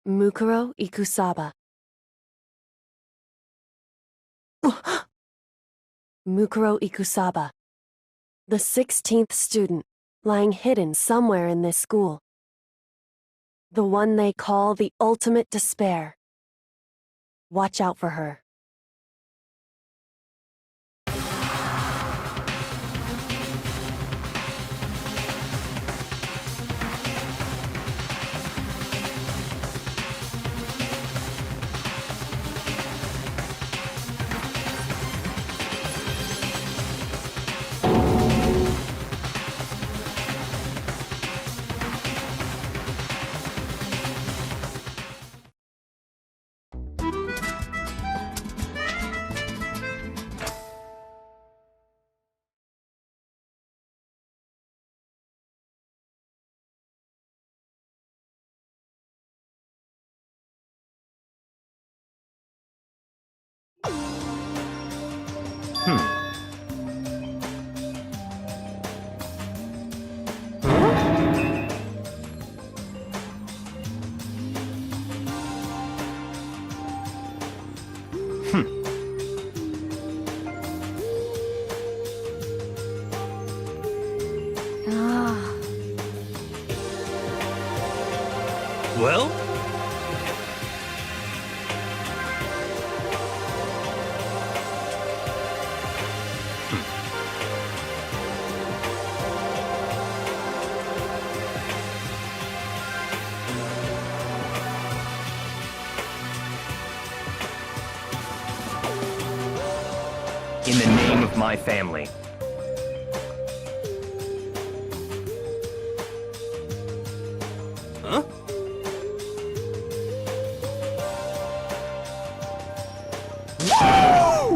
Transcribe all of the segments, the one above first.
Mukuro Ikusaba. Mukuro Ikusaba. The 16th student, lying hidden somewhere in this school. The one they call the ultimate despair. Watch out for her. Well? In the name of my family. Huh? Woo!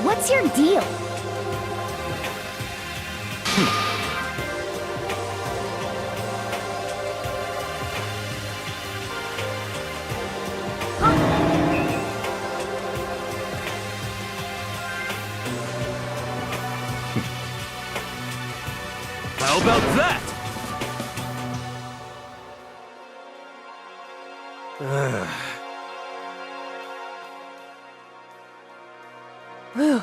What's your deal? How about that? Whew.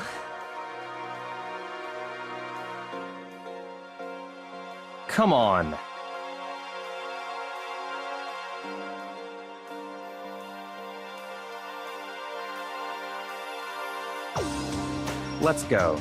Come on. Let's go.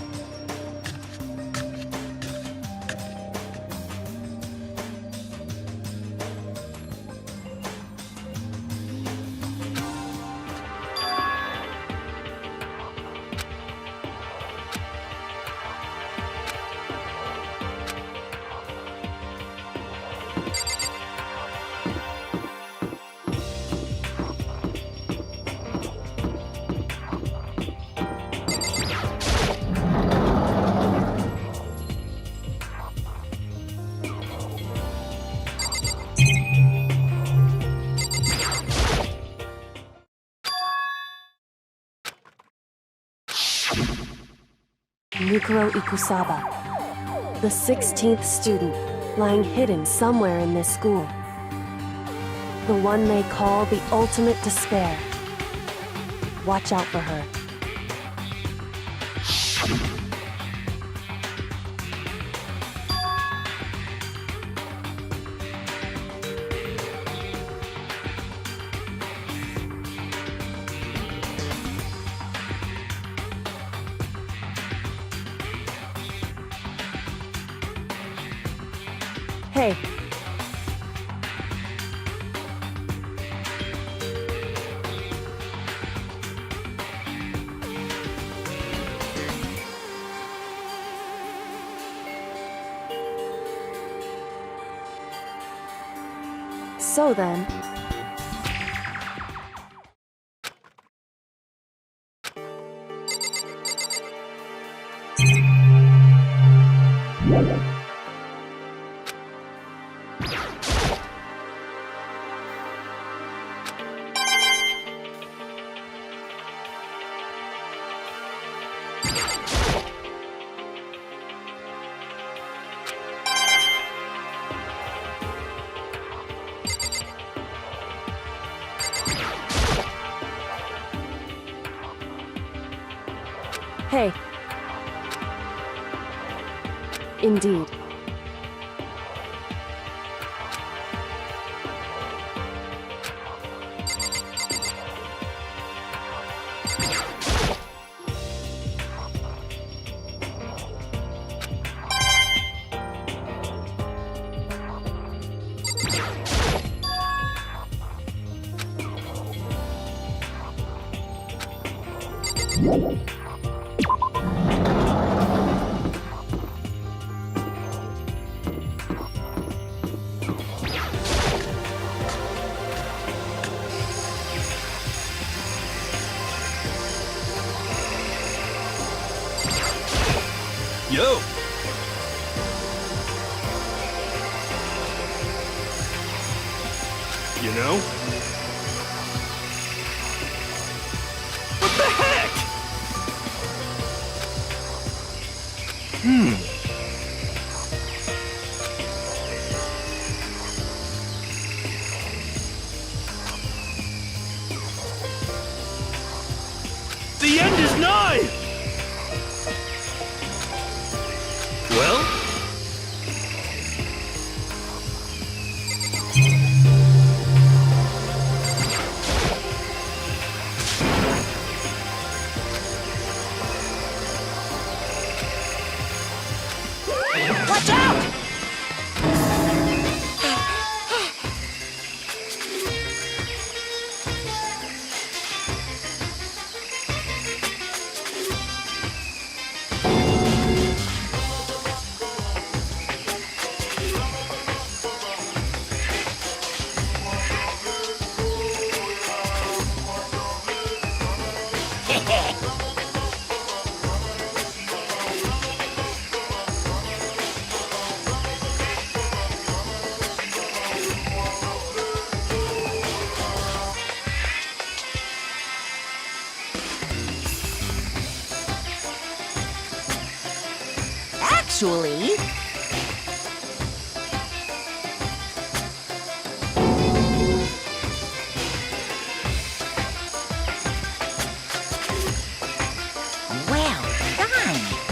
Mukuro Ikusaba. The 16th student, lying hidden somewhere in this school. The one they call the ultimate despair. Watch out for her. Hey. So then... Hey. Indeed. Yo! You know? What the heck? The end is nigh! Well? Watch out! Actually... well done.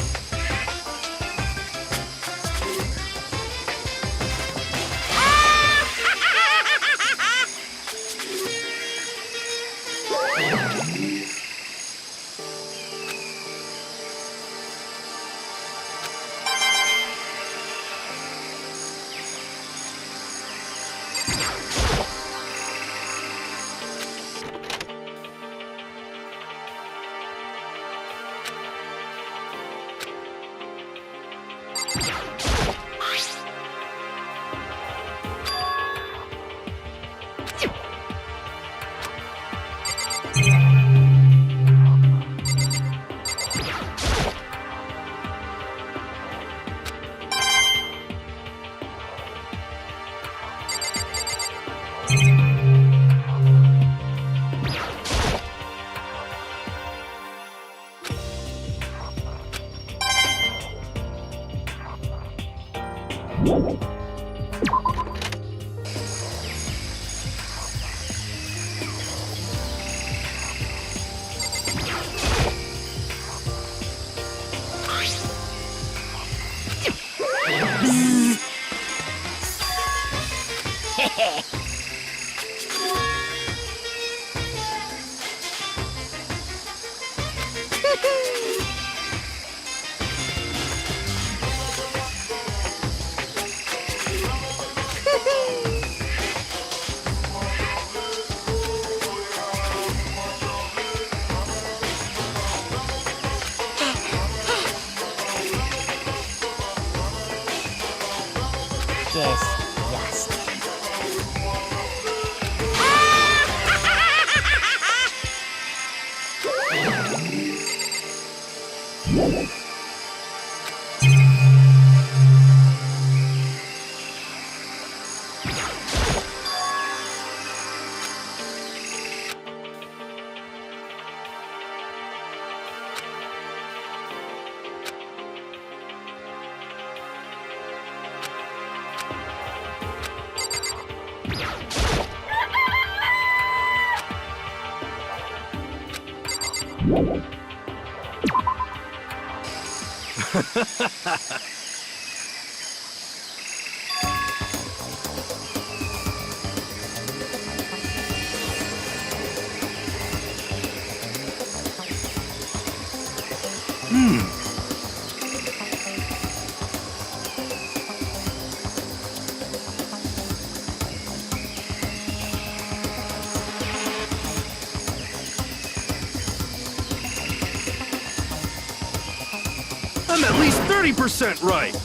Disgusting. I'm at least 30% right.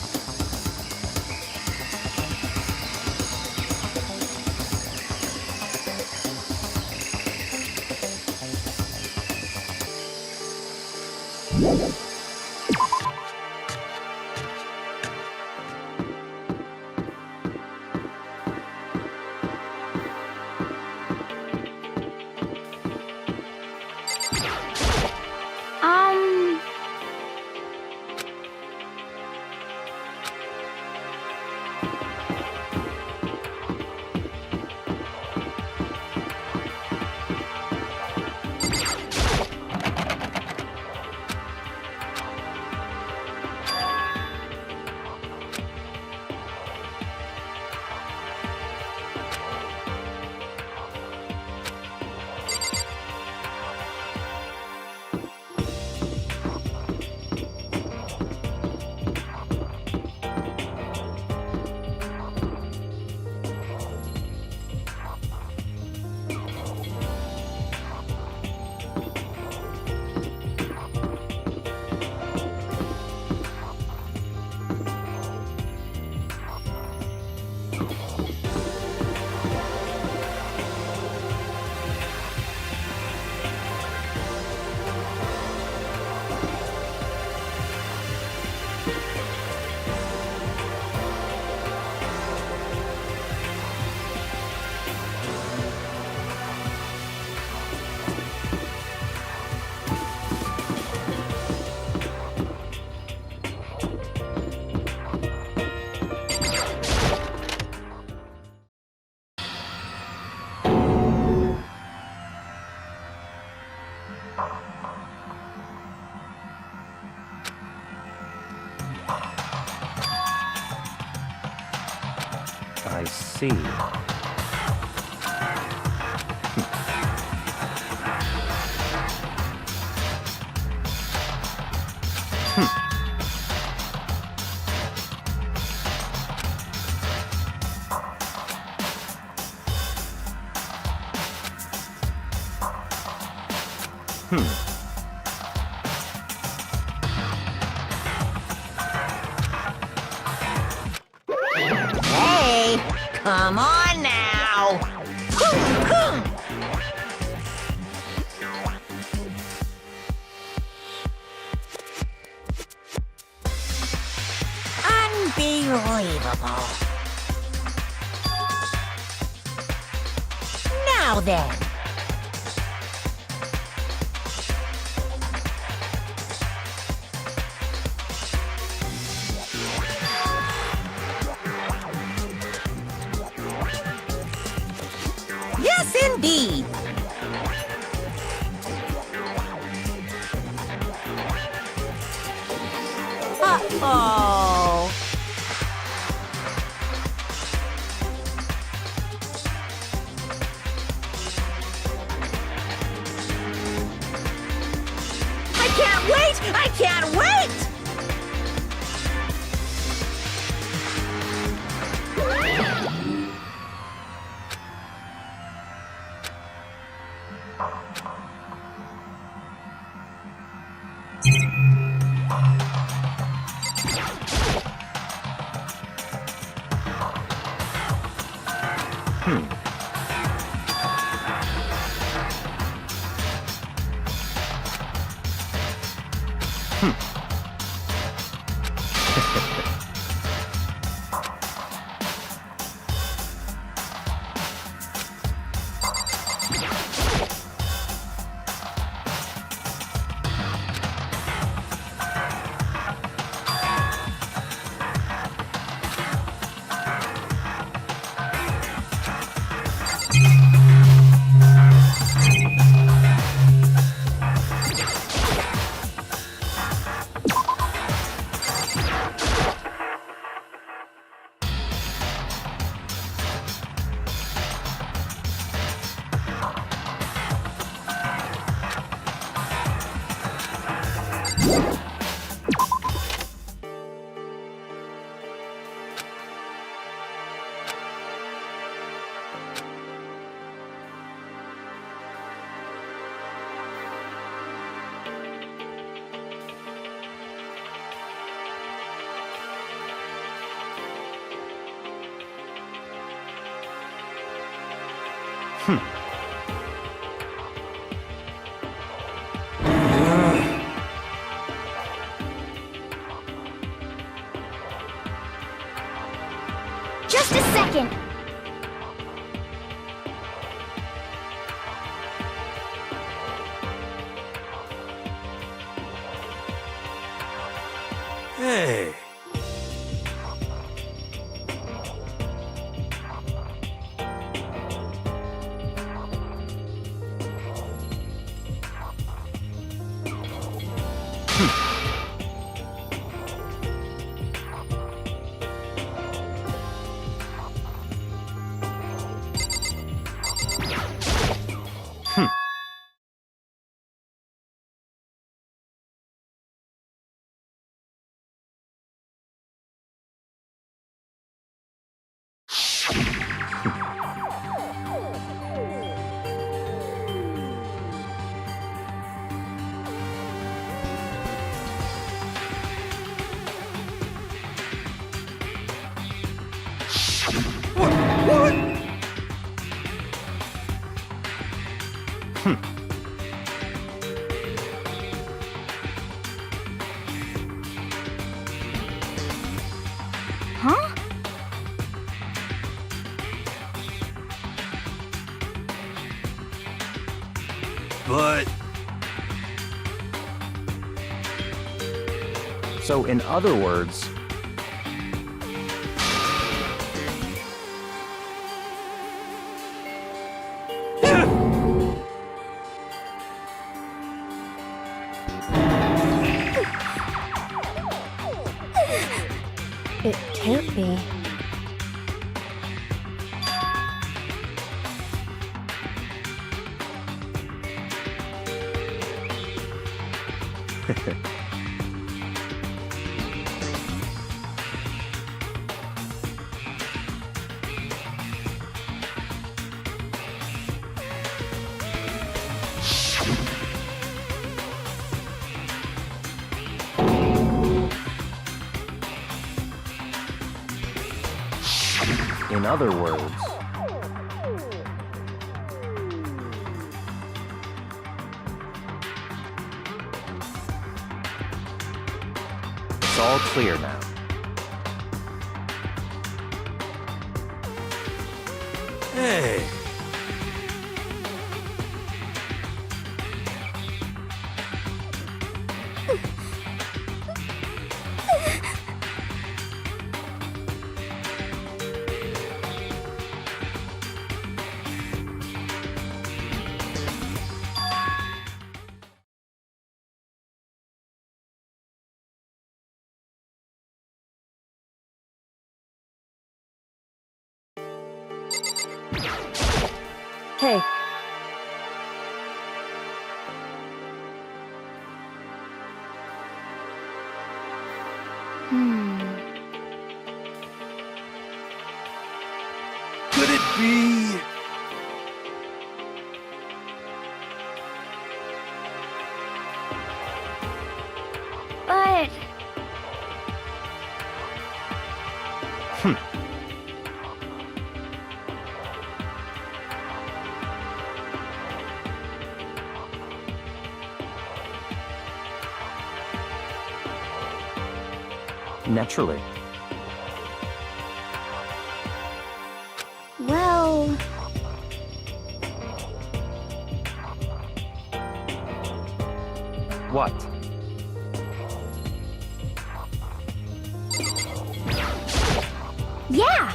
I see. Hey, come on now. Unbelievable. Now then. Yes, indeed. Uh-oh. I can't wait! I can't wait! Just a second. Hey. Huh? But... So, in other words, It can't be. in other words, it's all clear now. Hey. Hey. Could it be... But... Naturally. Well... What? Yeah!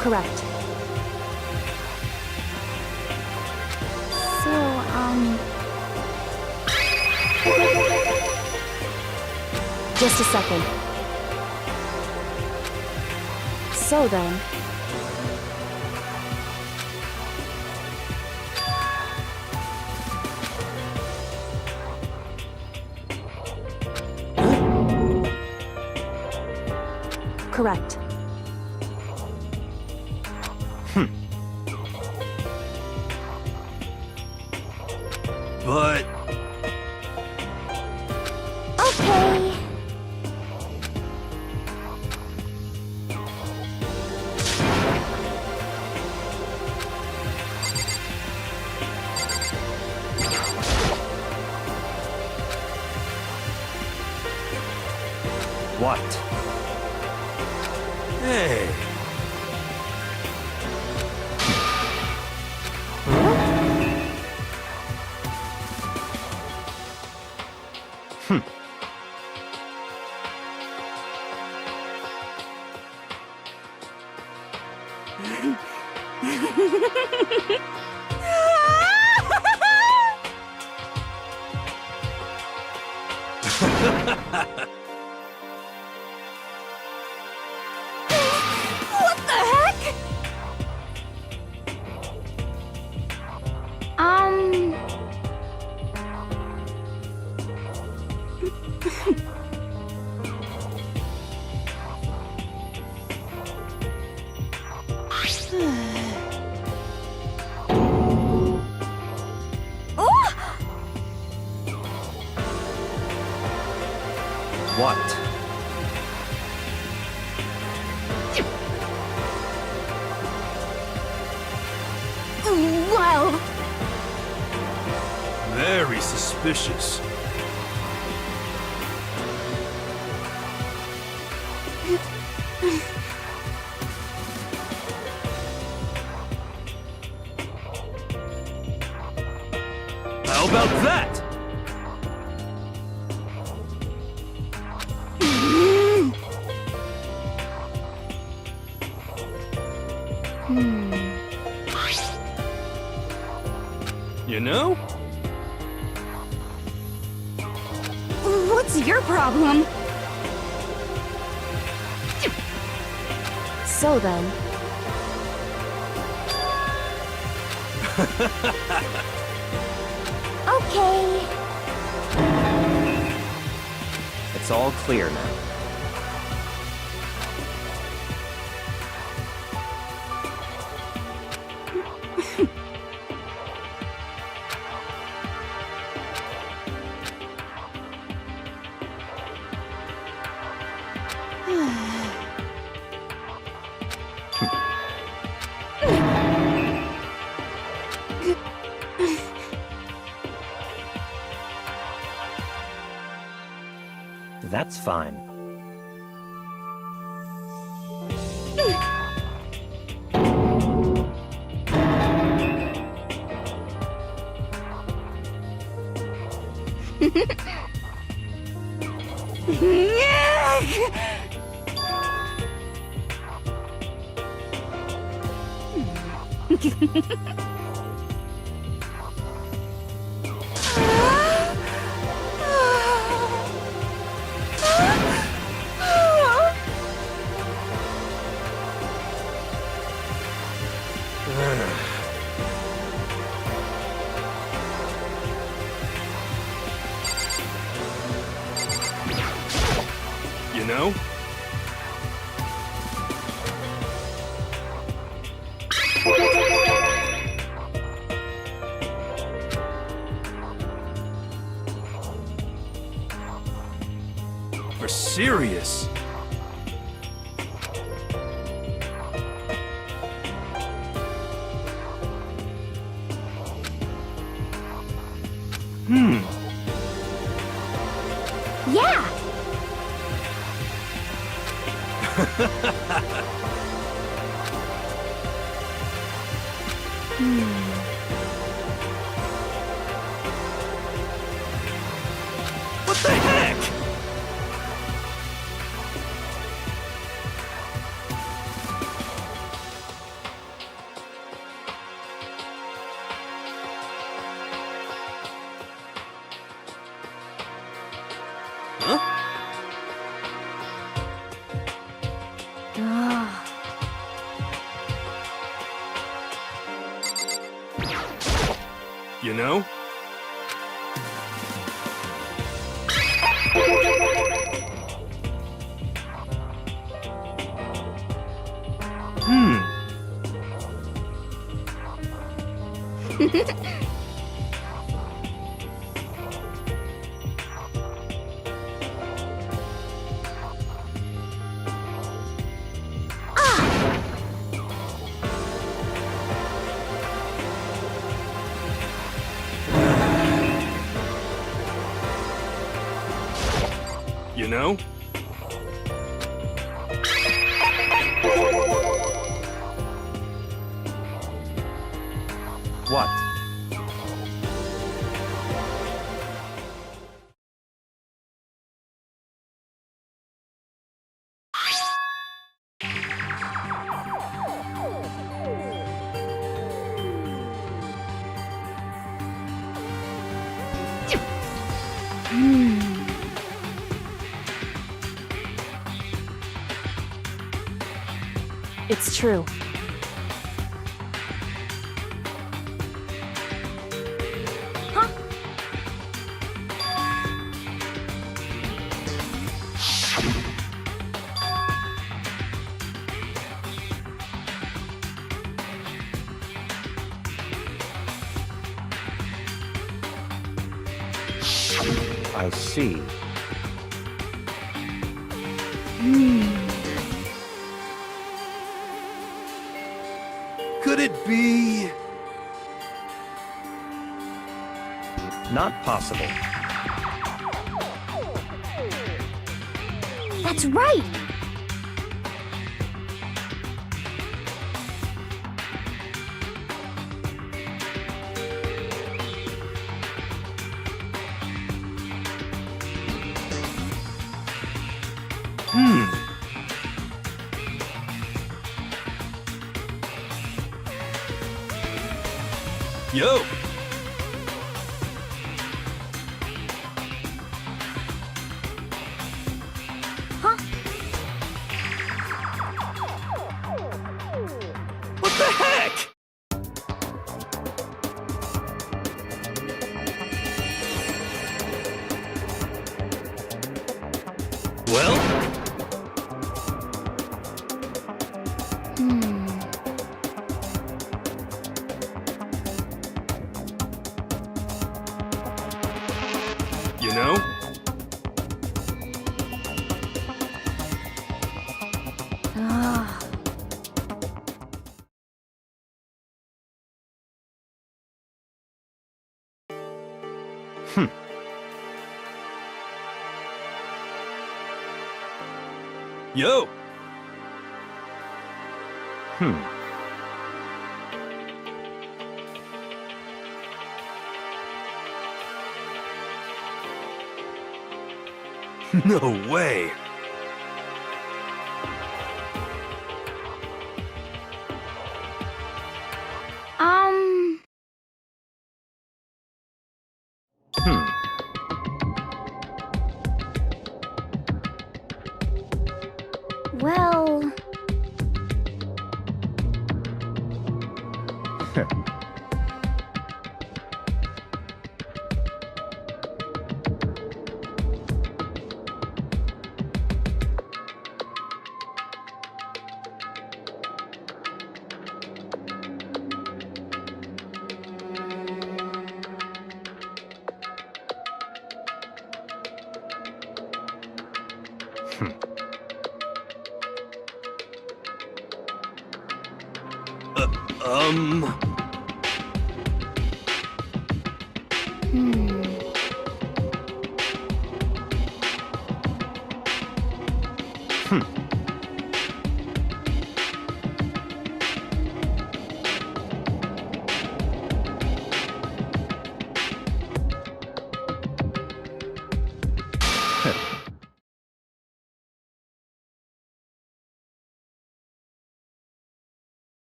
Correct. So, Just a second. So then... Correct. But... What? Hey. What the heck? What? Wow. Very suspicious. How about that? You know? What's your problem? So then, Okay. It's all clear now. That's fine. You know? For serious. Yeah. What the heck? Huh? You know? You know? What? It's true. Huh? I see. Could it be? Not possible. That's right! Yo! Huh? What the heck? Well? You know? Ah. Yo! No way! Well...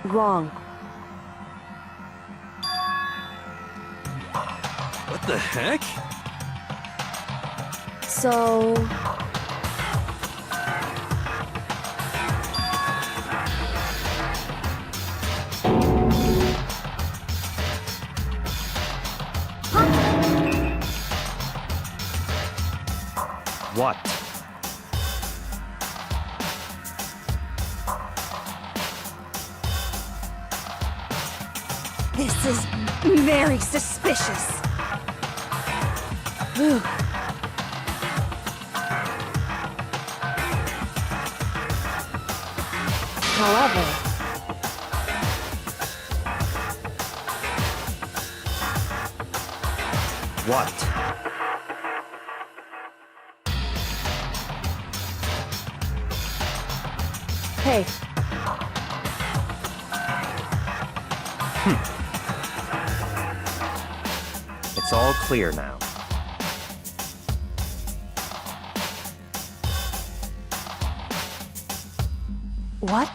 Wrong. What the heck? So... What? This is very suspicious. However... What? Hey, It's all clear now. what?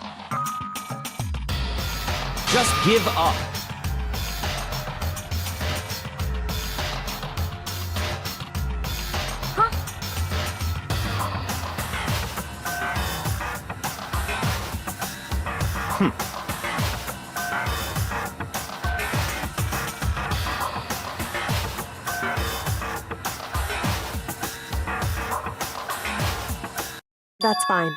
Just give up. Huh? That's fine.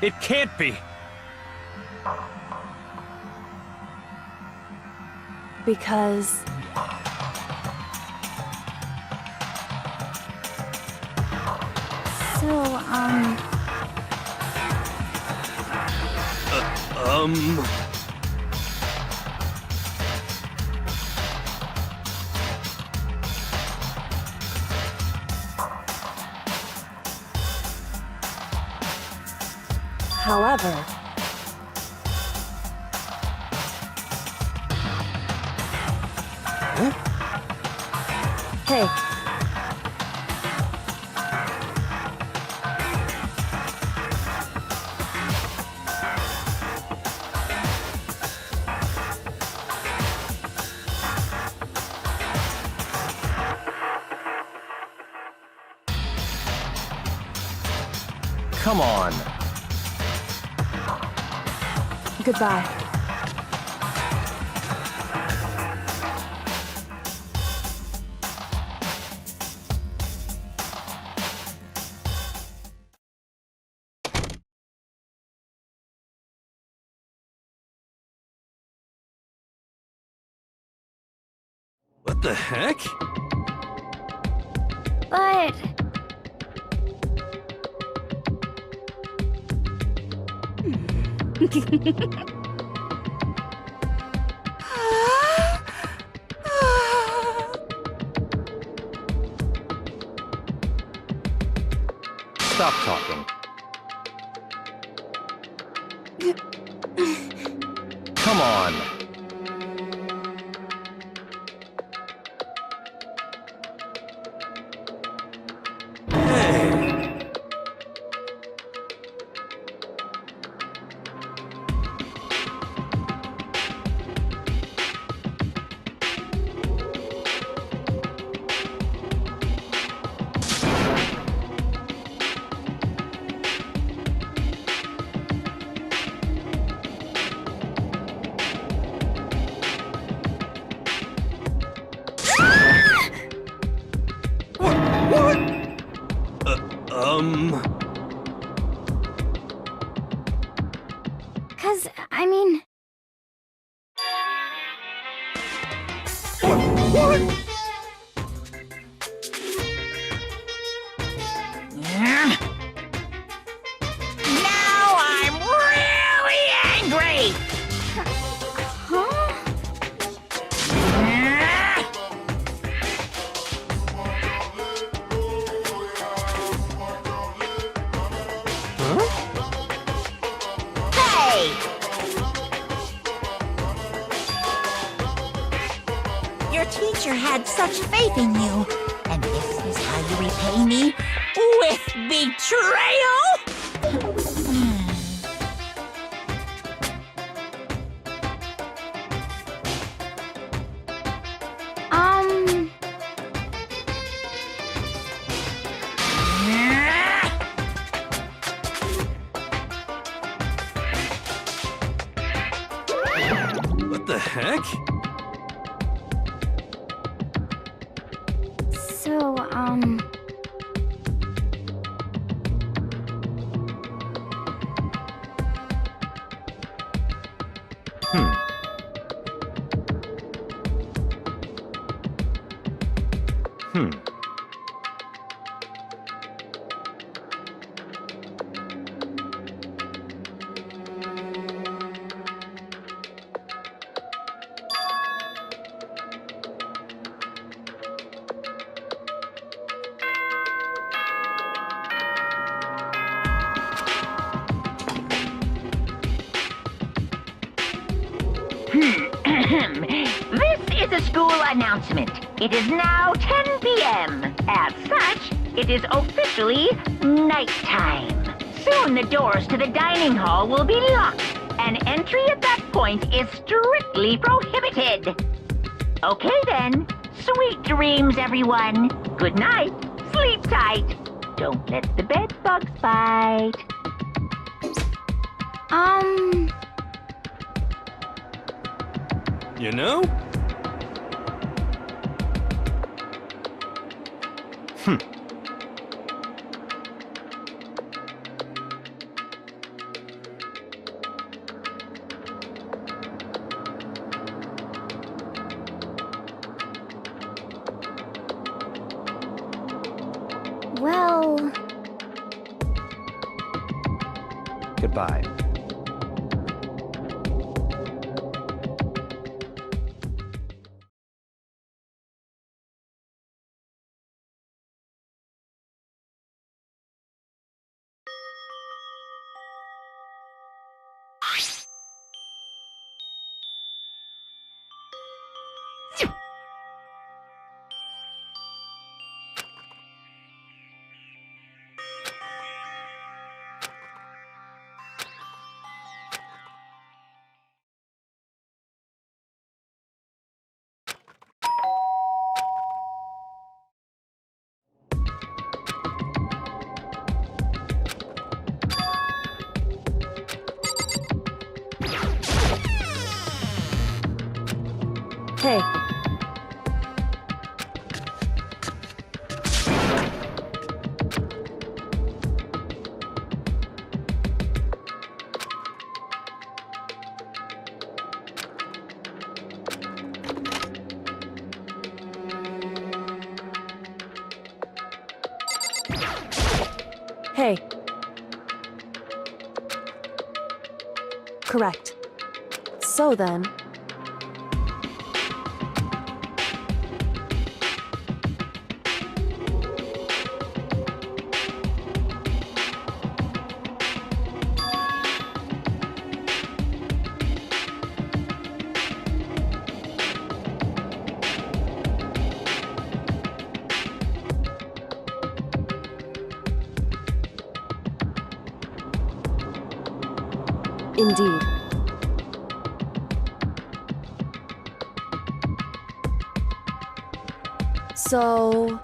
It can't be. Because... So, However... Hey, Come on. goodbye. What the heck? but... Stop talking. Come on. Hey! What? Cause, I mean... What? Now I'm really angry! Huh? Hey! Your teacher had such faith in you, and this is how you repay me? With betrayal? What the heck? So, This is a school announcement. It is now 10 p.m. As such, it is officially nighttime. Soon the doors to the dining hall will be locked, and entry at that point is strictly prohibited. Okay then. Sweet dreams, everyone. Good night. Sleep tight. Don't let the bed bugs bite. You know? Well, Goodbye. Hey, hey. Correct. So then... Indeed. So...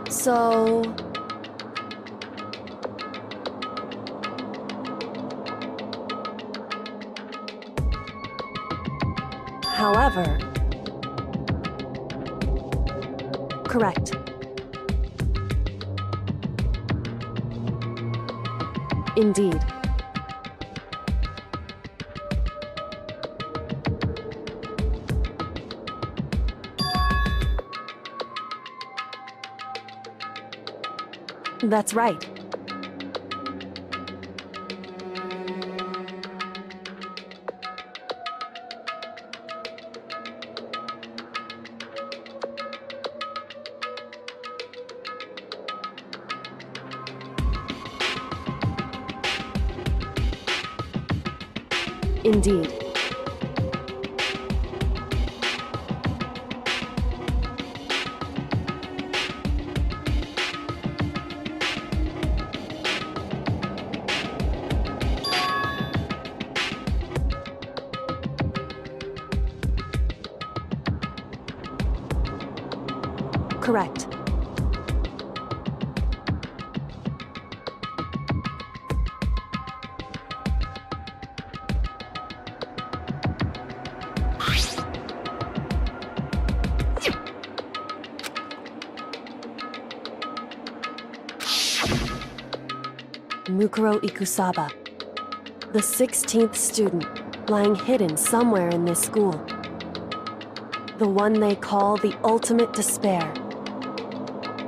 So... However... Correct. Indeed. That's right. Indeed. Correct. Mukuro Ikusaba, the 16th student, lying hidden somewhere in this school. The one they call the ultimate despair.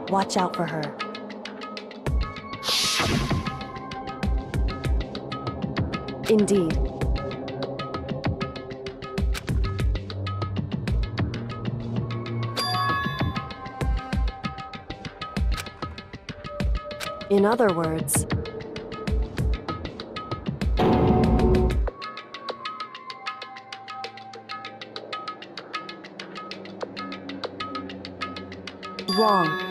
Watch out for her. Indeed. In other words, wrong.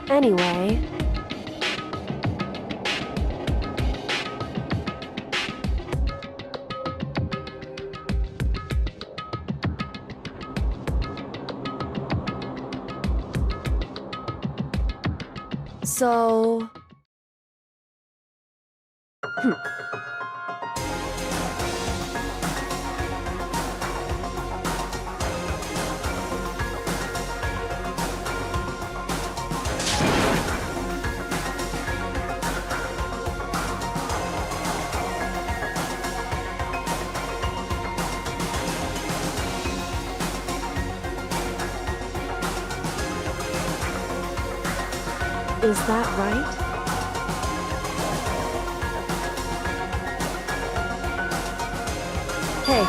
Anyway, so... Is that right? Hey.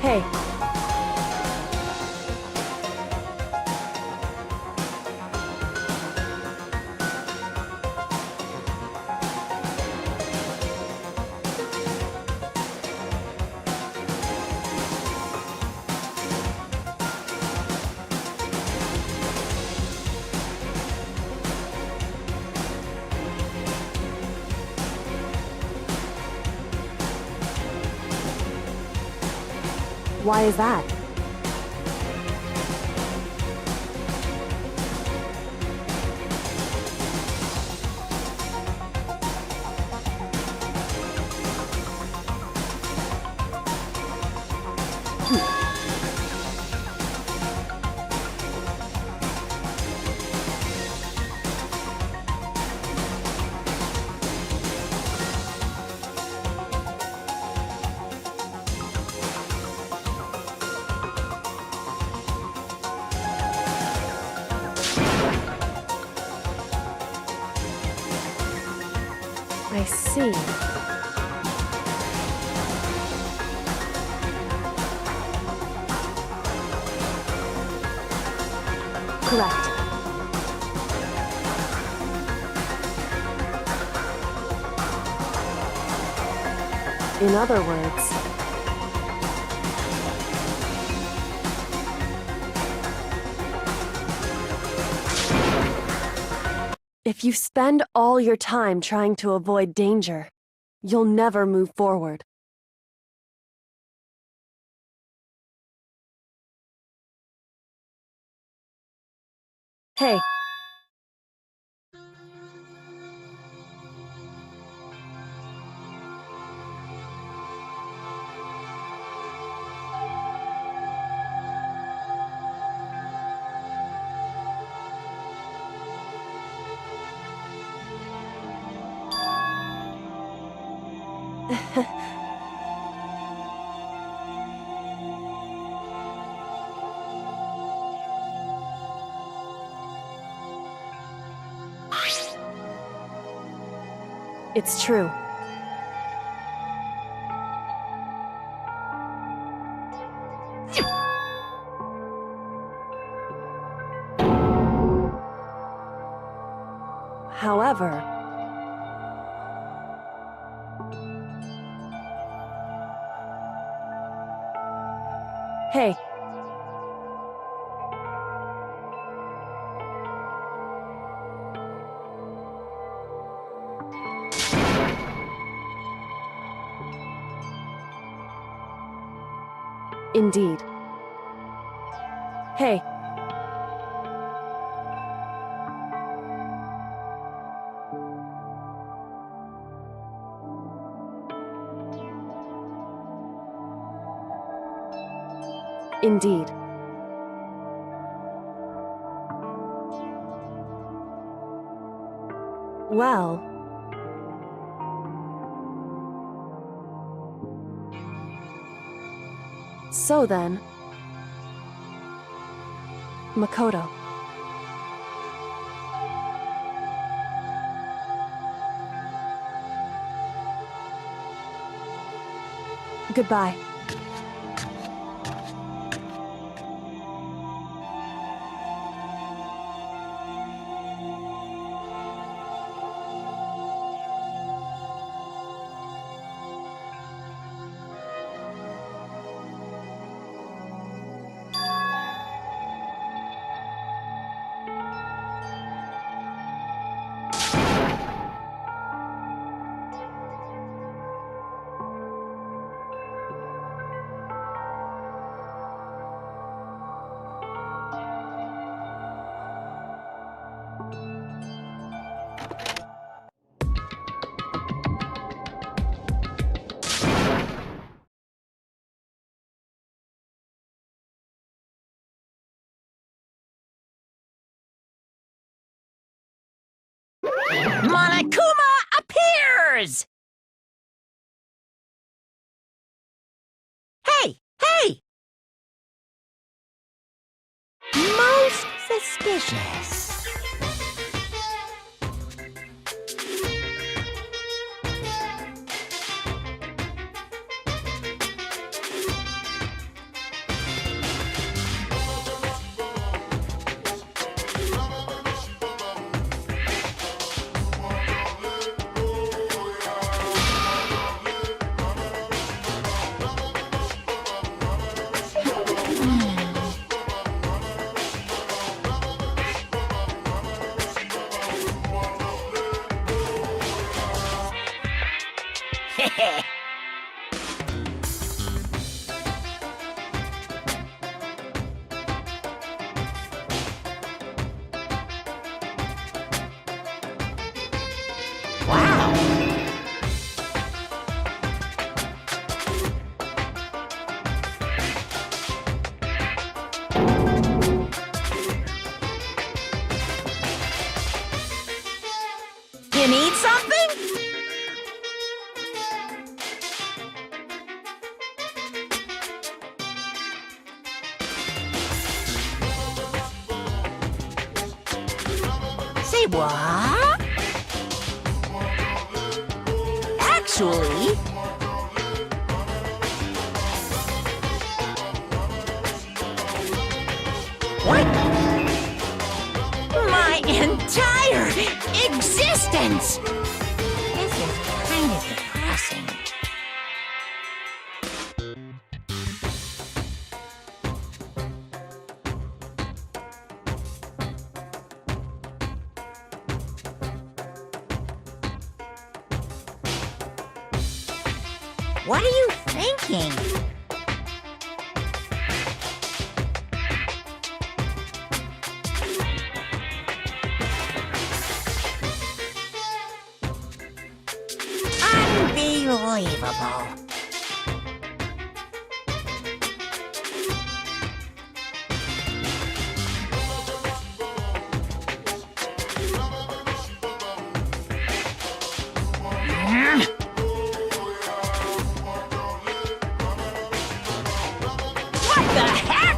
Hey. Why is that? I see. Correct. In other words, if you spend all your time trying to avoid danger, you'll never move forward. Hey. It's true. However, hey. Indeed. Hey. Indeed. Well... So then... Makoto. Goodbye. Monokuma appears! Hey! Hey! Most suspicious. You need something? Say what? Actually... What? My entire existence! This is kind of depressing. What are you thinking? Unbelievable. What the heck?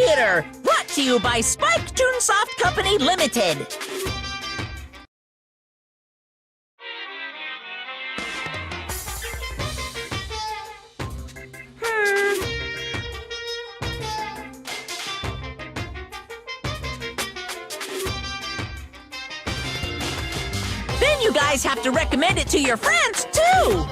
Theater, brought to you by Spike Chunsoft Company Limited. Then you guys have to recommend it to your friends, too!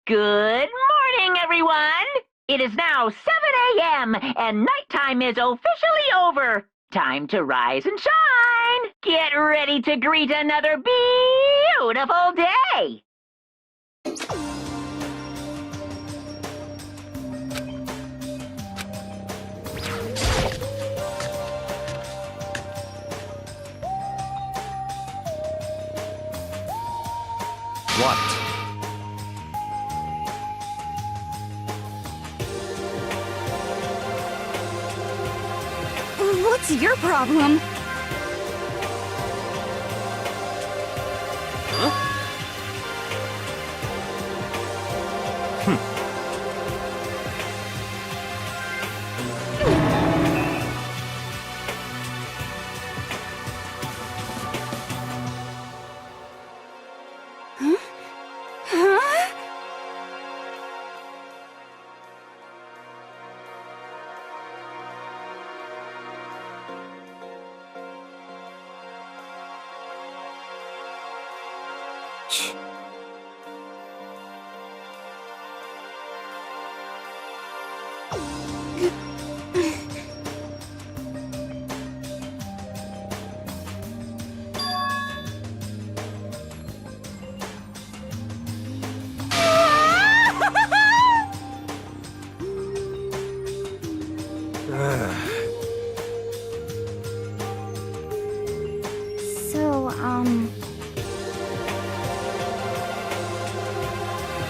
Good morning, everyone! It is now 7 a.m. and nighttime is officially over. Time to rise and shine! Get ready to greet another beautiful day! What? What's your problem?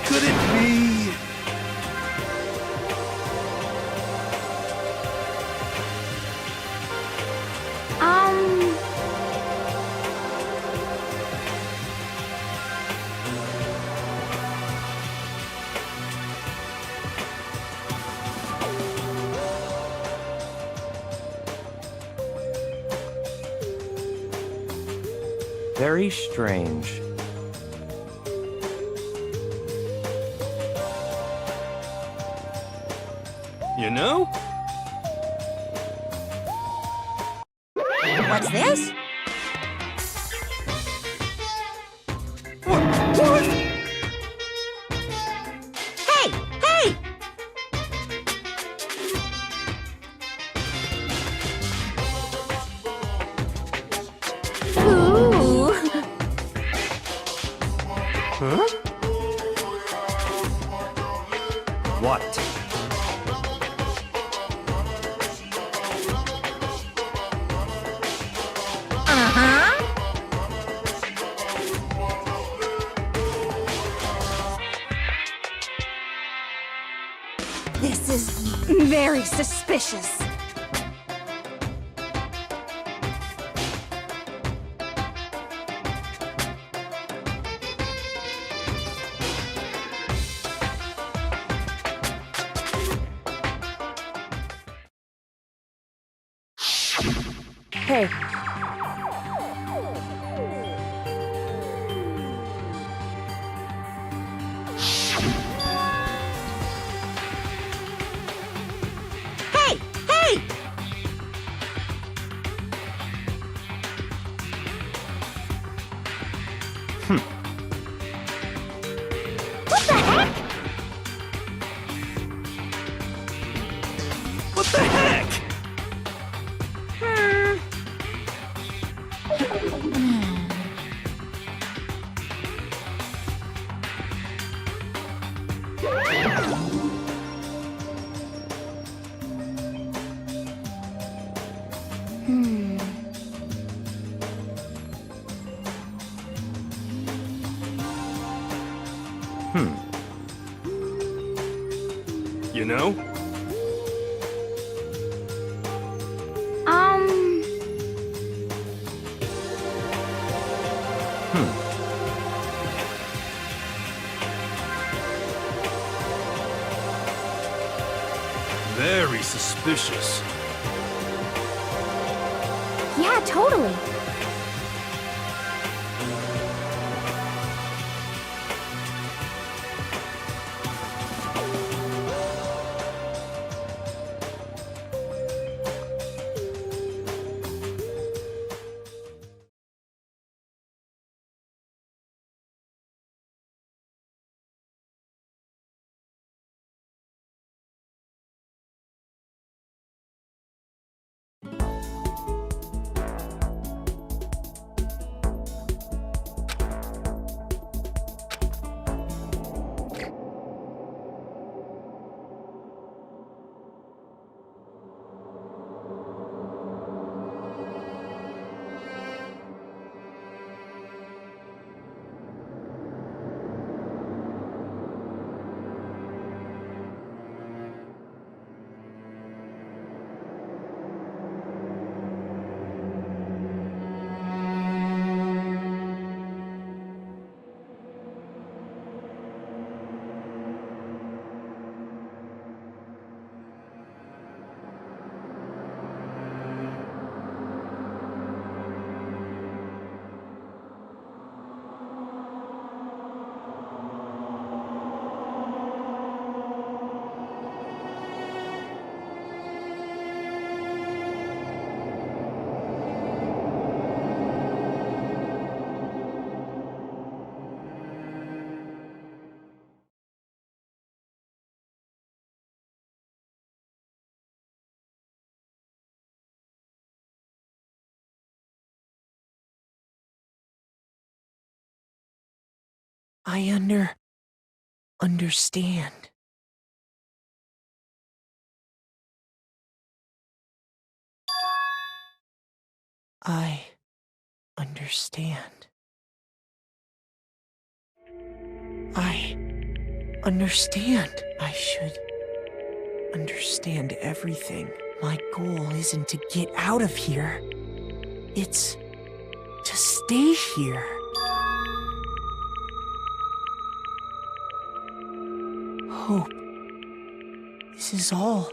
Could it be? Very strange. You know? What's this? What? Hey! Hey! Ooh. Huh? What? Uh-huh. This is very suspicious. Hey, Hey! Hey! What the heck? What the heck? You know? Very suspicious. Yeah, totally. I understand. I understand. I understand. I should understand everything. My goal isn't to get out of here. It's to stay here. Hope. This is all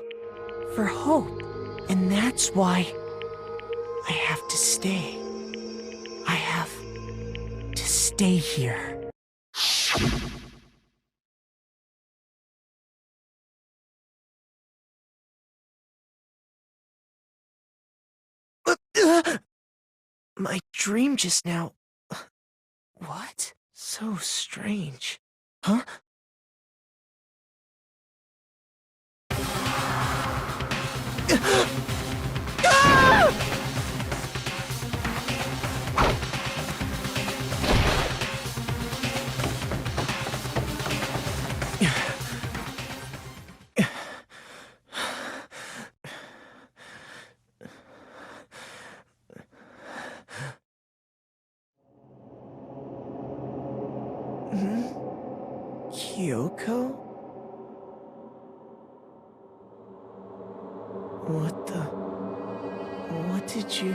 for hope. And that's why I have to stay. I have to stay here. My dream just now. What? So strange. Huh? Kyoko? What did you...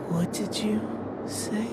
What did you say?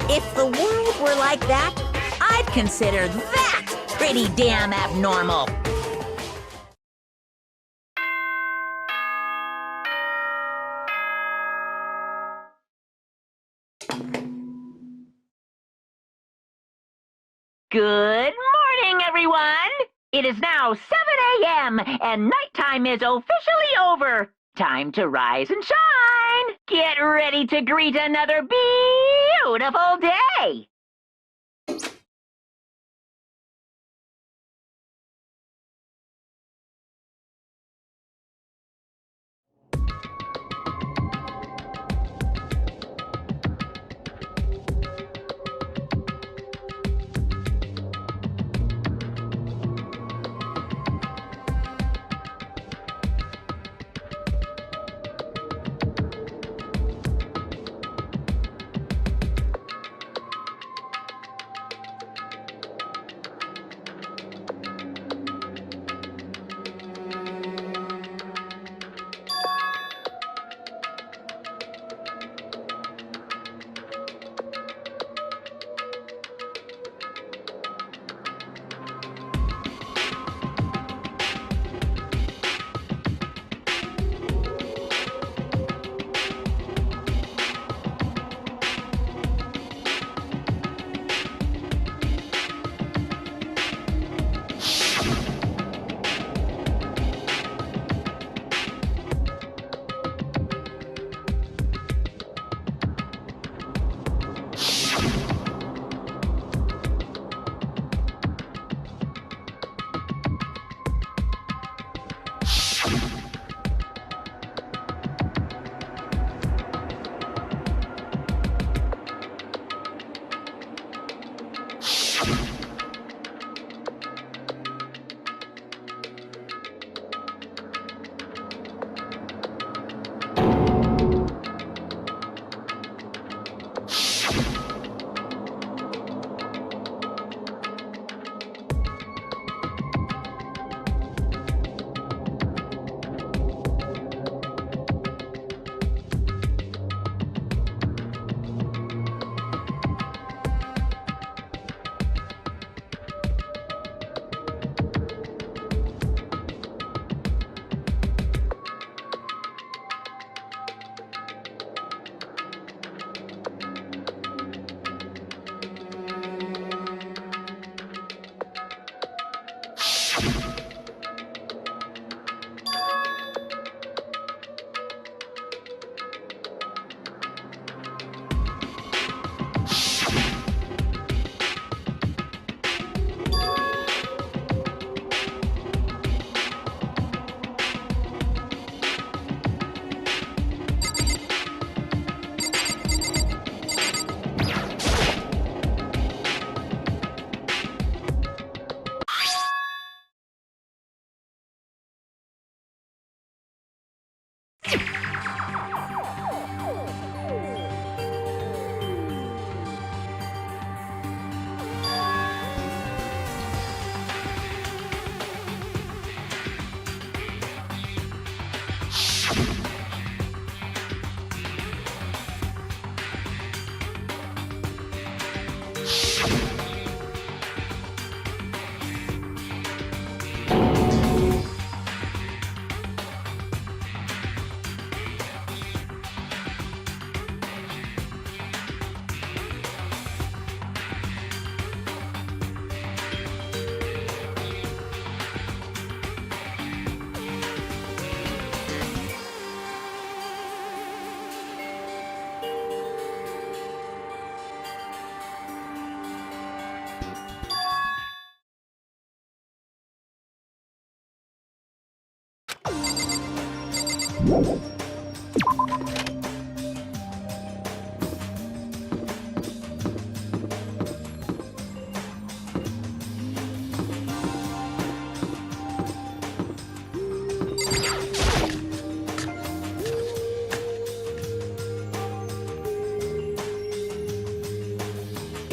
If the world were like that, I'd consider that pretty damn abnormal. Good morning, everyone! It is now 7 a.m. and nighttime is officially over. Time to rise and shine! Get ready to greet another beautiful day!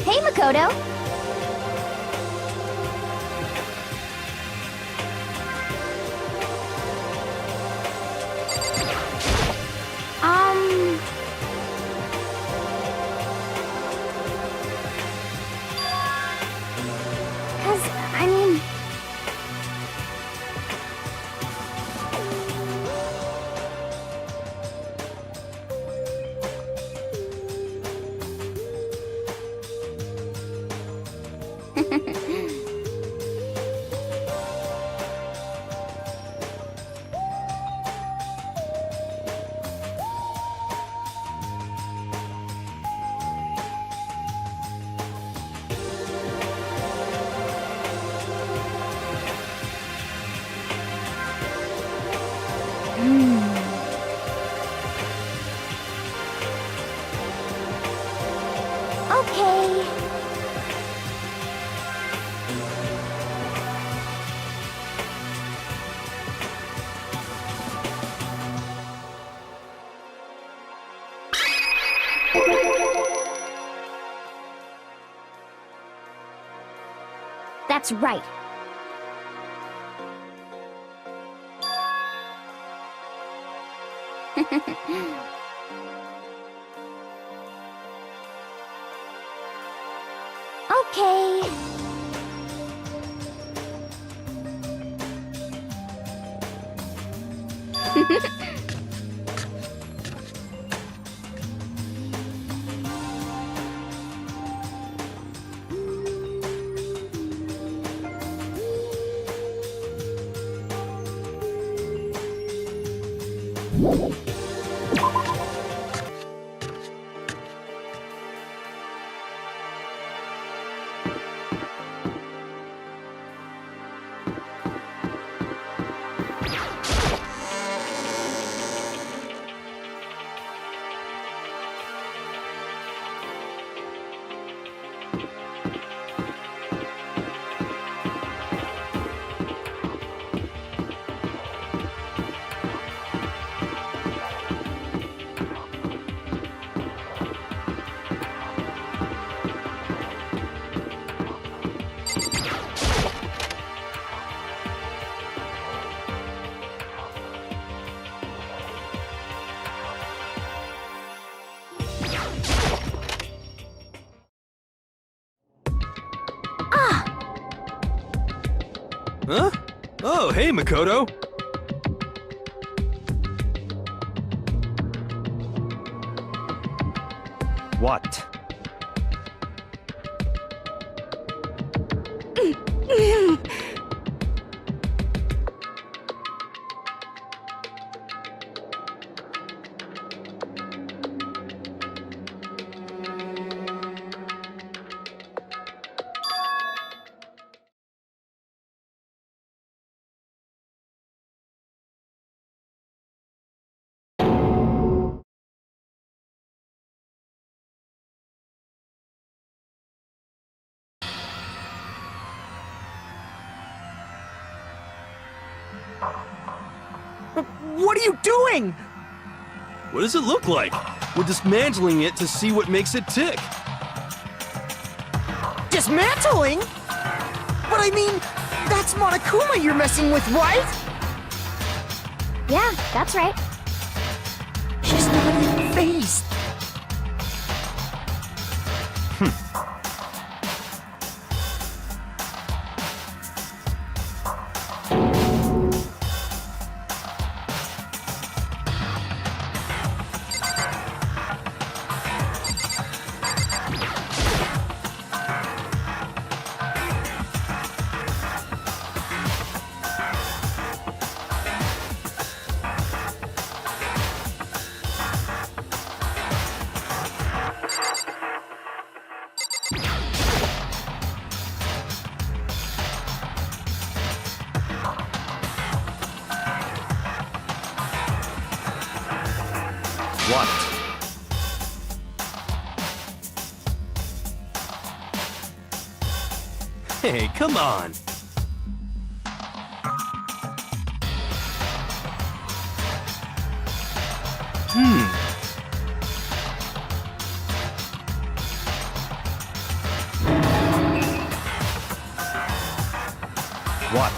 Hey, Makoto. Um... 'Cause, I mean... Okay. That's right. Okay. Huh? Oh, hey, Makoto. What? What are you doing? What does it look like? We're dismantling it to see what makes it tick. Dismantling? But I mean, that's Monokuma you're messing with, right? Yeah, that's right. She's not even phased. What? Hey, come on. What?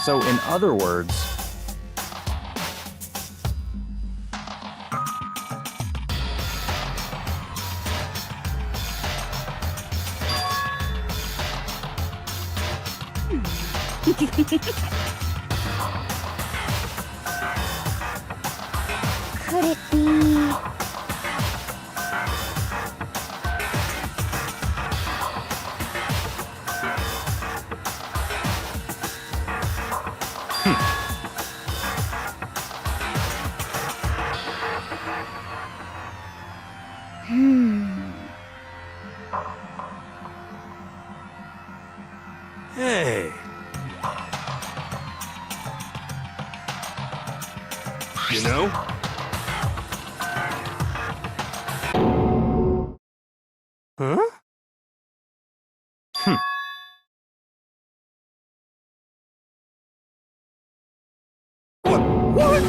So, in other words, Could it be... Hey. You know? Huh? What?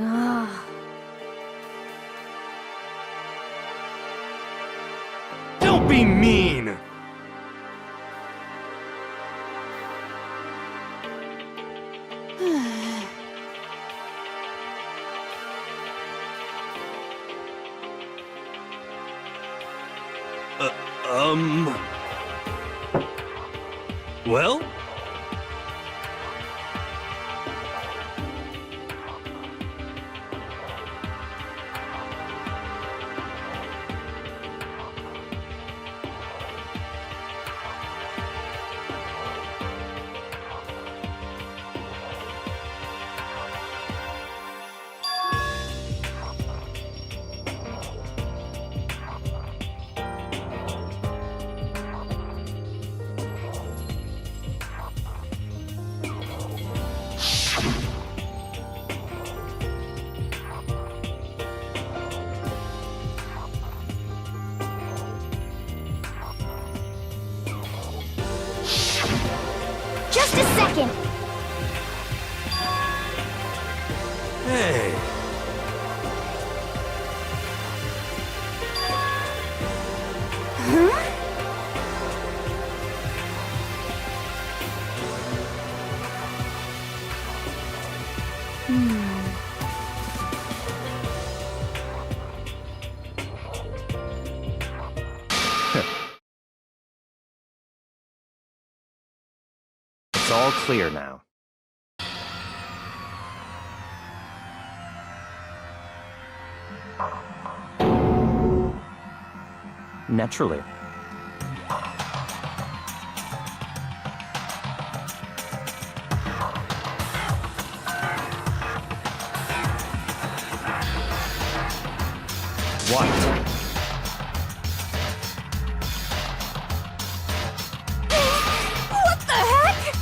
Ah. Don't be mean! Well? Just a second. Hey. Huh? It's all clear now. Naturally. What? What the heck?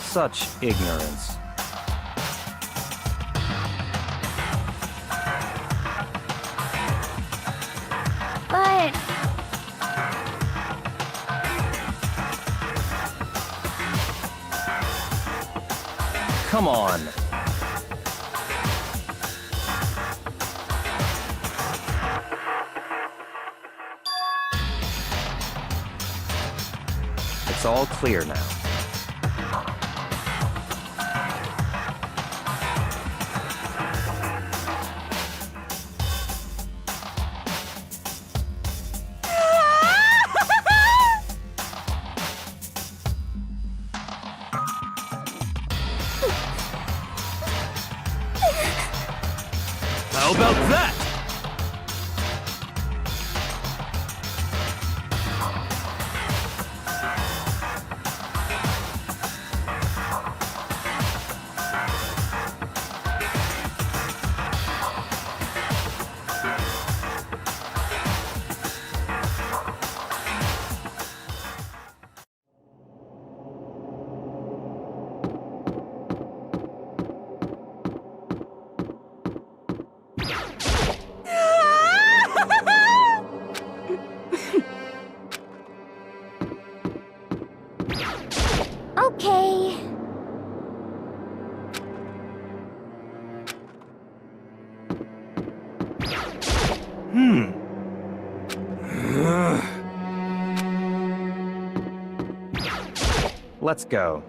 Such ignorance. But Come on. It's all clear now. How about that? okay. Let's go.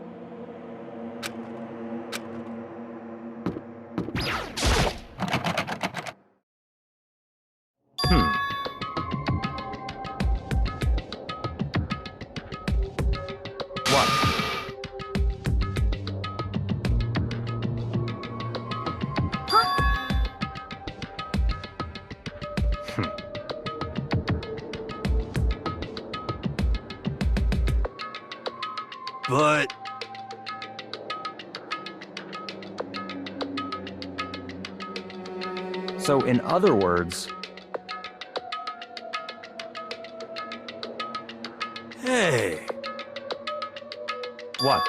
What? But... So, in other words, Hey. what?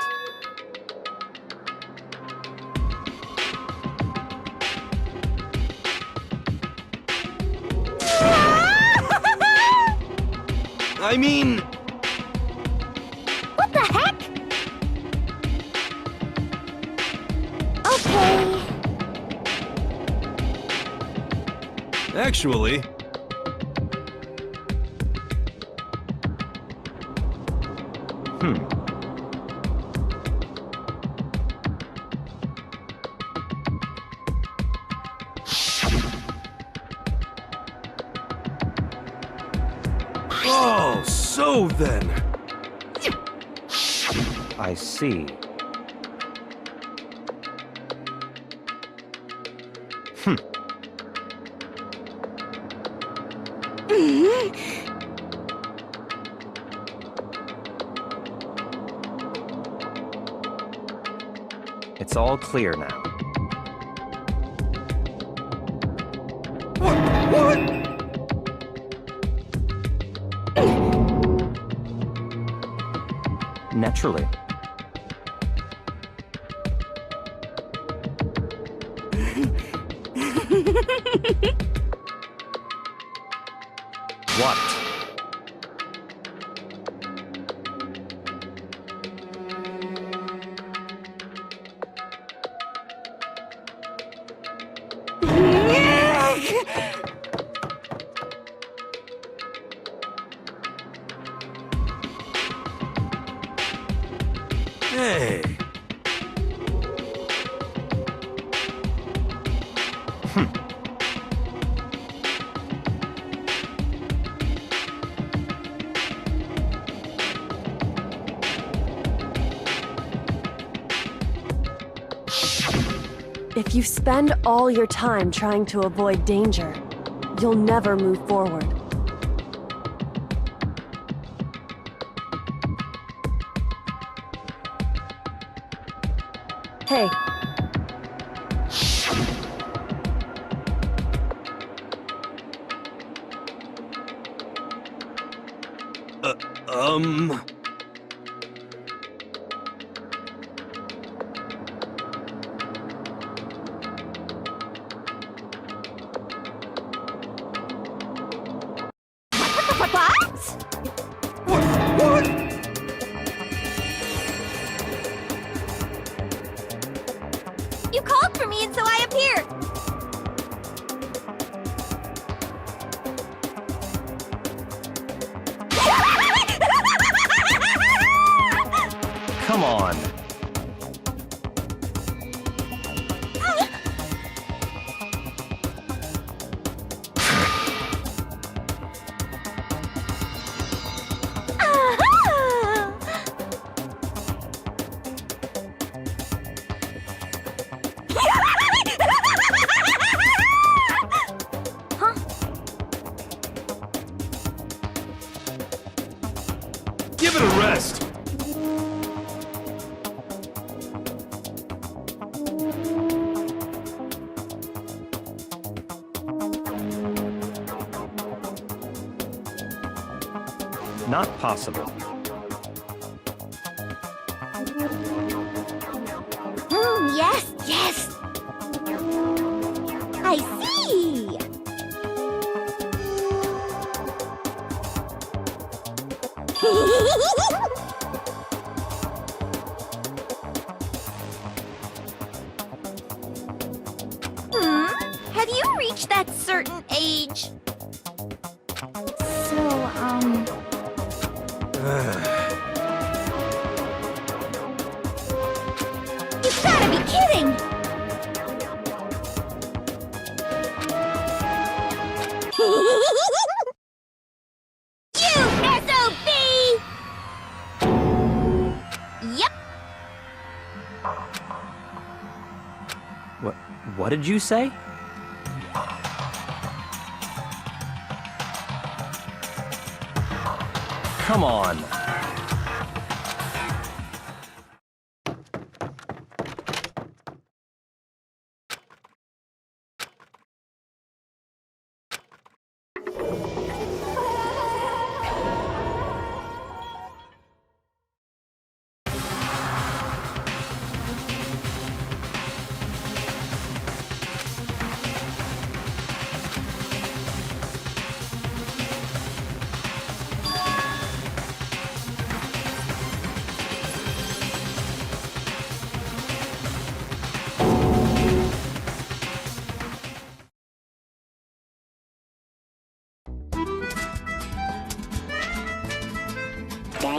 I mean... What the heck? Okay. Actually... Oh, so then... I see. It's all clear now. What? Naturally. What? Hey. If you spend all your time trying to avoid danger, you'll never move forward. Hey. What? You called for me and so I appeared. Come on. Give it a rest. Not possible. Yes, yes. I see. Have you reached that certain age? You've gotta be kidding! You SOB! Yep. What did you say? Come on.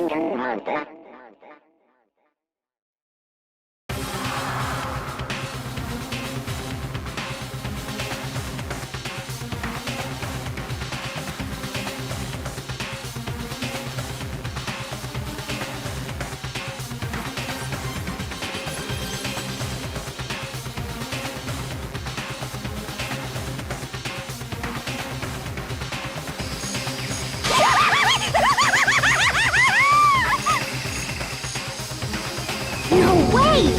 Danganronpa. No way!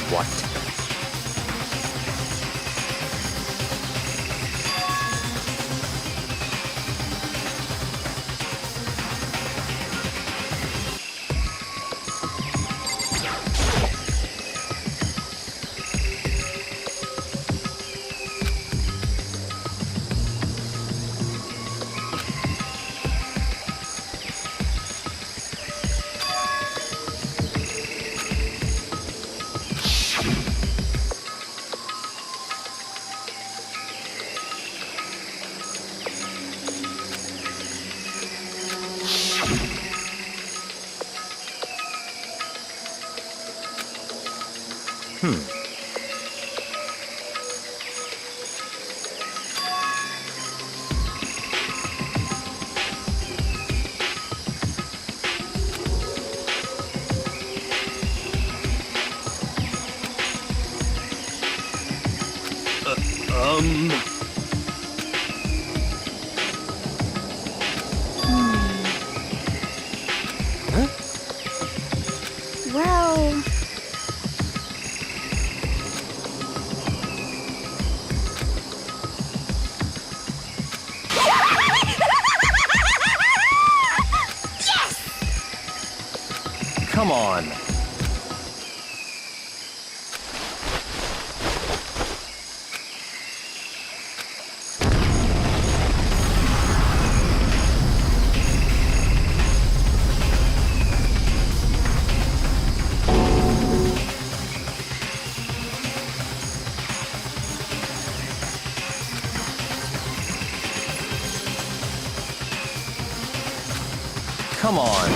What? Well... Come on. Come on.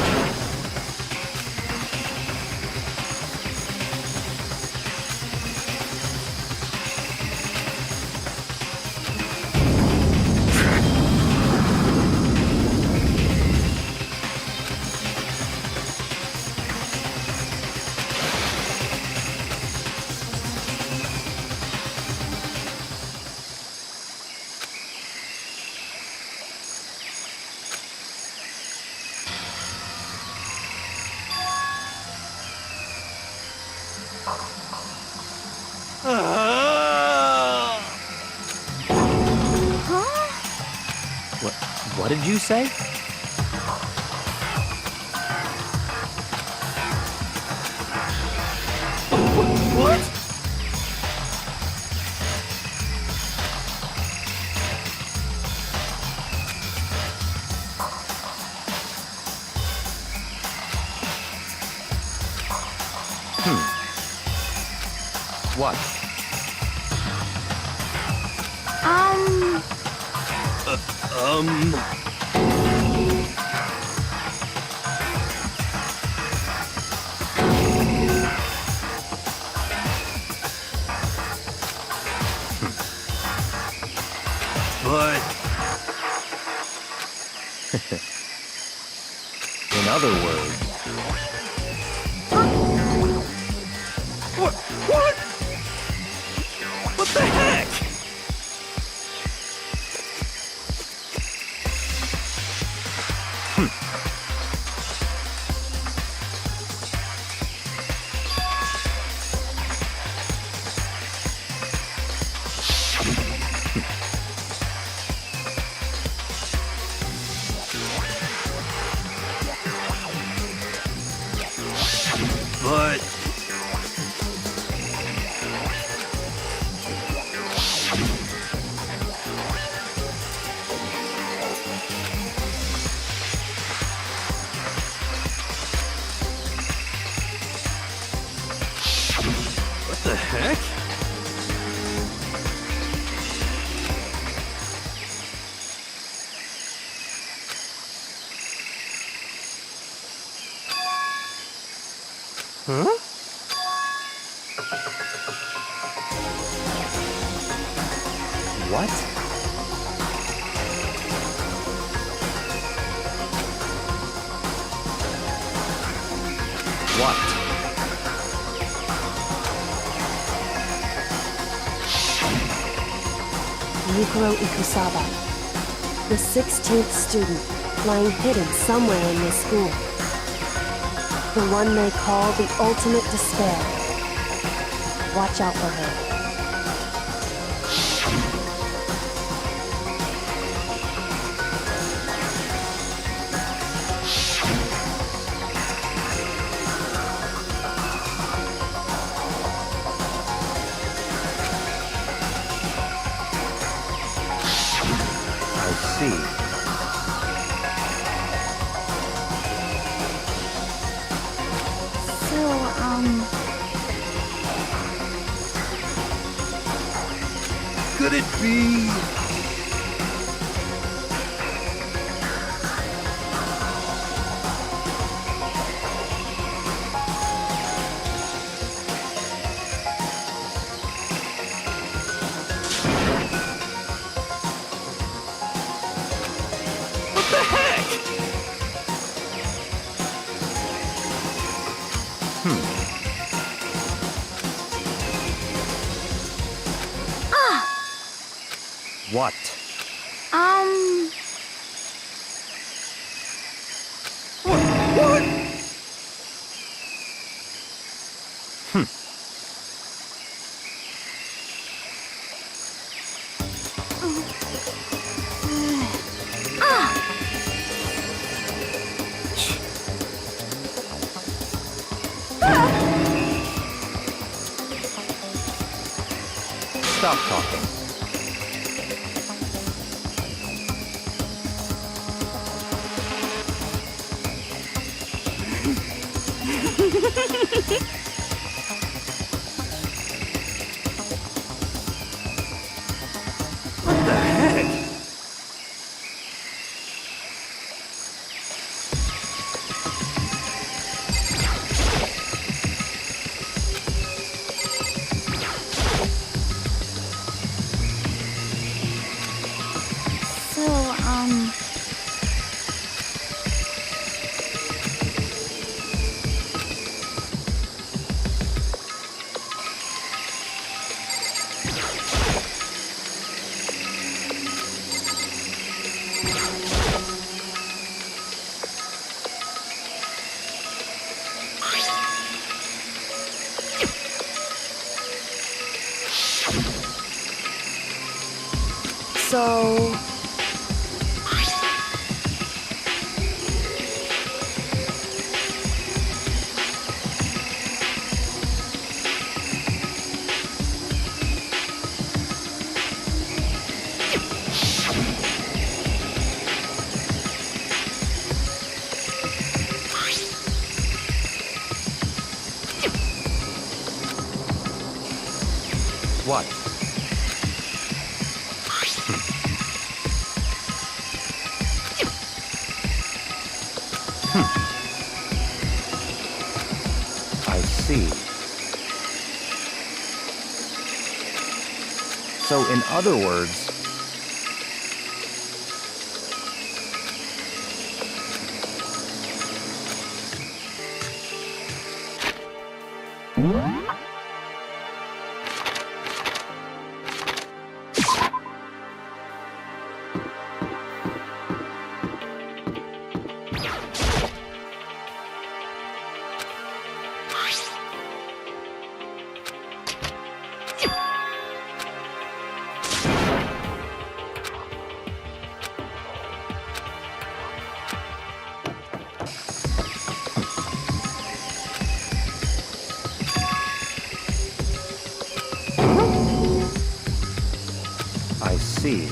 What did you say? What? What? But In other words, what? What the heck? But What? What? Mikuro Ikusaba, the 16th student, lying hidden somewhere in this school. The one they call the ultimate despair. Watch out for her. Could it be? What the heck? What? What? Stop talking. What the heck? So... What? I see. So, in other words, I see.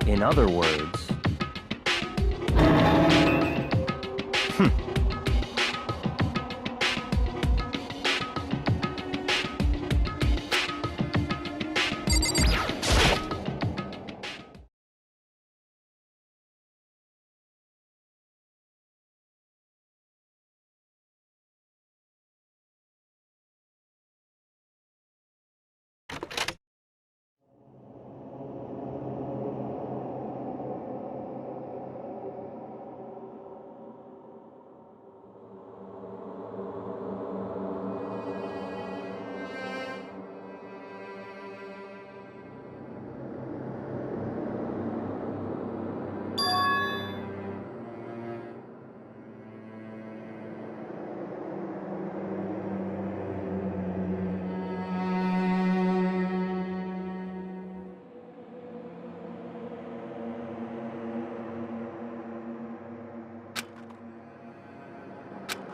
In other words...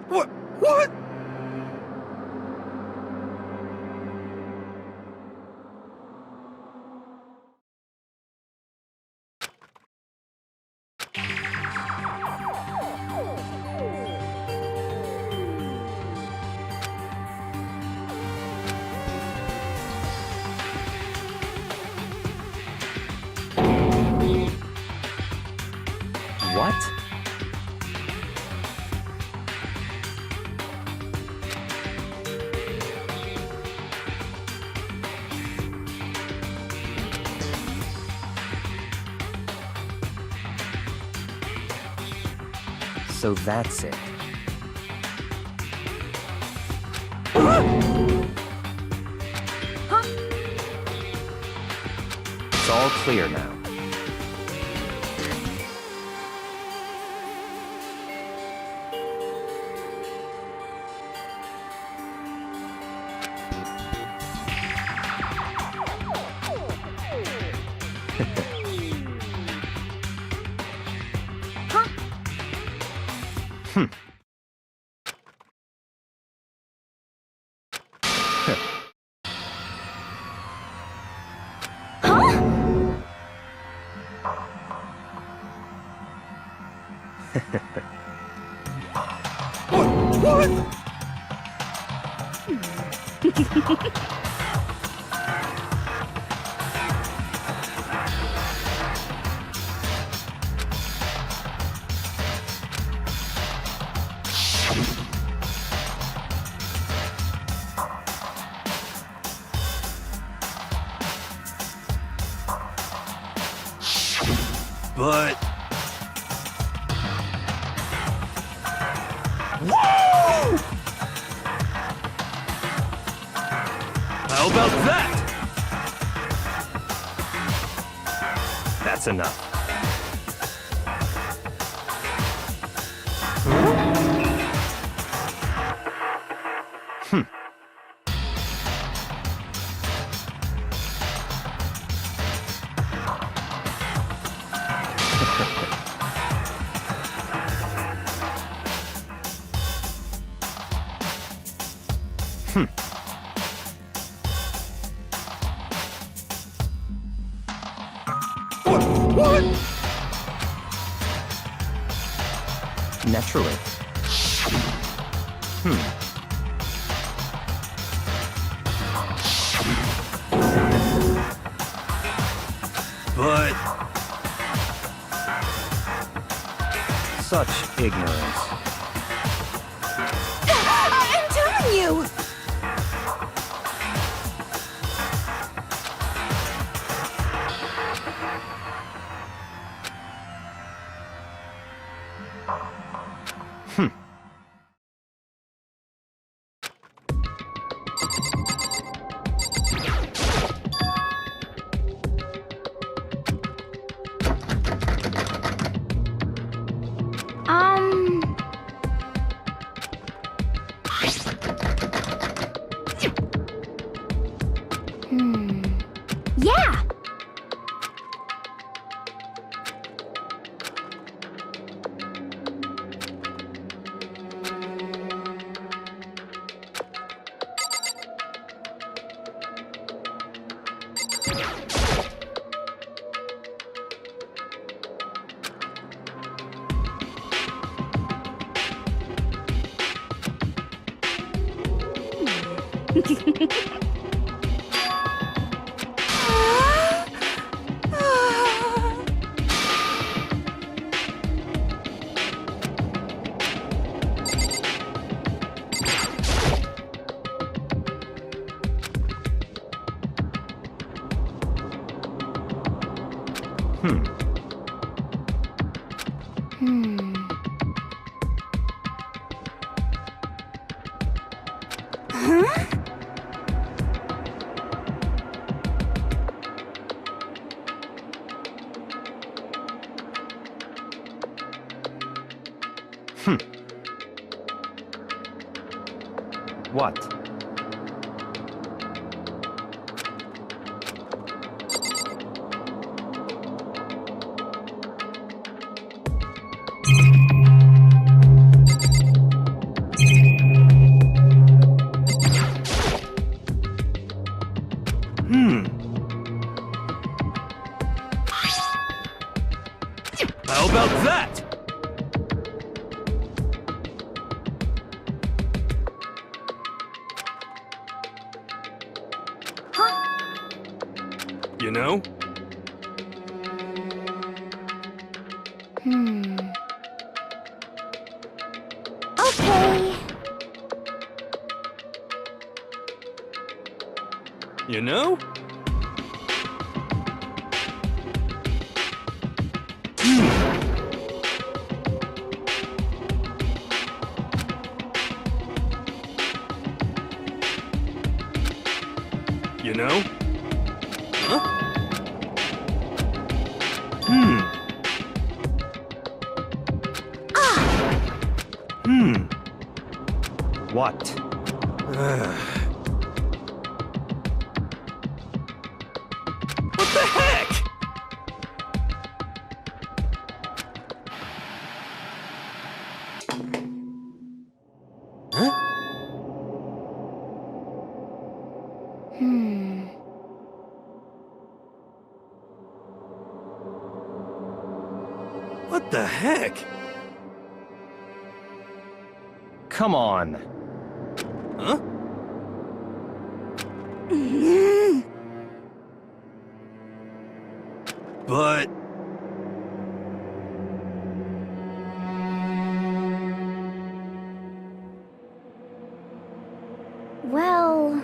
What? What? What? So that's it. It's all clear now. But... Whoa! How about that? That's enough. What? Naturally. But... Such ignorance. I'm telling you! Yeah! What? How about that? You know? Okay. You know? You know? Huh? What? What the heck? Huh? What the heck? Come on. Huh? But... Well...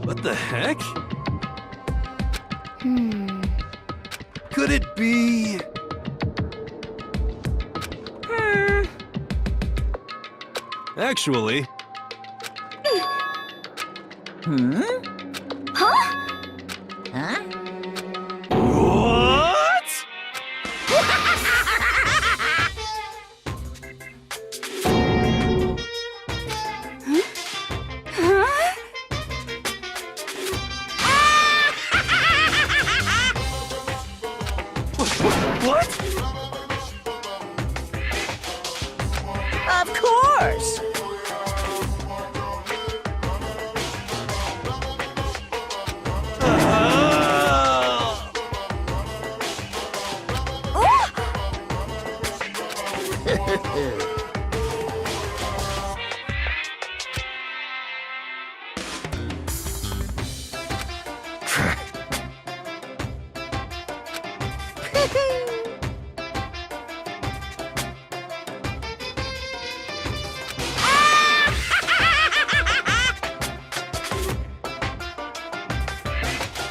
What the heck? Could it be... Actually... Huh? What? What? Of course.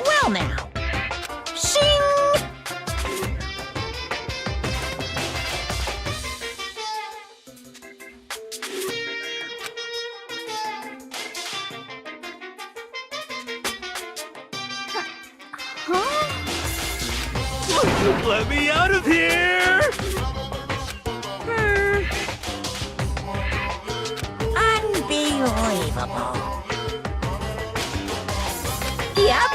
Well now. Shing! Let me out of here! Unbelievable. Yep.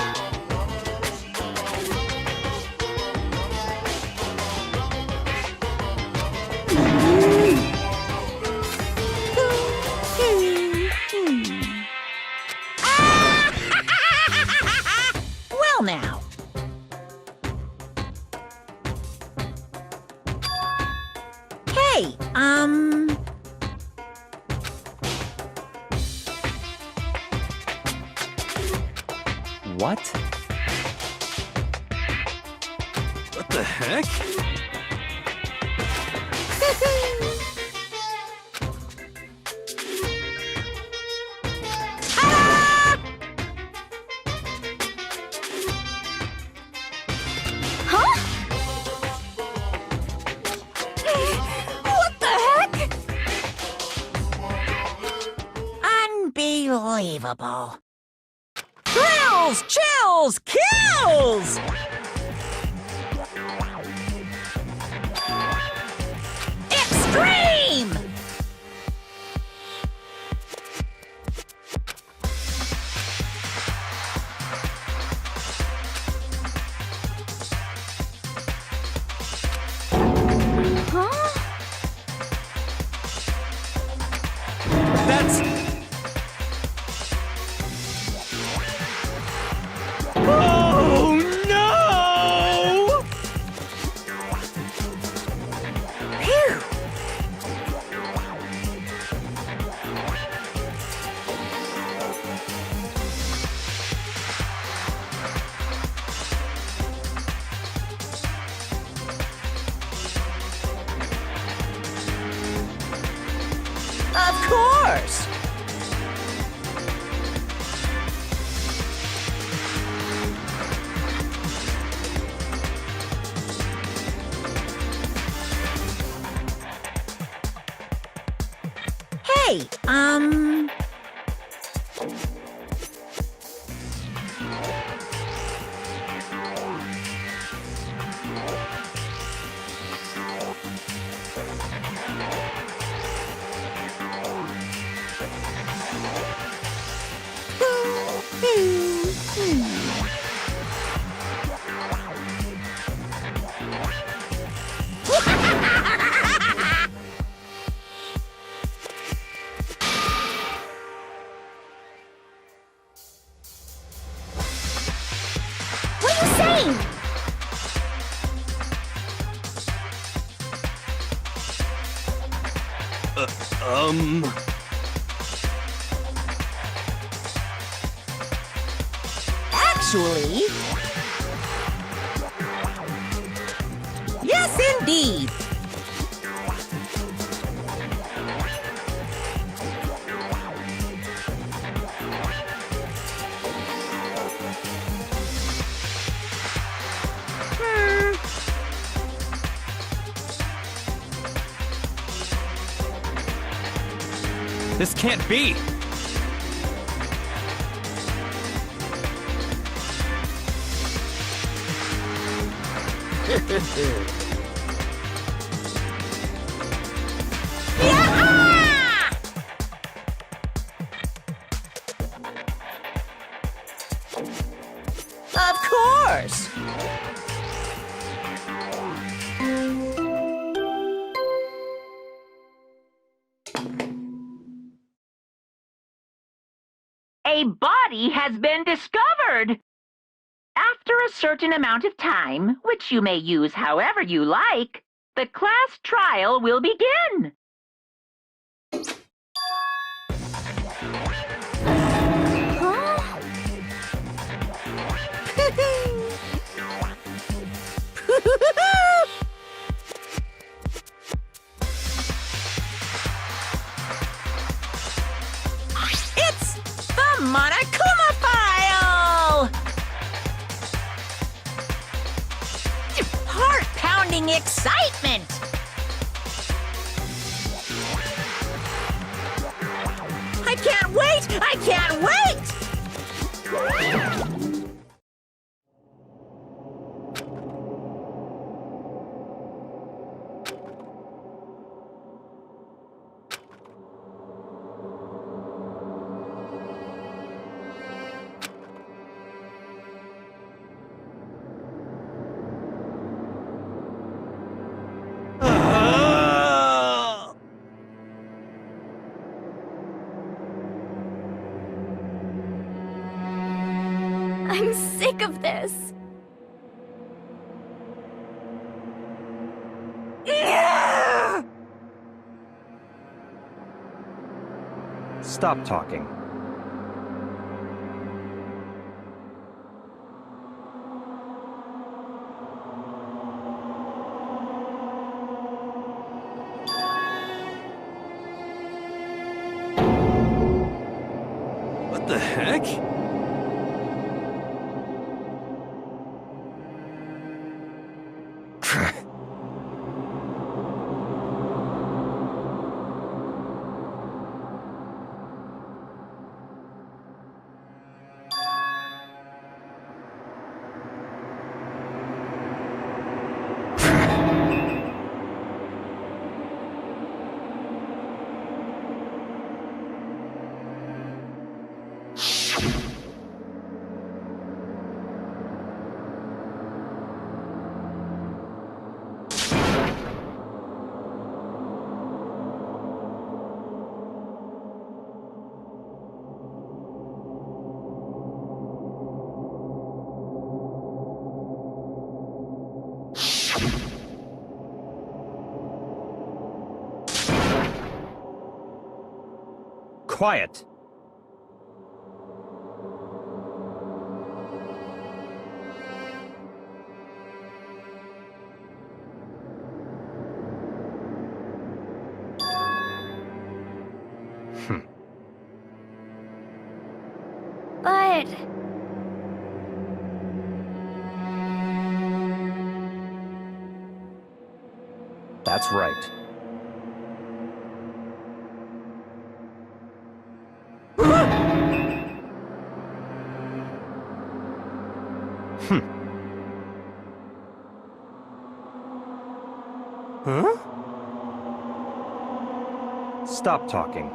What? What the heck? What the heck? Unbelievable. Thrills, chills, kills! Extreme! That's... Oh no! Phew! Of course! Hey, What are you saying? actually... Yes, indeed! This can't be! Yeah! Of course! A body has been discovered! After a certain amount of time, which you may use however you like, the class trial will begin. It's the Monokuma file! Heart-pounding excitement! I can't wait! I can't wait! I'm sick of this. Stop talking. heck? Quiet. But... That's right. Huh? Stop talking.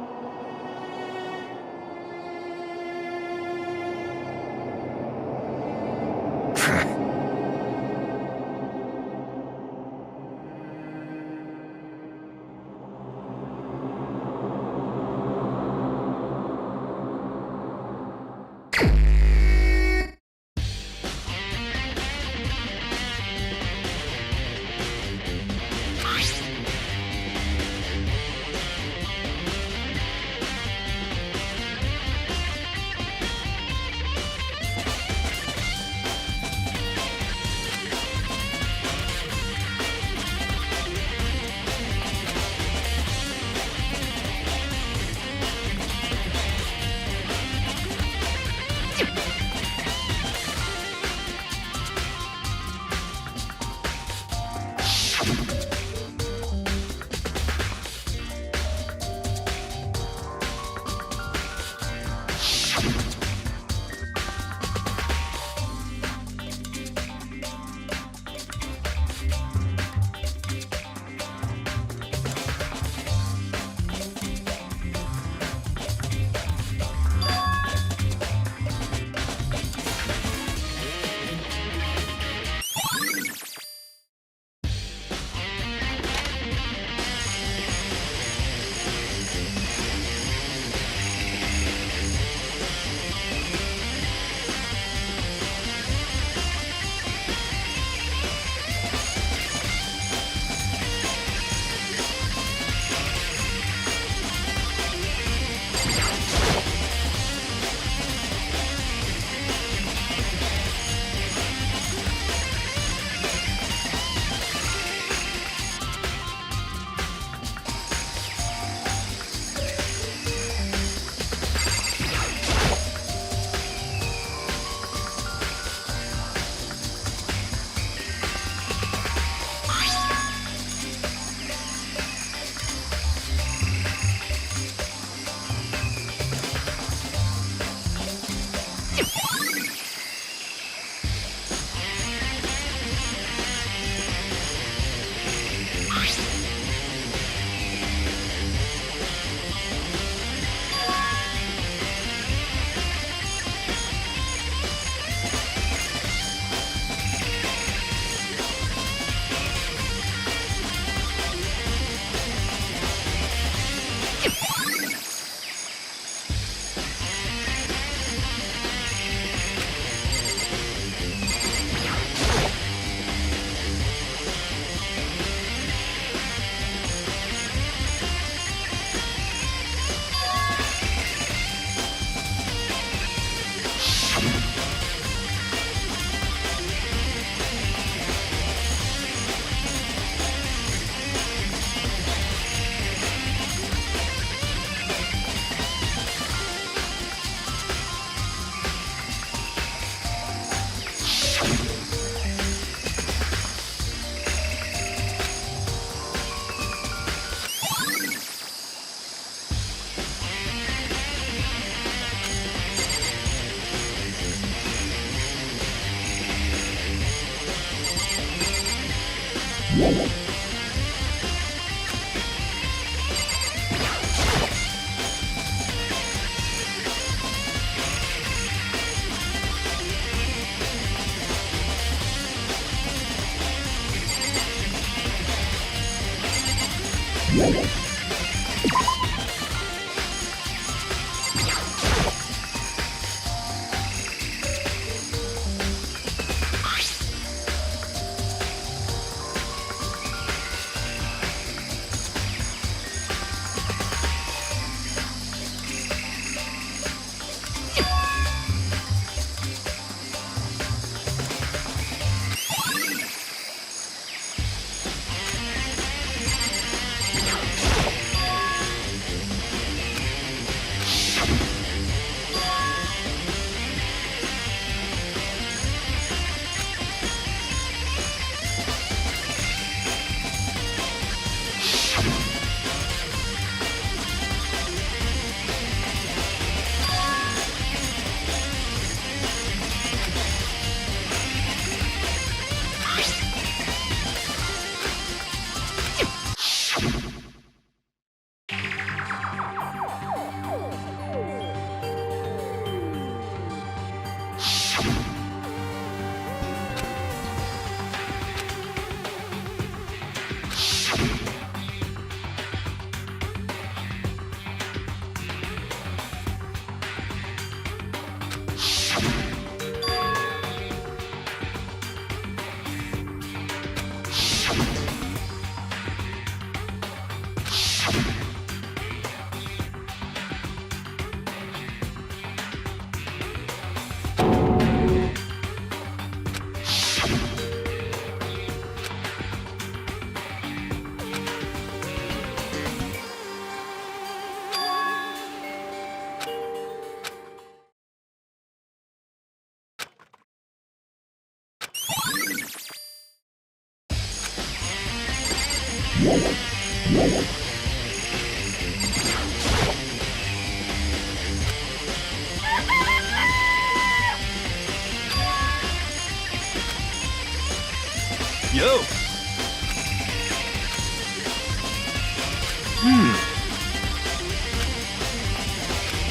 Yo!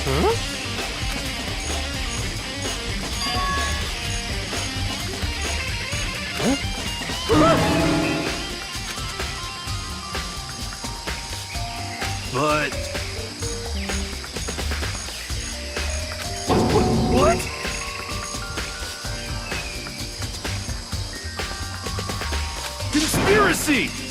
Huh? But... What? Conspiracy!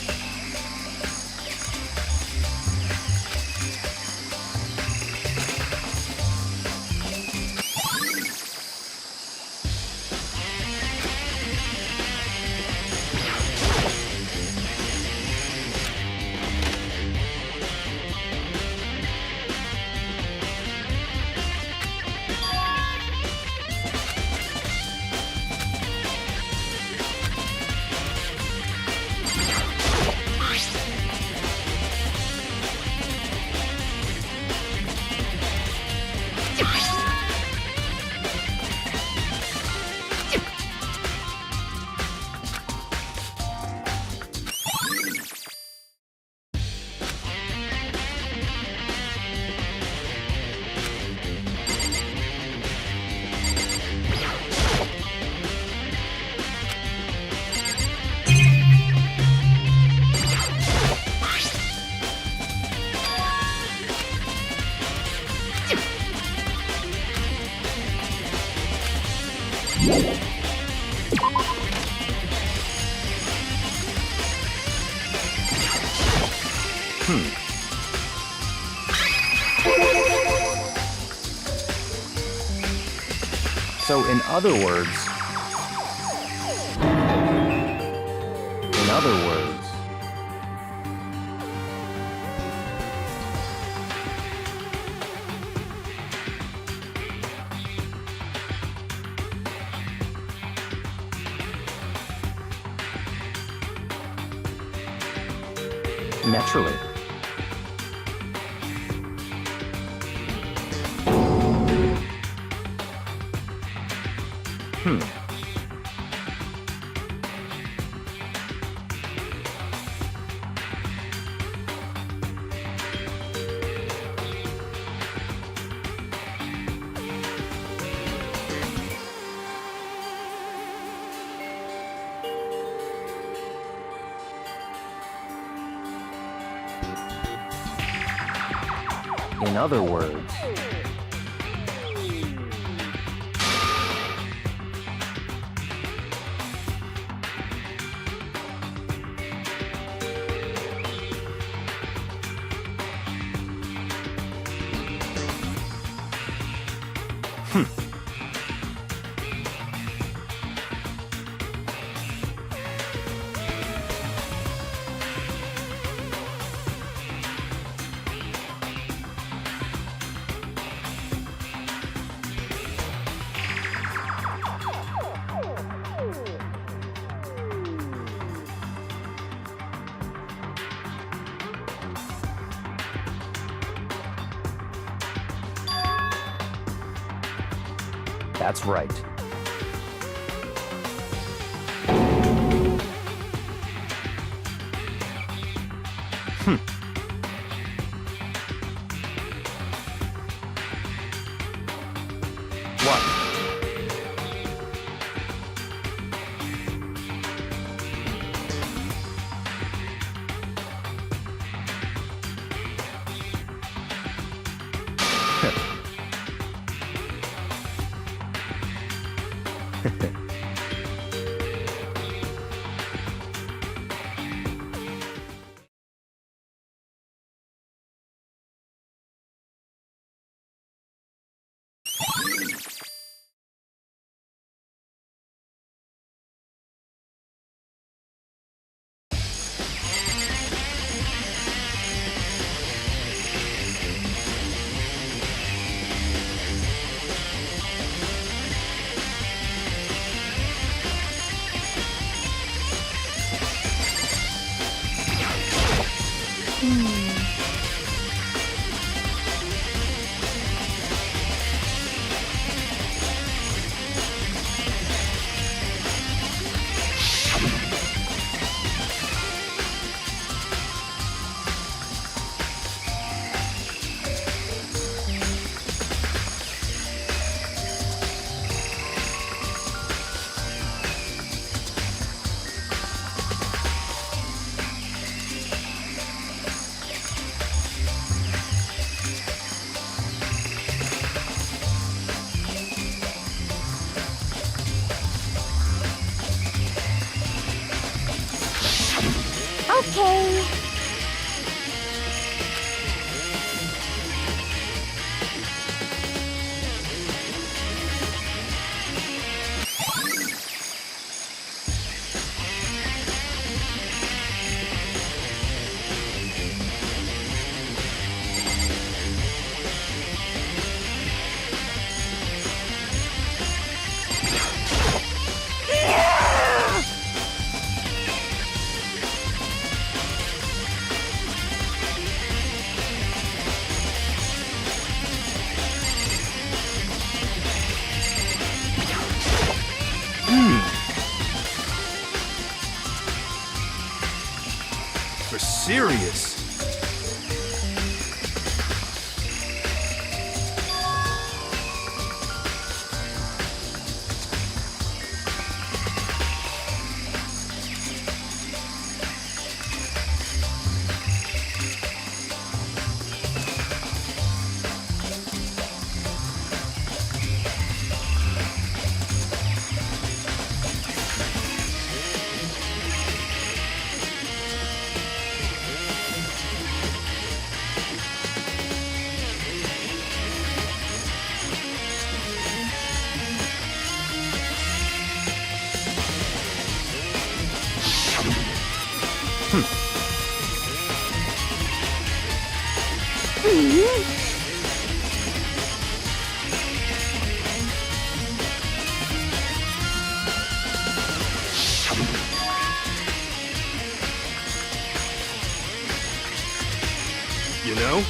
So in other words, naturally. In other words, that's right. What? Okay. For serious. You know?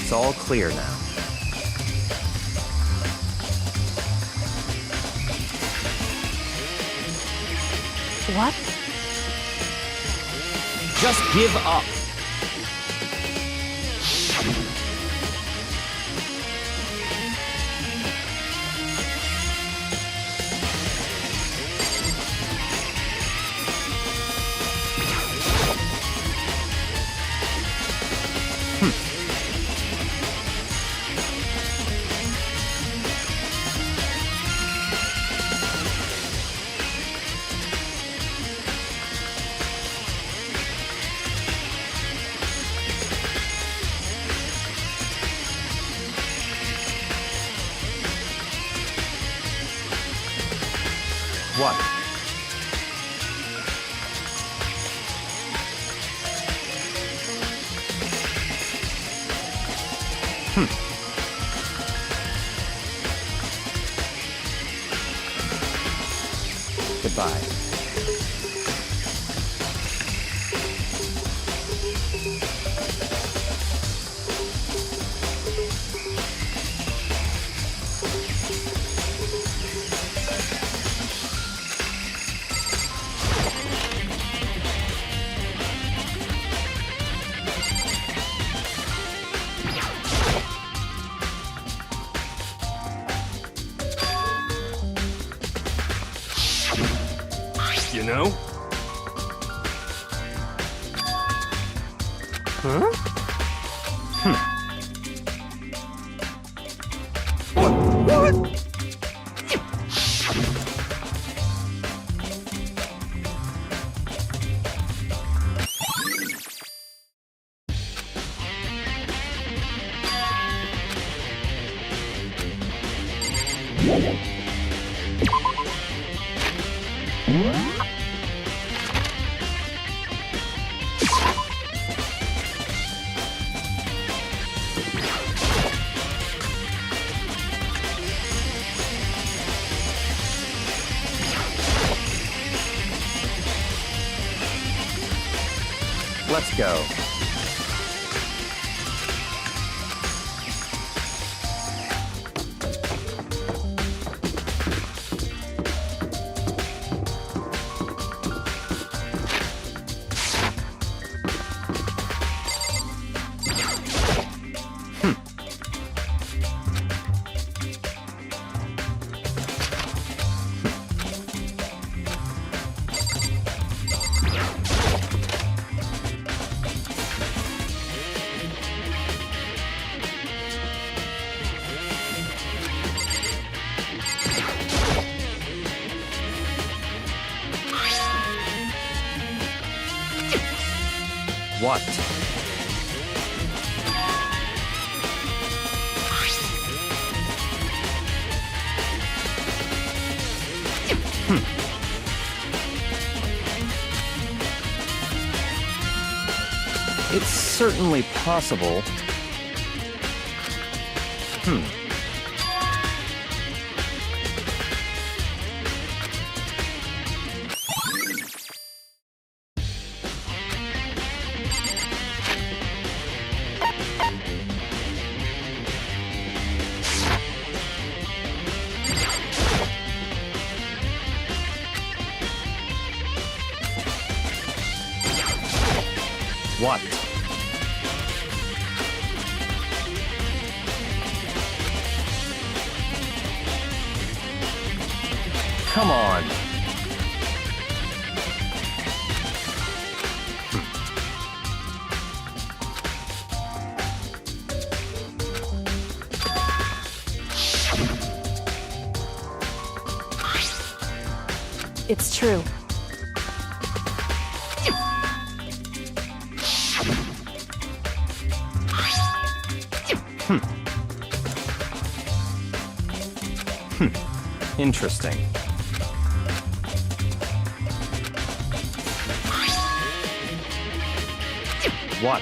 It's all clear now. What? Just give up. What? Goodbye. You know? Huh? What? Let's go. What? It's certainly possible. What? Come on. It's true. Interesting. What?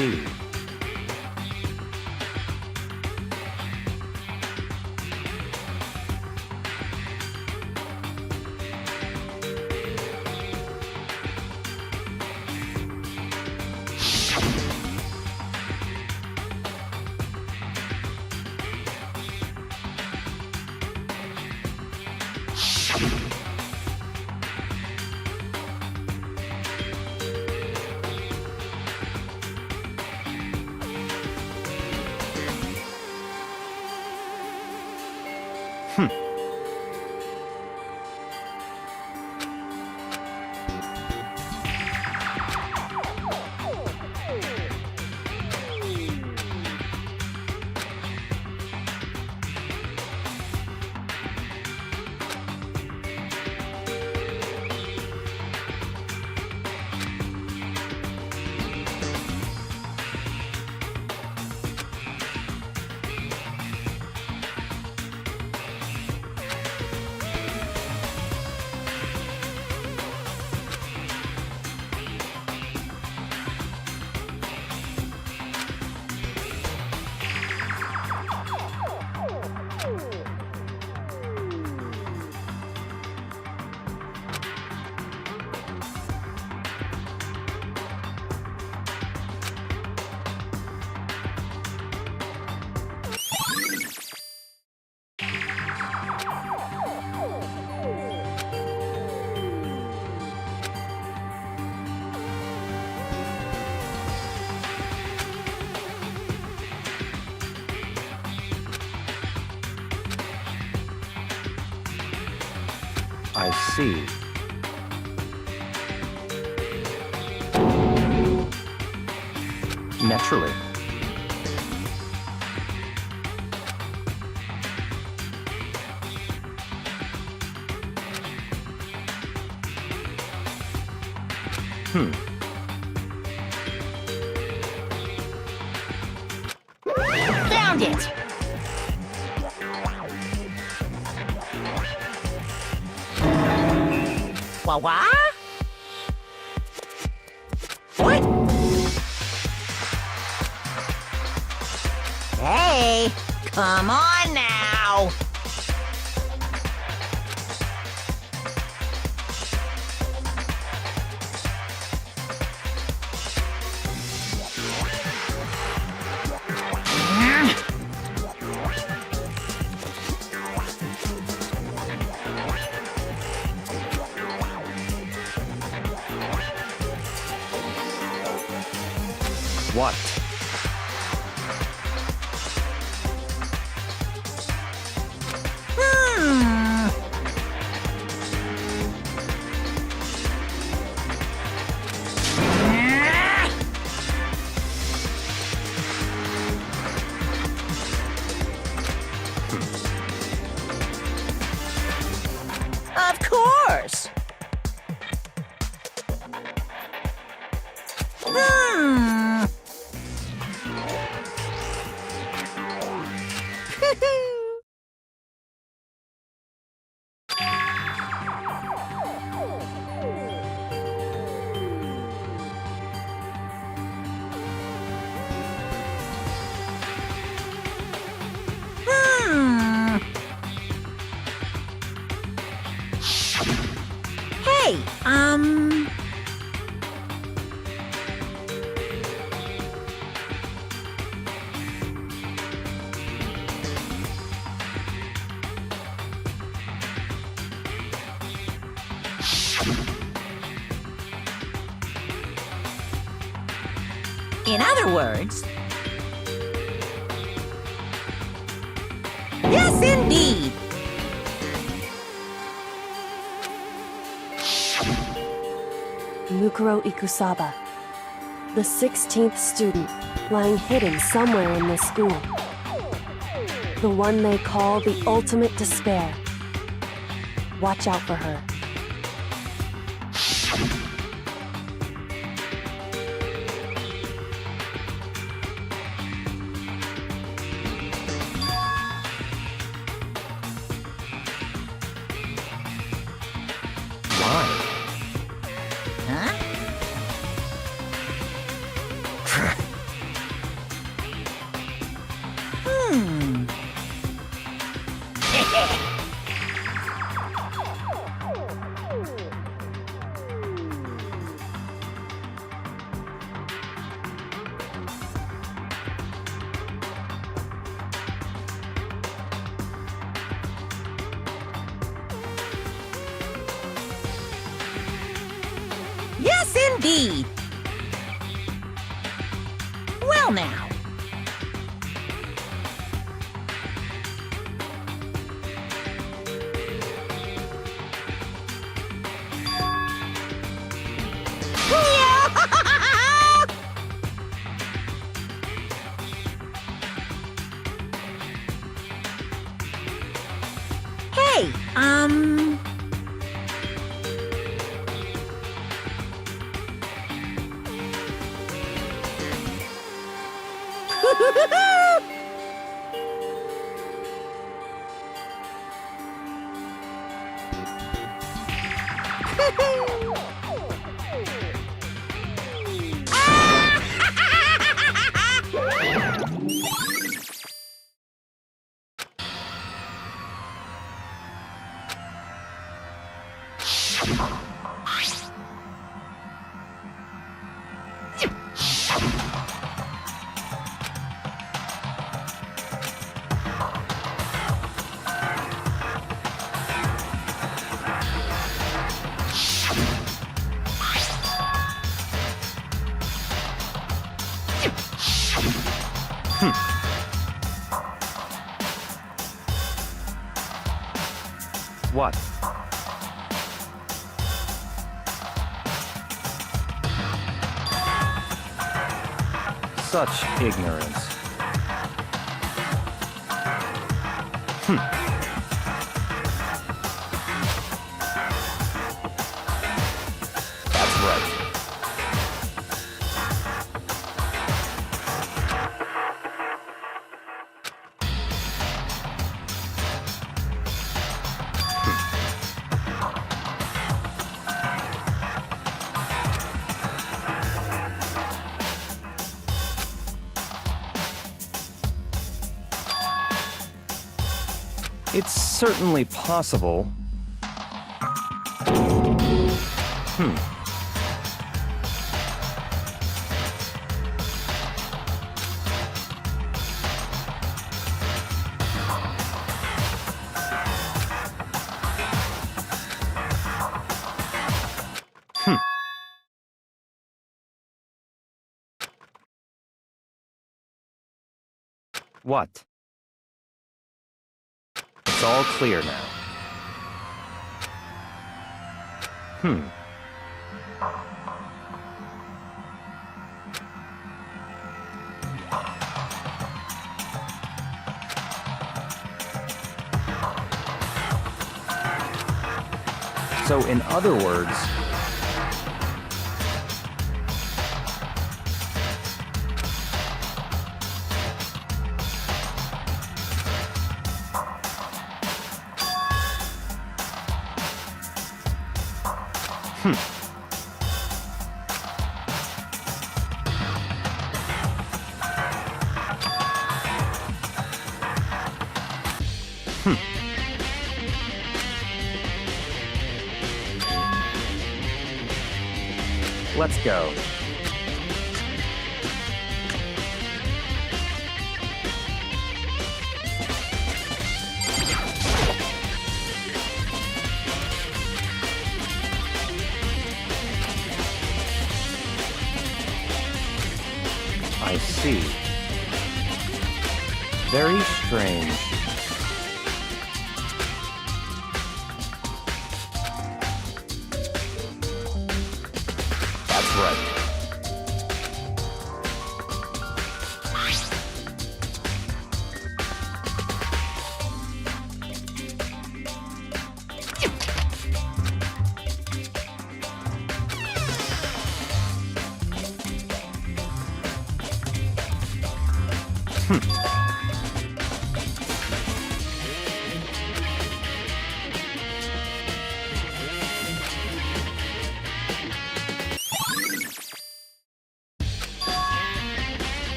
see. I see. Naturally. Found it! What? What? Hey, come on now! What? Of course! Hey, in other words, yes, indeed. Mukuro Ikusaba, the 16th student, lying hidden somewhere in this school. The one they call the ultimate despair. Watch out for her. Indeed. Well now. Hey, What? Such ignorance. That's right. It's certainly possible. What? It's all clear now. So, in other words, let's go. I see. Very strange. That's right.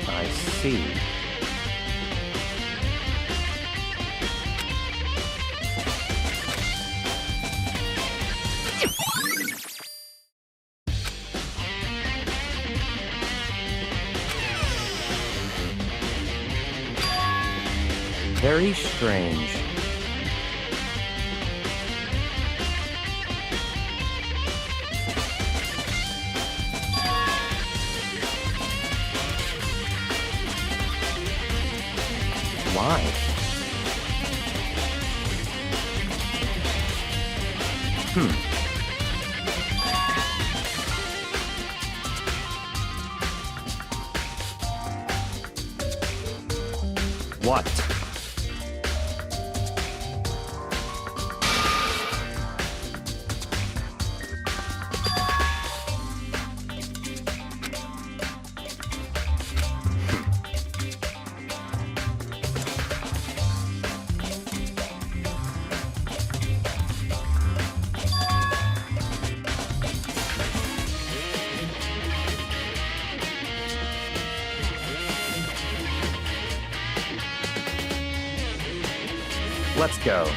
I see. Very strange. Why? What? Let's go.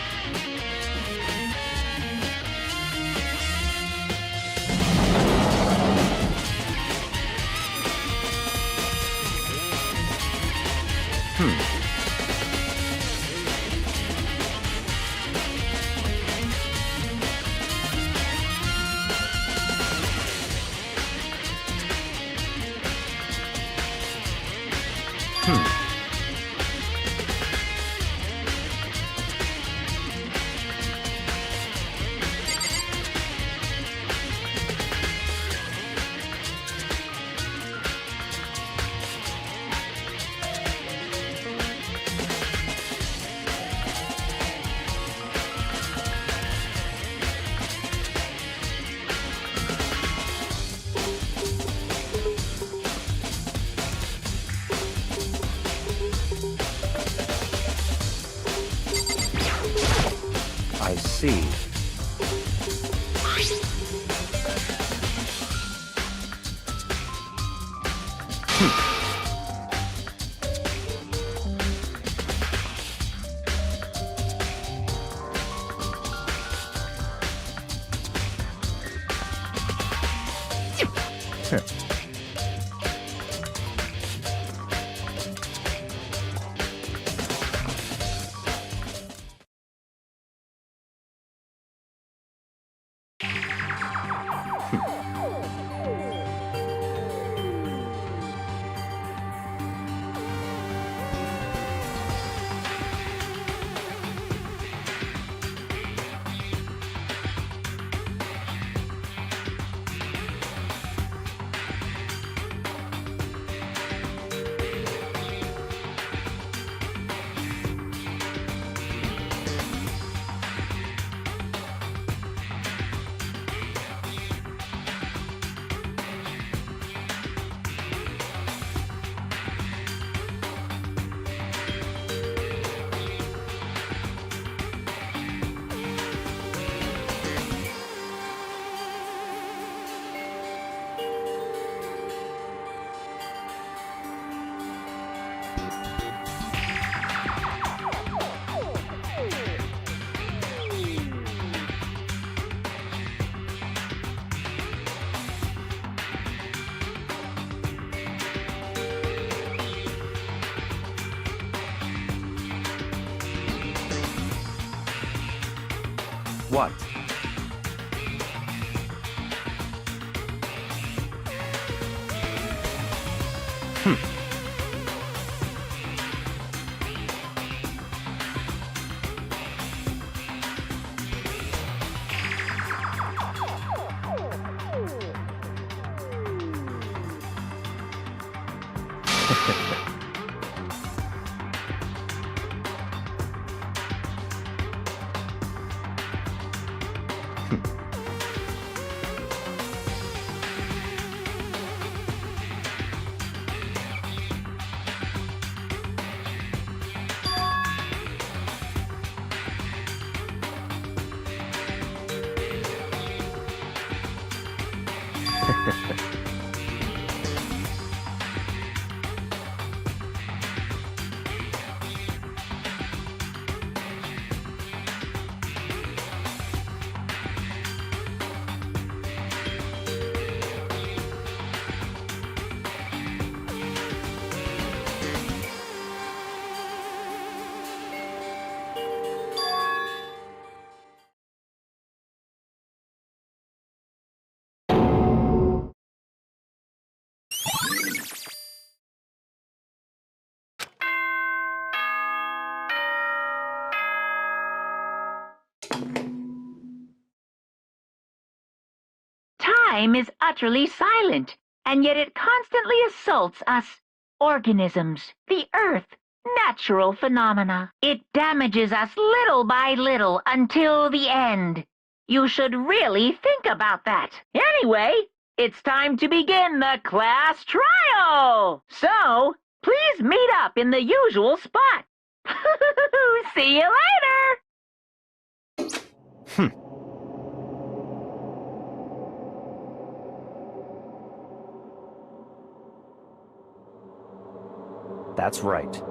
I see. What? time is utterly silent, and yet it constantly assaults us organisms, the Earth, natural phenomena. It damages us little by little until the end. You should really think about that. Anyway, it's time to begin the class trial. So, please meet up in the usual spot. See you later. That's right.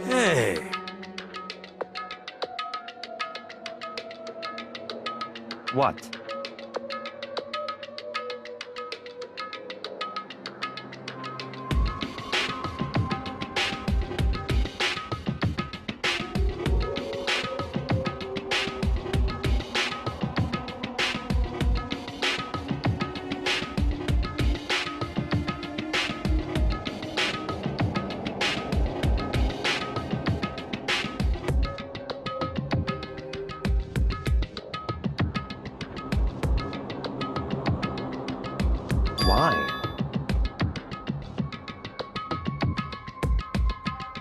Hey. What? Why?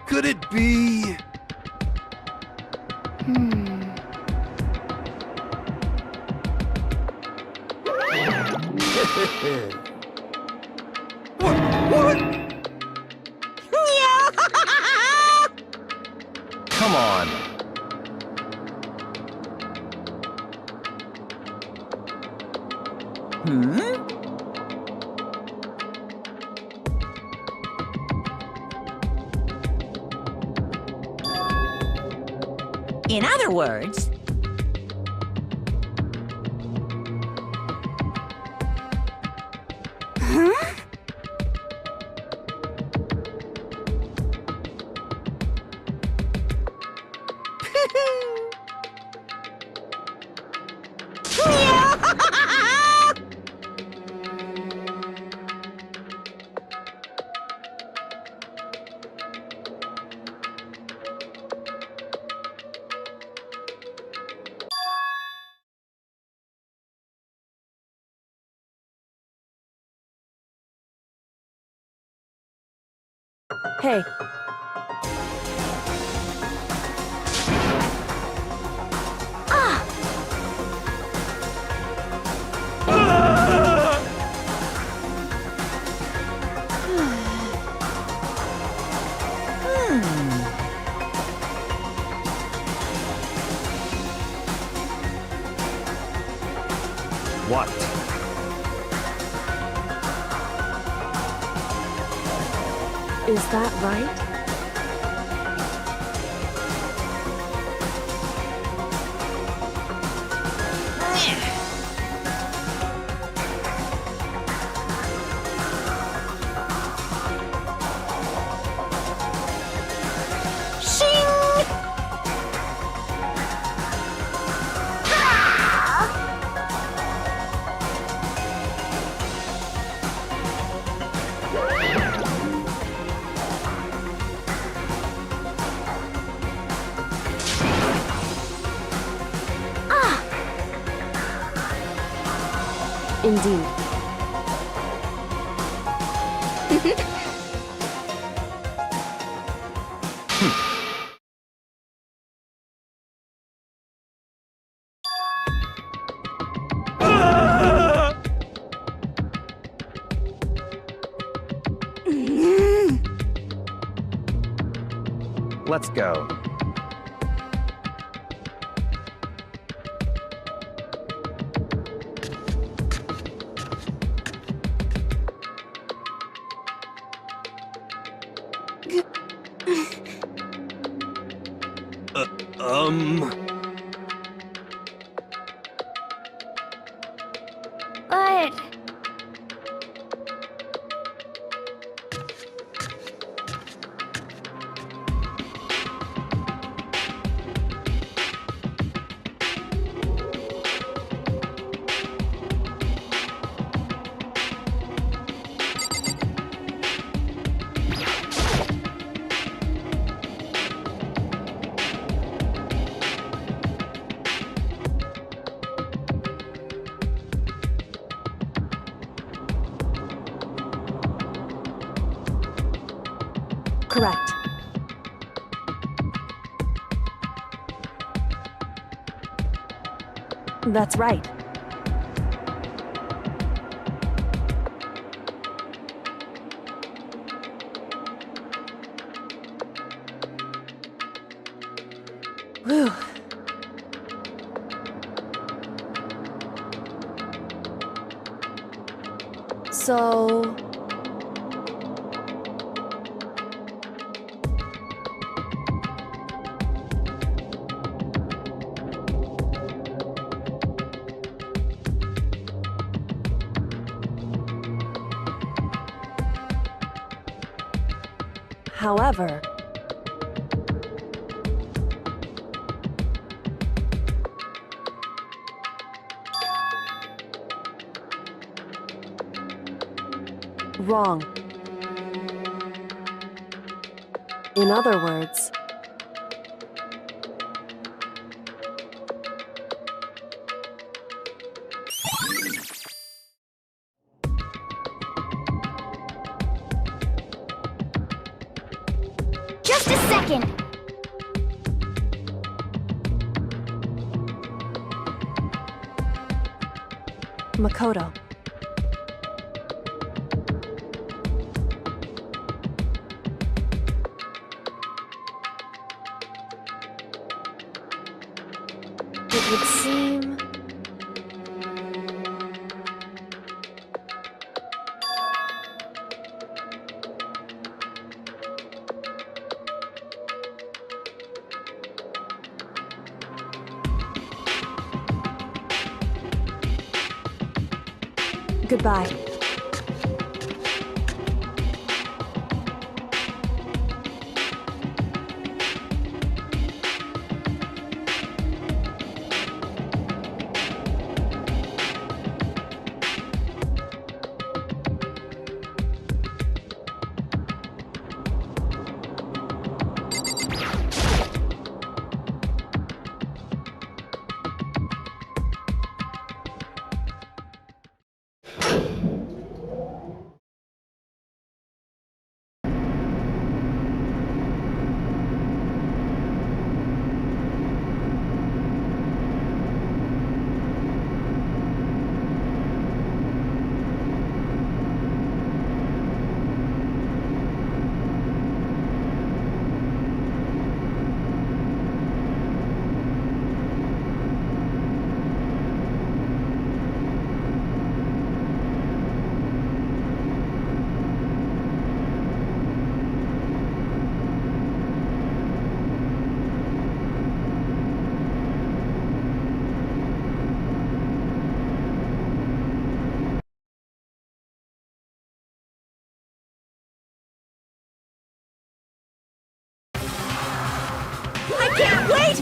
Could it be? What? Come on. In other words, Hey, What? is that right? Indeed. Let's go. But... Correct. That's right. Whew. So... However, wrong. In other words, Just a second! Makoto. It would seem... Goodbye.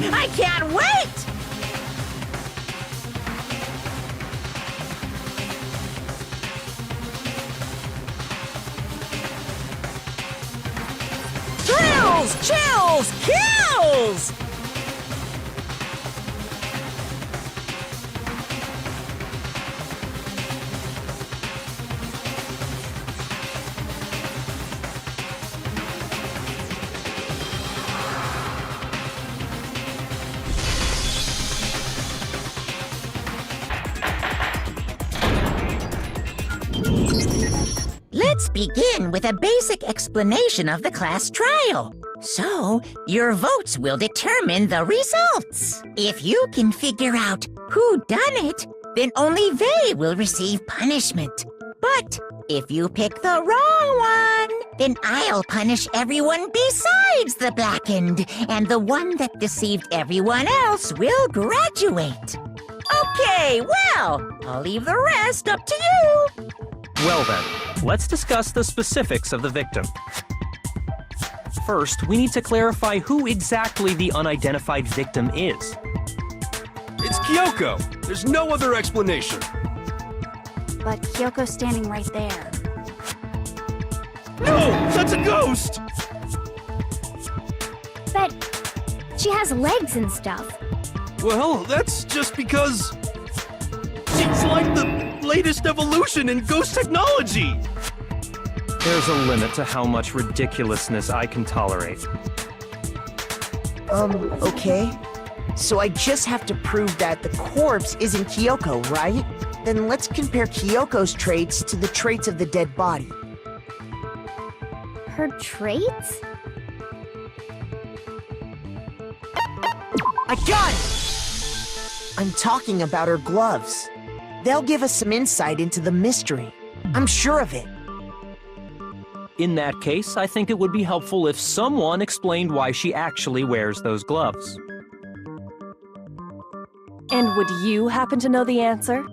I can't wait! Thrills, chills, kills! Let's begin with a basic explanation of the class trial. So, your votes will determine the results. If you can figure out who done it, then only they will receive punishment. But if you pick the wrong one, Then I'll punish everyone besides the blackened, and the one that deceived everyone else will graduate. Okay, well, I'll leave the rest up to you. Well then, let's discuss the specifics of the victim. First, we need to clarify who exactly the unidentified victim is. It's Kyoko. There's no other explanation. But Kyoko's standing right there. No! That's a ghost! But she has legs and stuff. Well, that's just because... she's like the latest evolution in ghost technology! There's a limit to how much ridiculousness I can tolerate. Okay. So I just have to prove that the corpse isn't Kyoko, right? Then let's compare Kyoko's traits to the traits of the dead body. Her traits? I got it! I'm talking about her gloves. They'll give us some insight into the mystery. I'm sure of it. In that case, I think it would be helpful if someone explained why she actually wears those gloves. And would you happen to know the answer?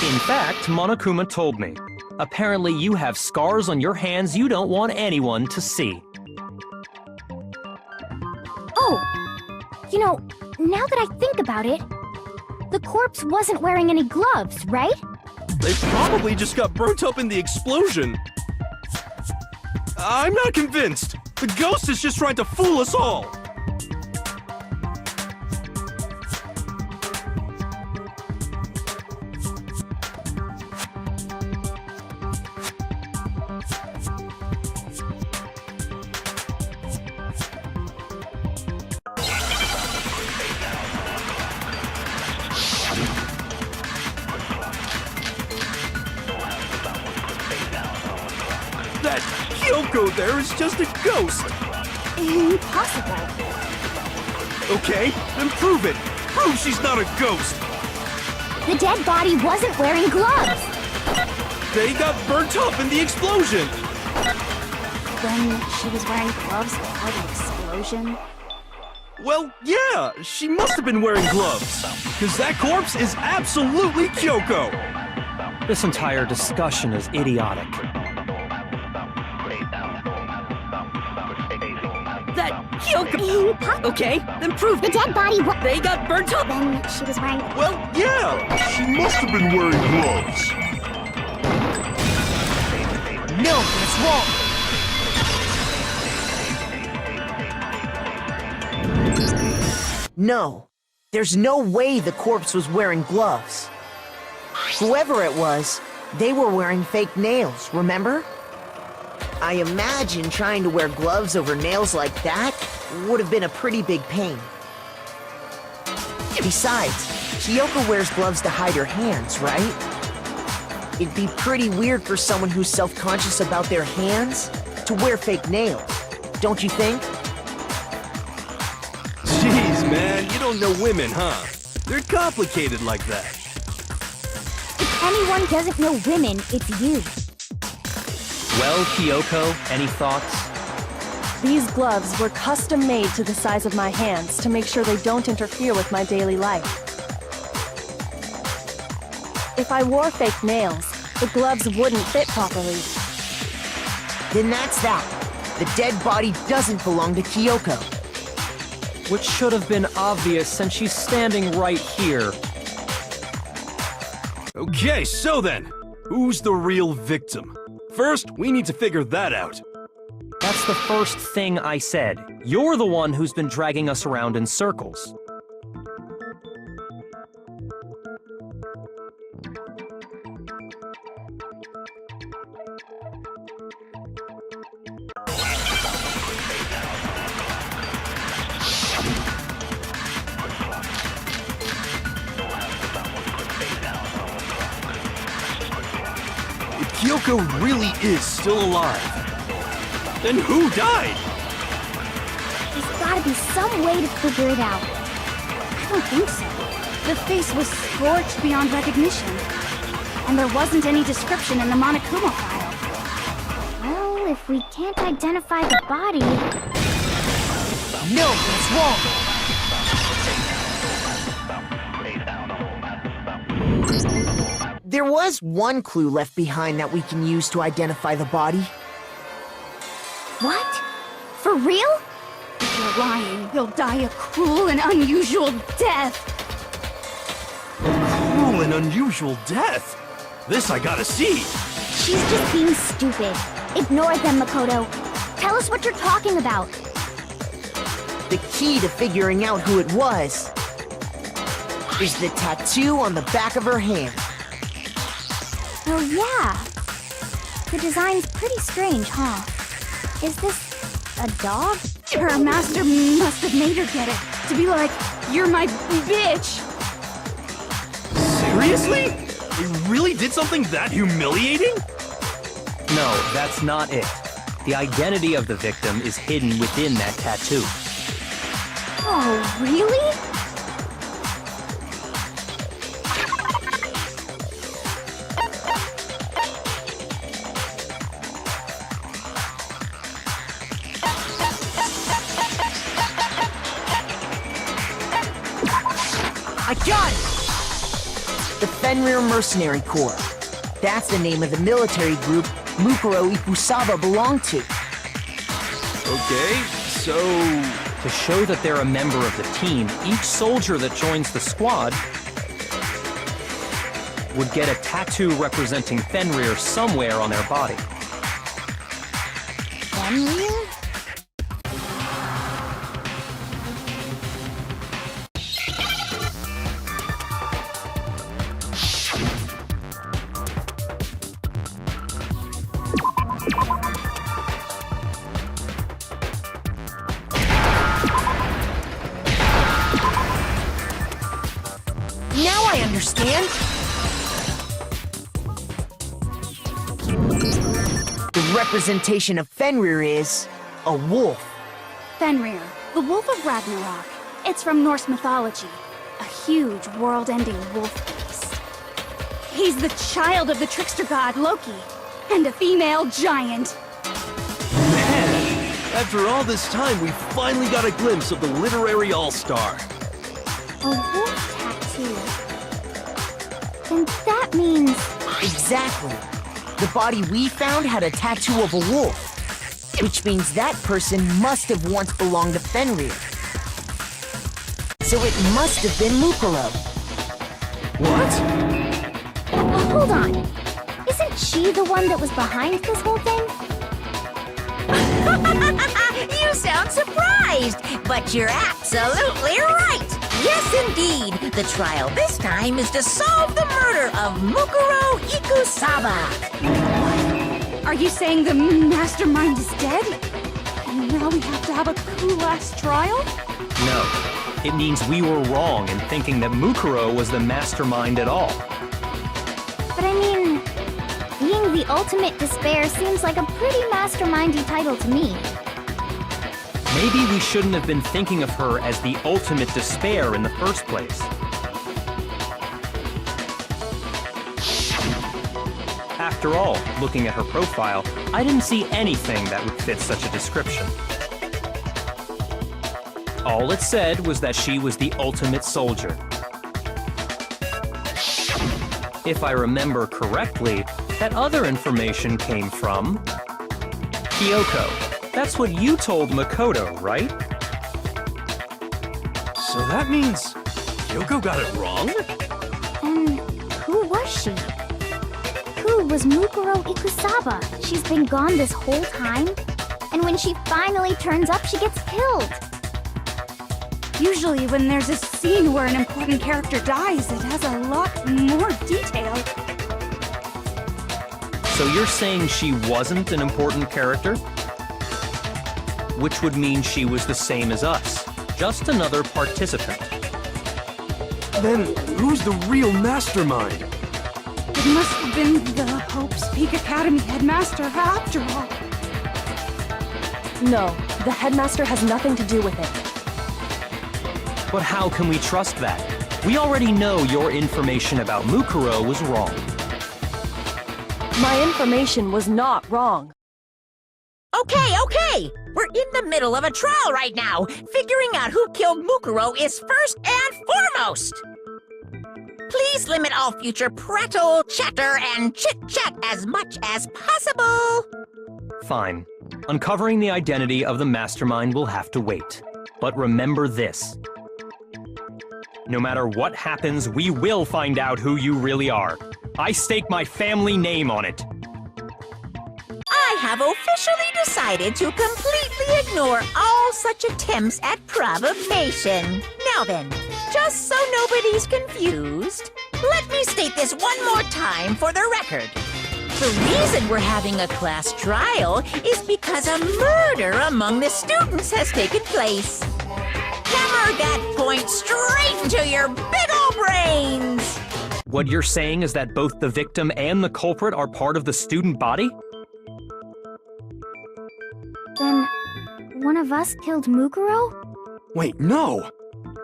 In fact, Monokuma told me. Apparently you have scars on your hands you don't want anyone to see. Oh! You know, now that I think about it, the corpse wasn't wearing any gloves, right? They probably just got burnt up in the explosion. I'm not convinced. The ghost is just trying to fool us all. That Kyoko there is just a ghost. Impossible. Okay, then prove it. Prove she's not a ghost. The dead body wasn't wearing gloves. They got burnt up in the explosion. Then she was wearing gloves before the explosion. Well, yeah, she must have been wearing gloves. Because that corpse is absolutely Kyoko. This entire discussion is idiotic. That Kyoko! Okay, then prove The it. dead body They got burnt up! Then she was wearing... Well, yeah, she must have been wearing gloves. No, that's wrong! No, there's no way the corpse was wearing gloves. Whoever it was, they were wearing fake nails, remember? I imagine trying to wear gloves over nails like that would have been a pretty big pain. Besides, Kyoko wears gloves to hide her hands, right? It'd be pretty weird for someone who's self-conscious about their hands to wear fake nails, don't you think? Jeez, man, you don't know women, huh? They're complicated like that. If anyone doesn't know women, it's you. Well, Kyoko, any thoughts? These gloves were custom made to the size of my hands to make sure they don't interfere with my daily life. If I wore fake nails, the gloves wouldn't fit properly. Then that's that. The dead body doesn't belong to Kyoko. Which should have been obvious since she's standing right here. Okay, so then, who's the real victim? First, we need to figure that out. That's the first thing I said. You're the one who's been dragging us around in circles. If Kyoko really is still alive, then who died? There's gotta be some way to figure it out. I don't think so. The face was scorched beyond recognition. And there wasn't any description in the Monokuma file. Well, if we can't identify the body... No, that's wrong. There was one clue left behind that we can use to identify the body. What? For real? If you're lying, you'll die a cruel and unusual death. Cruel and unusual death? This I gotta see. She's just being stupid. Ignore them, Makoto. Tell us what you're talking about. The key to figuring out who it was is the tattoo on the back of her hand. Oh, yeah. The design's pretty strange, huh? Is this a dog? Her master must have made her get it. To be like, you're my bitch. Seriously? They really did something that humiliating? No, that's not it. The identity of the victim is hidden within that tattoo. Oh, really? I got it! The Fenrir Mercenary Corps. That's the name of the military group Mukuro Ikusaba belonged to. Okay, so... To show that they're a member of the team, each soldier that joins the squad would get a tattoo representing Fenrir somewhere on their body. Fenrir? Now I understand! The representation of Fenrir is a wolf. Fenrir, the Wolf of Ragnarok. It's from Norse mythology. A huge, world-ending wolf beast. He's the child of the trickster god Loki, and a female giant. Man, after all this time, we finally got a glimpse of the literary all-star. A wolf tattoo. And that means... Exactly. The body we found had a tattoo of a wolf, which means that person must have once belonged to Fenrir. So it must have been Mukuro. What? Hold on. Isn't she the one that was behind this whole thing? You sound surprised, but you're absolutely right. Yes, indeed. The trial this time is to solve the murder of Mukuro Ikusaba. Are you saying the mastermind is dead? And now we have to have a cool last trial? No, it means we were wrong in thinking that Mukuro was the mastermind at all. But I mean, being the ultimate despair seems like a pretty mastermindy title to me. Maybe we shouldn't have been thinking of her as the ultimate despair in the first place. After all, looking at her profile, I didn't see anything that would fit such a description. All it said was that she was the ultimate soldier. If I remember correctly, that other information came from Kyoko. That's what you told Makoto, right? So that means Kyoko got it wrong? And who was she? Who was Mukuro Ikusaba? She's been gone this whole time? And when she finally turns up, she gets killed. Usually when there's a scene where an important character dies, it has a lot more detail. So you're saying she wasn't an important character? Which would mean she was the same as us, just another participant. Then who's the real mastermind? It must have been the Hope's Peak Academy headmaster after all. No, the headmaster has nothing to do with it. But how can we trust that? We already know your information about Mukuro was wrong. My information was not wrong. Okay. We're in the middle of a trial right now. Figuring out who killed Mukuro is first and foremost. Please limit all future prattle, chatter, and chit-chat as much as possible. Fine. Uncovering the identity of the mastermind will have to wait. But remember this. No matter what happens, we will find out who you really are. I stake my family name on it. I have officially decided to completely ignore all such attempts at provocation. Now then, just so nobody's confused, let me state this one more time for the record. The reason we're having a class trial is because a murder among the students has taken place. Hammer that point straight into your big ol' brains! What you're saying is that both the victim and the culprit are part of the student body? Then, one of us killed Mukuro? Wait, no!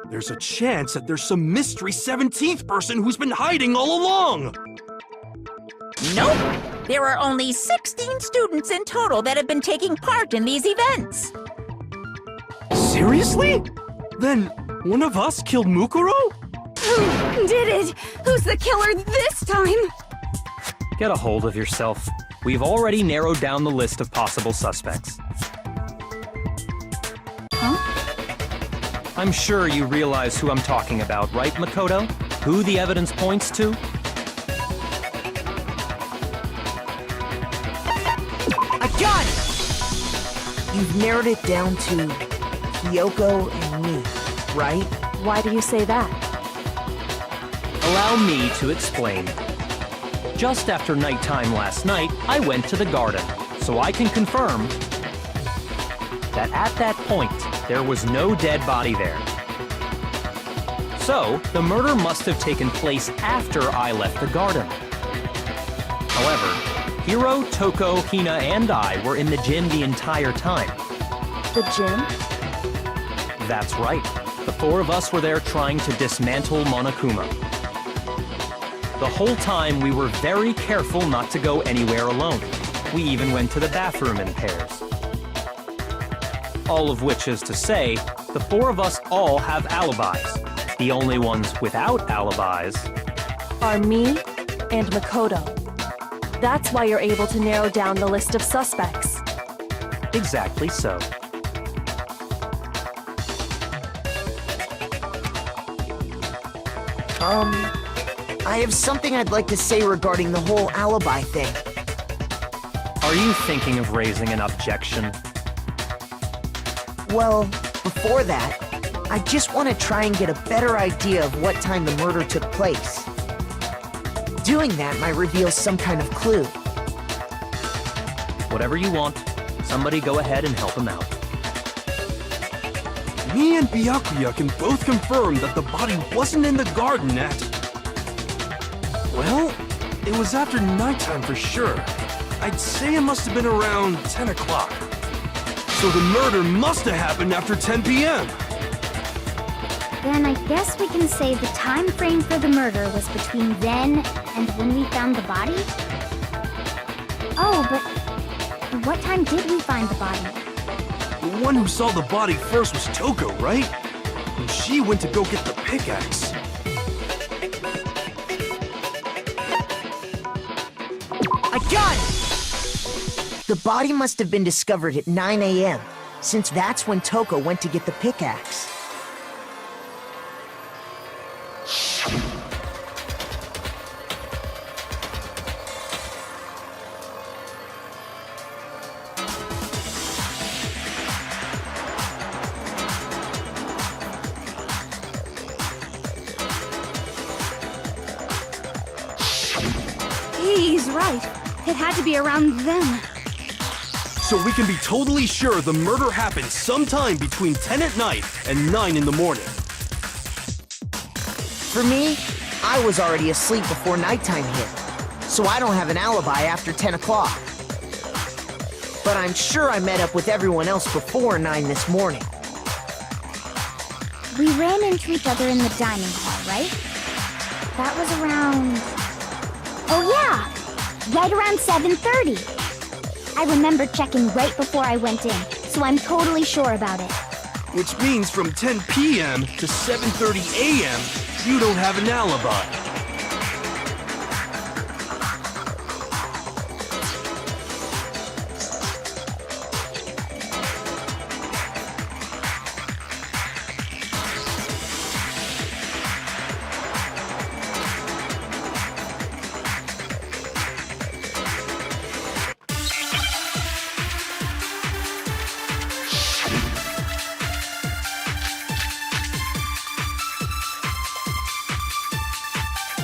There's a chance that there's some mystery 17th person who's been hiding all along! Nope! There are only 16 students in total that have been taking part in these events. Seriously? Then, one of us killed Mukuro? Who did it? Who's the killer this time? Get a hold of yourself. We've already narrowed down the list of possible suspects. Huh? I'm sure you realize who I'm talking about, right, Makoto? Who the evidence points to? I got it! You've narrowed it down to Kyoko and me, right? Why do you say that? Allow me to explain. Just after nighttime last night, I went to the garden, so I can confirm that at that point, there was no dead body there. So, the murder must have taken place after I left the garden. However, Hiro, Toko, Hina, and I were in the gym the entire time. The gym? That's right. The four of us were there trying to dismantle Monokuma. The whole time, we were very careful not to go anywhere alone. We even went to the bathroom in pairs. All of which is to say, the four of us all have alibis. The only ones without alibis Are me and Makoto. That's why you're able to narrow down the list of suspects. exactly so. I have something I'd like to say regarding the whole alibi thing. Are you thinking of raising an objection? Well, before that, I just want to try and get a better idea of what time the murder took place. Doing that might reveal some kind of clue. Whatever you want. Somebody go ahead and help him out. Me and Byakuya can both confirm that the body wasn't in the garden at... Well, it was after nighttime for sure. I'd say it must have been around 10 o'clock. So the murder must have happened after 10 p.m. Then I guess we can say the time frame for the murder was between then and when we found the body? Oh, but what time did we find the body? The one who saw the body first was Toko, right? And she went to go get the pickaxe. I got it! The body must have been discovered at 9 a.m., since that's when Toko went to get the pickaxe. He's right. It had to be around then. So we can be totally sure the murder happened sometime between 10 at night and 9 in the morning. For me, I was already asleep before nighttime hit, so I don't have an alibi after 10 o'clock. But I'm sure I met up with everyone else before 9 this morning. We ran into each other in the dining hall, right? That was around... Oh yeah! Right around 7:30. I remember checking right before I went in, so I'm totally sure about it. Which means from 10 p.m. to 7:30 a.m., you don't have an alibi.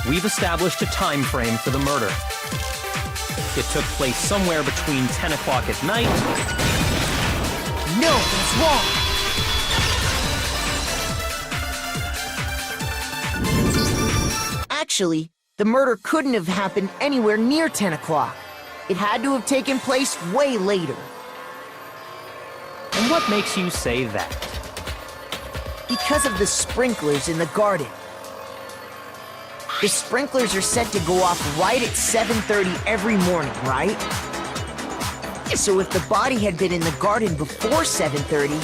We've established a time frame for the murder. It took place somewhere between 10 o'clock at night. No, that's wrong! Actually, the murder couldn't have happened anywhere near 10 o'clock. It had to have taken place way later. And what makes you say that? Because of the sprinklers in the garden. The sprinklers are set to go off right at 7:30 every morning, right? So if the body had been in the garden before 7:30,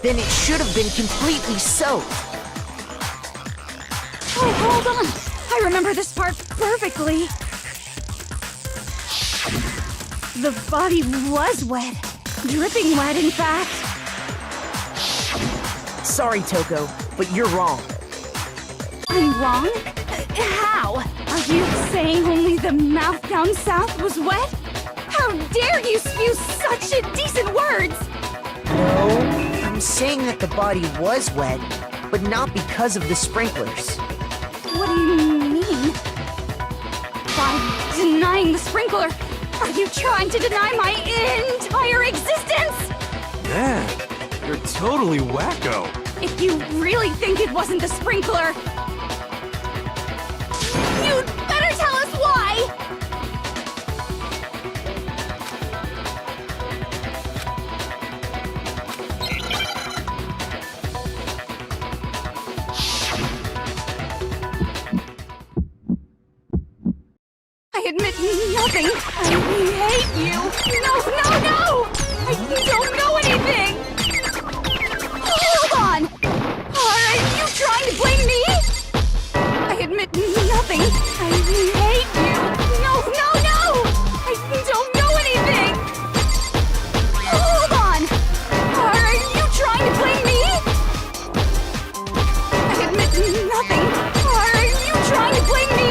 then it should have been completely soaked. Oh, hold on! I remember this part perfectly. The body was wet. Dripping wet, in fact. Sorry, Toko, but you're wrong. I'm wrong? How? Are you saying only the mouth down south was wet? How dare you spew such indecent words! No, I'm saying that the body was wet, but not because of the sprinklers. What do you mean? By denying the sprinkler, are you trying to deny my entire existence? Man, you're totally wacko. If you really think it wasn't the sprinkler, you'd better tell us why! I admit nothing. I hate you. No, no, no! I don't know anything! Hold on! Are you trying to blame me? I admit nothing. I hate you. No, no, no! I don't know anything! Hold on! Are you trying to blame me? I admit nothing. Are you trying to blame me?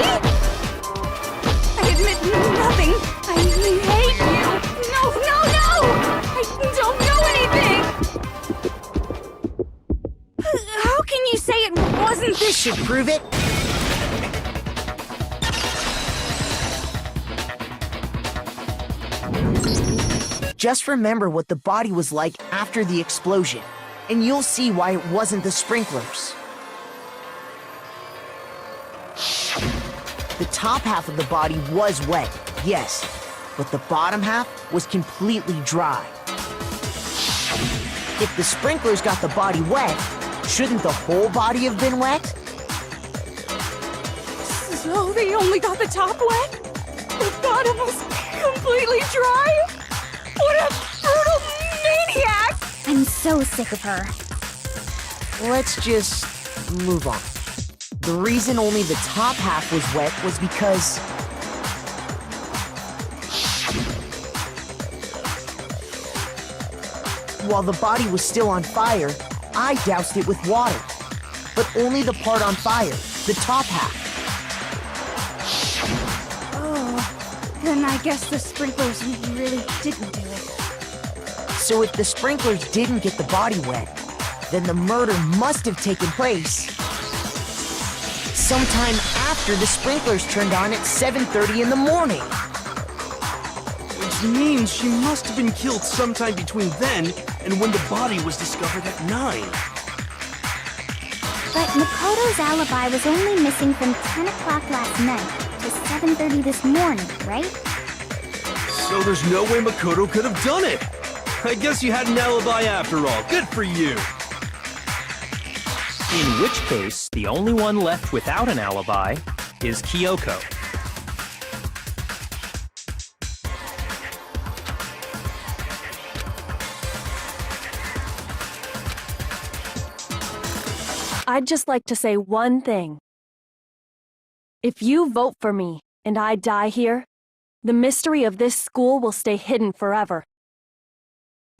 I admit nothing. I hate you. No, no, no! I don't know anything! How can you say it wasn't This should prove it. Just remember what the body was like after the explosion, and you'll see why it wasn't the sprinklers. The top half of the body was wet, yes, but the bottom half was completely dry. If the sprinklers got the body wet, shouldn't the whole body have been wet? So they only got the top wet? The bottom was completely dry? What a brutal maniac! I'm so sick of her. Let's just move on. The reason only the top half was wet was because while the body was still on fire, I doused it with water. But only the part on fire, the top half. Oh, then I guess the sprinklers really didn't do it. So if the sprinklers didn't get the body wet, then the murder must have taken place sometime after the sprinklers turned on at 7:30 in the morning. Which means she must have been killed sometime between then and when the body was discovered at 9. But Makoto's alibi was only missing from 10 o'clock last night to 7:30 this morning, right? So there's no way Makoto could have done it. I guess you had an alibi after all. Good for you. In which case, the only one left without an alibi is Kyoko. I'd just like to say one thing. If you vote for me and I die here, the mystery of this school will stay hidden forever.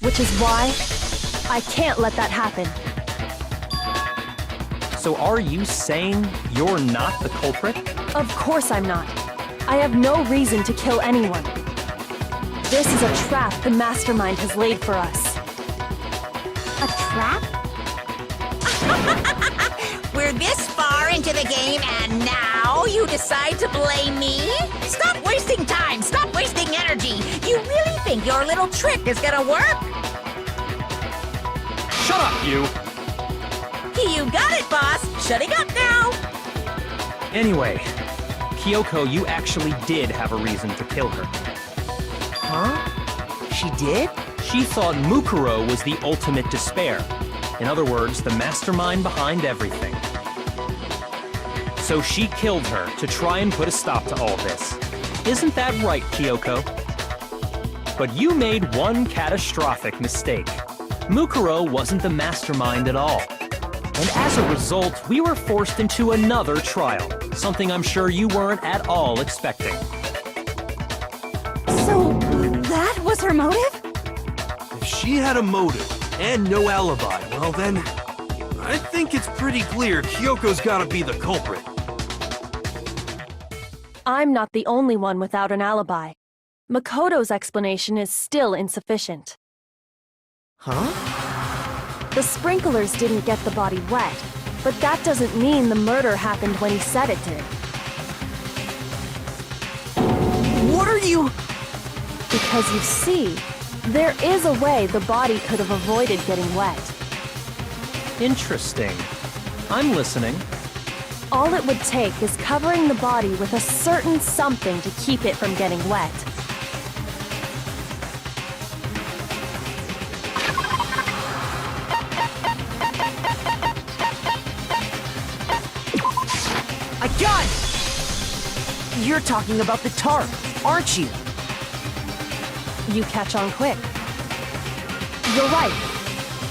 Which is why I can't let that happen. So are you saying you're not the culprit? Of course I'm not. I have no reason to kill anyone. This is a trap the mastermind has laid for us. A trap? We're this far into the game and now you decide to blame me? Stop wasting time! Stop wasting energy! You really think your little trick is gonna work? Shut up, you! You got it, boss! Shutting up now! Anyway, Kyoko, you actually did have a reason to kill her. Huh? She did? She thought Mukuro was the ultimate despair. In other words, the mastermind behind everything. So she killed her to try and put a stop to all this. Isn't that right, Kyoko? But you made one catastrophic mistake. Mukuro wasn't the mastermind at all. And as a result, we were forced into another trial, something I'm sure you weren't at all expecting. So, that was her motive? If she had a motive and no alibi, well then, I think it's pretty clear Kyoko's gotta be the culprit. I'm not the only one without an alibi. Makoto's explanation is still insufficient. Huh? The sprinklers didn't get the body wet, but that doesn't mean the murder happened when he said it did. What are you... Because you see, there is a way the body could have avoided getting wet. Interesting. I'm listening. All it would take is covering the body with a certain something to keep it from getting wet. I got it! You're talking about the tarp, aren't you? You catch on quick. You're right.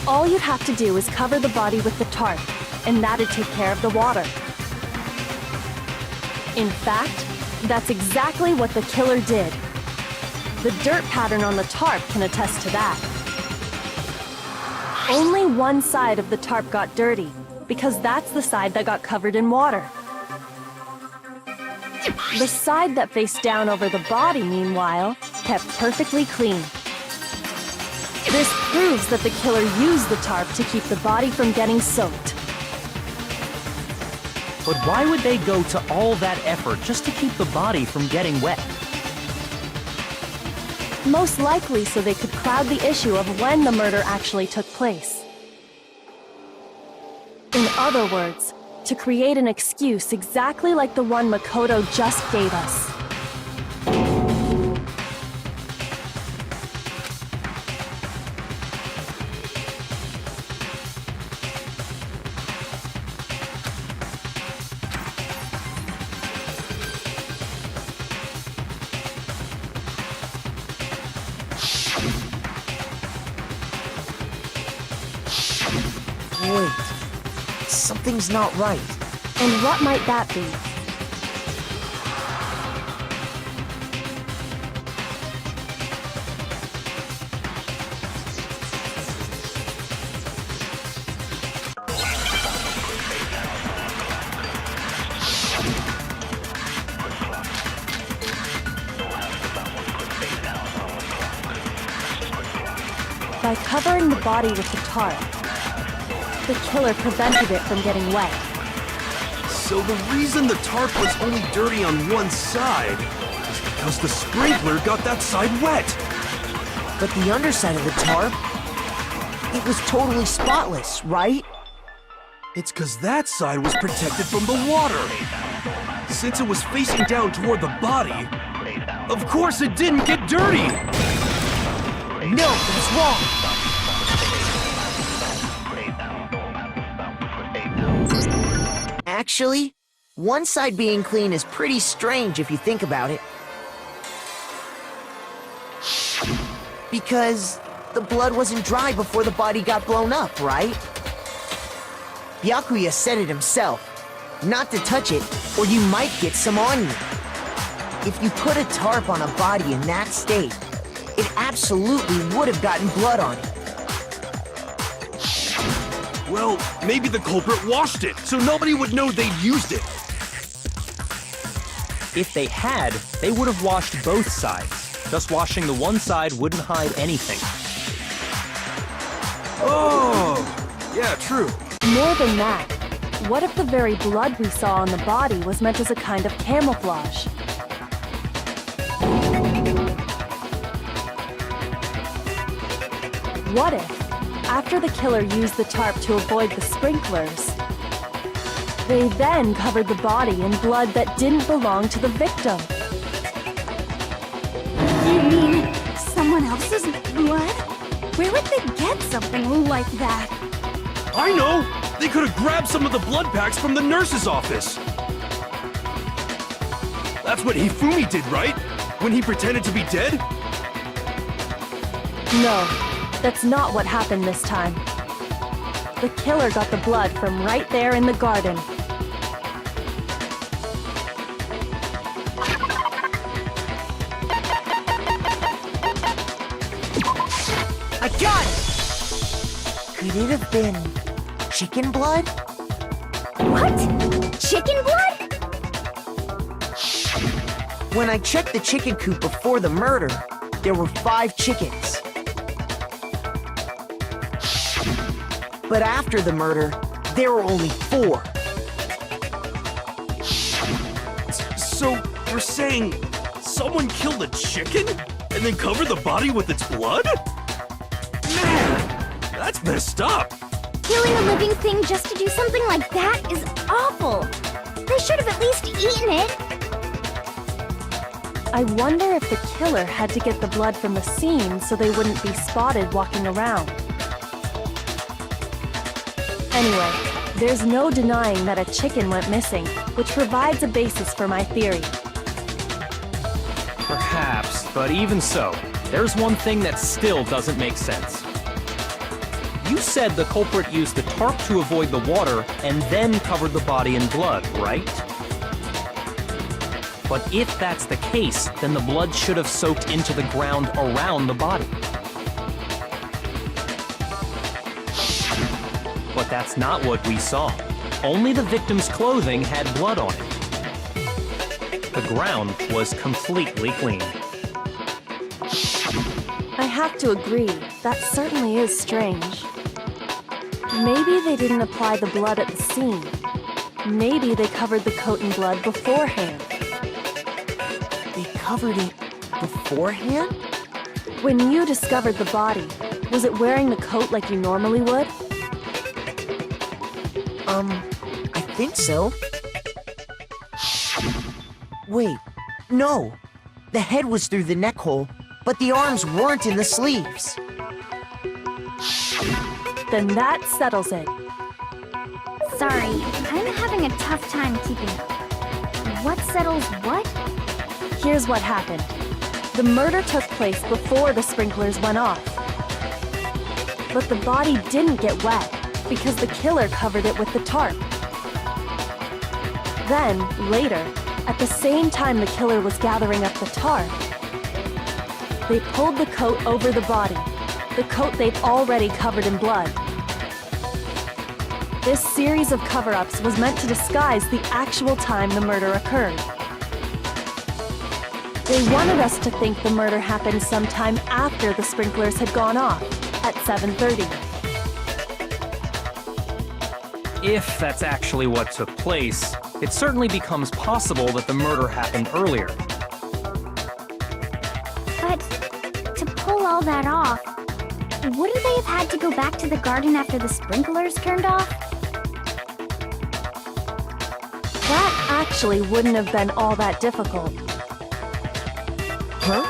All you'd have to do is cover the body with the tarp, and that'd take care of the water. In fact, that's exactly what the killer did. The dirt pattern on the tarp can attest to that. Only one side of the tarp got dirty, because that's the side that got covered in water. The side that faced down over the body, meanwhile, kept perfectly clean. This proves that the killer used the tarp to keep the body from getting soaked. But why would they go to all that effort just to keep the body from getting wet? Most likely so they could cloud the issue of when the murder actually took place. In other words, to create an excuse exactly like the one Makoto just gave us. Wait. Something's not right. And what might that be? By covering the body with the tarp, the killer prevented it from getting wet. So the reason the tarp was only dirty on one side is because the sprinkler got that side wet. But the underside of the tarp, it was totally spotless, right? It's because that side was protected from the water. Since it was facing down toward the body, of course it didn't get dirty. No, that's wrong. Actually, one side being clean is pretty strange if you think about it. Because the blood wasn't dry before the body got blown up, right? Byakuya said it himself. Not to touch it, or you might get some on you. If you put a tarp on a body in that state, it absolutely would have gotten blood on it. Well, maybe the culprit washed it, so nobody would know they'd used it. If they had, they would have washed both sides. Just washing the one side wouldn't hide anything. Oh, yeah, true. More than that, what if the very blood we saw on the body was meant as a kind of camouflage? What if, after the killer used the tarp to avoid the sprinklers, they then covered the body in blood that didn't belong to the victim? You mean someone else's blood? Where would they get something like that? I know! They could have grabbed some of the blood packs from the nurse's office. That's what Hifumi did, right? When he pretended to be dead? No, that's not what happened this time. The killer got the blood from right there in the garden. I got it! Could it have been chicken blood? What? Chicken blood? When I checked the chicken coop before the murder, there were 5 chickens. But after the murder, there were only 4. So, you're saying someone killed a chicken and then covered the body with its blood? Man, that's messed up. Killing a living thing just to do something like that is awful. They should have at least eaten it. I wonder if the killer had to get the blood from the scene so they wouldn't be spotted walking around. Anyway, there's no denying that a chicken went missing, which provides a basis for my theory. Perhaps, but even so, there's one thing that still doesn't make sense. You said the culprit used the tarp to avoid the water and then covered the body in blood, right? But if that's the case, then the blood should have soaked into the ground around the body. But that's not what we saw. Only the victim's clothing had blood on it. The ground was completely clean. I have to agree, that certainly is strange. Maybe they didn't apply the blood at the scene. Maybe they covered the coat in blood beforehand. They covered it beforehand? When you discovered the body, was it wearing the coat like you normally would? I think so. Wait, no. The head was through the neck hole, but the arms weren't in the sleeves. Then that settles it. Sorry, I'm having a tough time keeping up. What settles what? Here's what happened. The murder took place before the sprinklers went off. But the body didn't get wet because the killer covered it with the tarp. Then, later, at the same time the killer was gathering up the tarp, they pulled the coat over the body, the coat they'd already covered in blood. This series of cover-ups was meant to disguise the actual time the murder occurred. They wanted us to think the murder happened sometime after the sprinklers had gone off, at 7:30. If that's actually what took place, it certainly becomes possible that the murder happened earlier. But to pull all that off, wouldn't they have had to go back to the garden after the sprinklers turned off? That actually wouldn't have been all that difficult. Huh?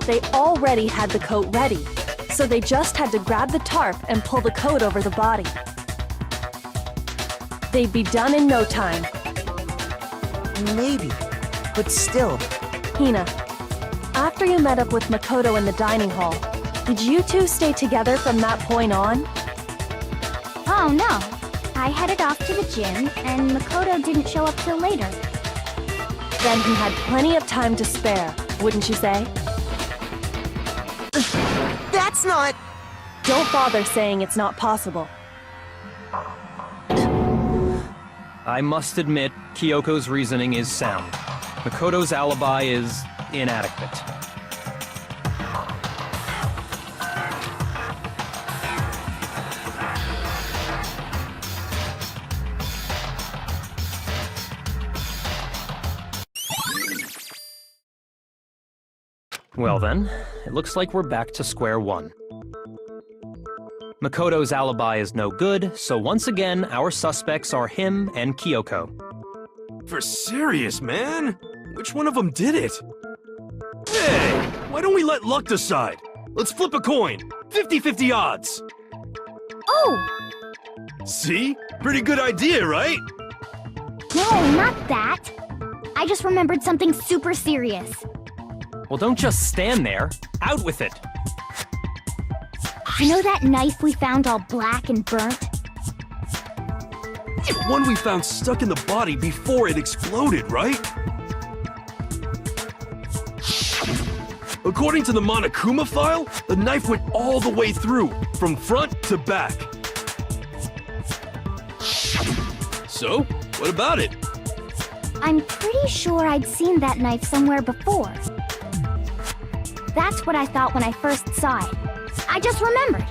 They already had the coat ready, so they just had to grab the tarp and pull the coat over the body. They'd be done in no time. Maybe, but still. Hina, after you met up with Makoto in the dining hall, did you two stay together from that point on? Oh no, I headed off to the gym, and Makoto didn't show up till later. Then he had plenty of time to spare, wouldn't you say? That's not... Don't bother saying it's not possible. I must admit, Kyoko's reasoning is sound. Makoto's alibi is inadequate. Well then, it looks like we're back to square one. Makoto's alibi is no good, so once again, our suspects are him and Kyoko. For serious, man? Which one of them did it? Hey, why don't we let luck decide? Let's flip a coin. 50-50 odds. Oh! See? Pretty good idea, right? No, not that. I just remembered something super serious. Well, don't just stand there. Out with it. You know that knife we found all black and burnt? One we found stuck in the body before it exploded, right? According to the Monokuma file, the knife went all the way through, from front to back. So, what about it? I'm pretty sure I'd seen that knife somewhere before. That's what I thought when I first saw it. I just remembered.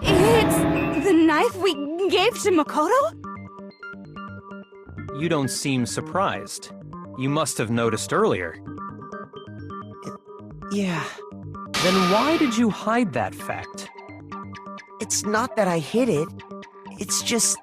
It's the knife we gave to Makoto? You don't seem surprised. You must have noticed earlier. Yeah, Then why did you hide that fact? it's not that I hid it. It's just...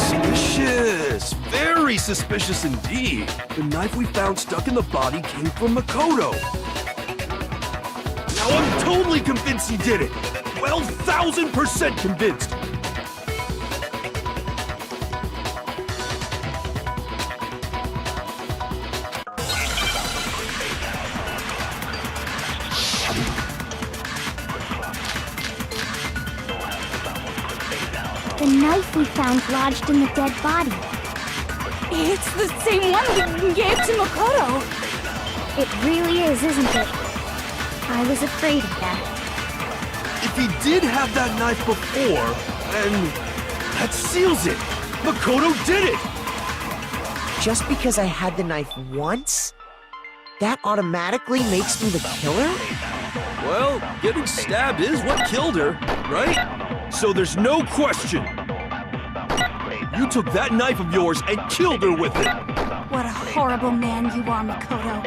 Suspicious! Very suspicious indeed. The knife we found stuck in the body came from Makoto. Now I'm totally convinced he did it! 12,000% convinced! The knife we found lodged in the dead body. It's the same one we gave to Makoto. It really is, isn't it? I was afraid of that. If he did have that knife before, then that seals it! Makoto did it! Just because I had the knife once, that automatically makes me the killer? Well, getting stabbed is what killed her, right? So there's no question. You took that knife of yours and killed her with it. What a horrible man you are, Makoto.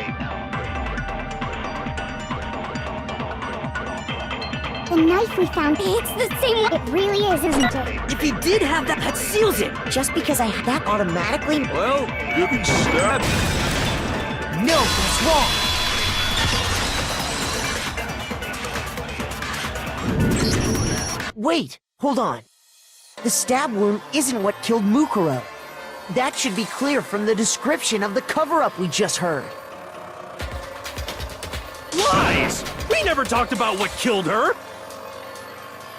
The knife we found, it's the same one. It really is, isn't it? If he did have that seals it. Just because I had that automatically... Well, getting stabbed. No, that's wrong! Wait, hold on. The stab wound isn't what killed Mukuro. That should be clear from the description of the cover-up we just heard. Lies! We never talked about what killed her!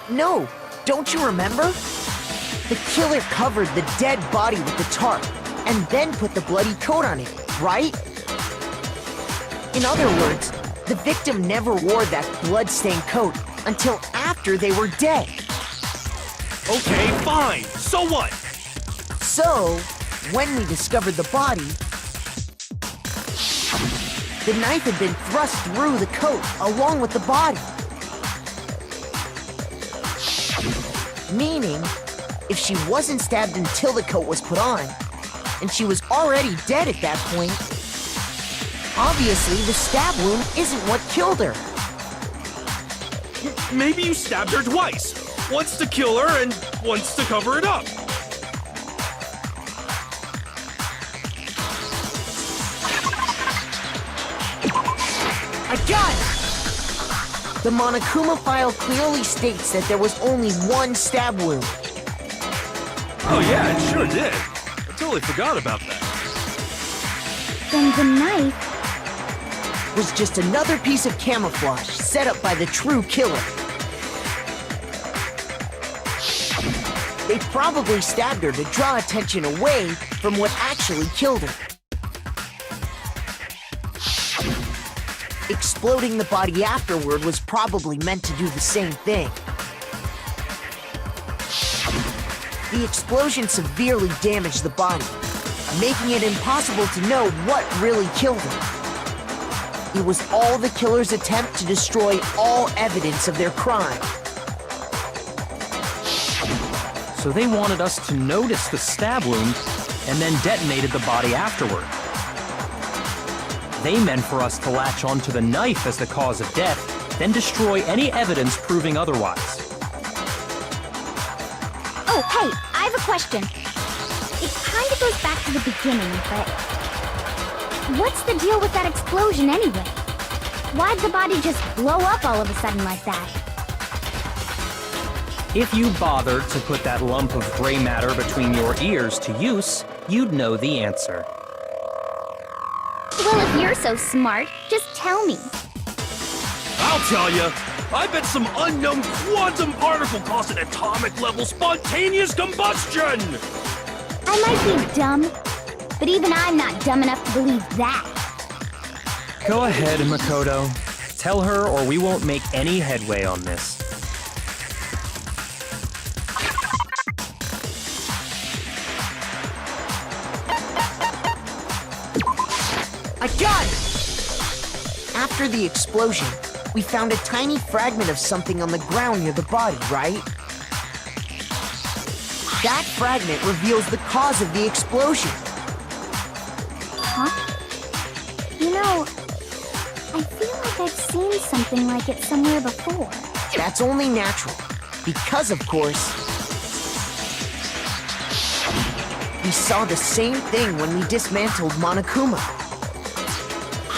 No, don't you remember? The killer covered the dead body with the tarp, and then put the bloody coat on it, right? In other words, the victim never wore that blood-stained coat until after they were dead. Okay, fine. So what? So, when we discovered the body, the knife had been thrust through the coat along with the body. Meaning, if she wasn't stabbed until the coat was put on, and she was already dead at that point, Obviously, the stab wound isn't what killed her. Maybe you stabbed her twice. Once to kill her and once to cover it up. I got it! The Monokuma file clearly states that there was only one stab wound. Oh yeah, it sure did. I totally forgot about that. Then the knife... Was just another piece of camouflage set up by the true killer. They probably stabbed her to draw attention away from what actually killed her. Exploding the body afterward was probably meant to do the same thing. The explosion severely damaged the body, making it impossible to know what really killed her. It was all the killer's attempt to destroy all evidence of their crime. So they wanted us to notice the stab wound and then detonated the body afterward. They meant for us to latch onto the knife as the cause of death, then destroy any evidence proving otherwise. Oh, hey, I have a question. It kind of goes back to the beginning, but... What's the deal with that explosion anyway? Why'd the body just blow up all of a sudden like that? If you bothered to put that lump of gray matter between your ears to use, you'd know the answer. Well, if you're so smart, just tell me. I'll tell you. I bet some unknown quantum particle caused an atomic level spontaneous combustion! I might be dumb, but even I'm not dumb enough to believe that. Go ahead, Makoto. Tell her or we won't make any headway on this. I got it! After the explosion, we found a tiny fragment of something on the ground near the body, right? That fragment reveals the cause of the explosion. Huh? You know, I feel like I've seen something like it somewhere before. That's only natural, because of course, we saw the same thing when we dismantled Monokuma.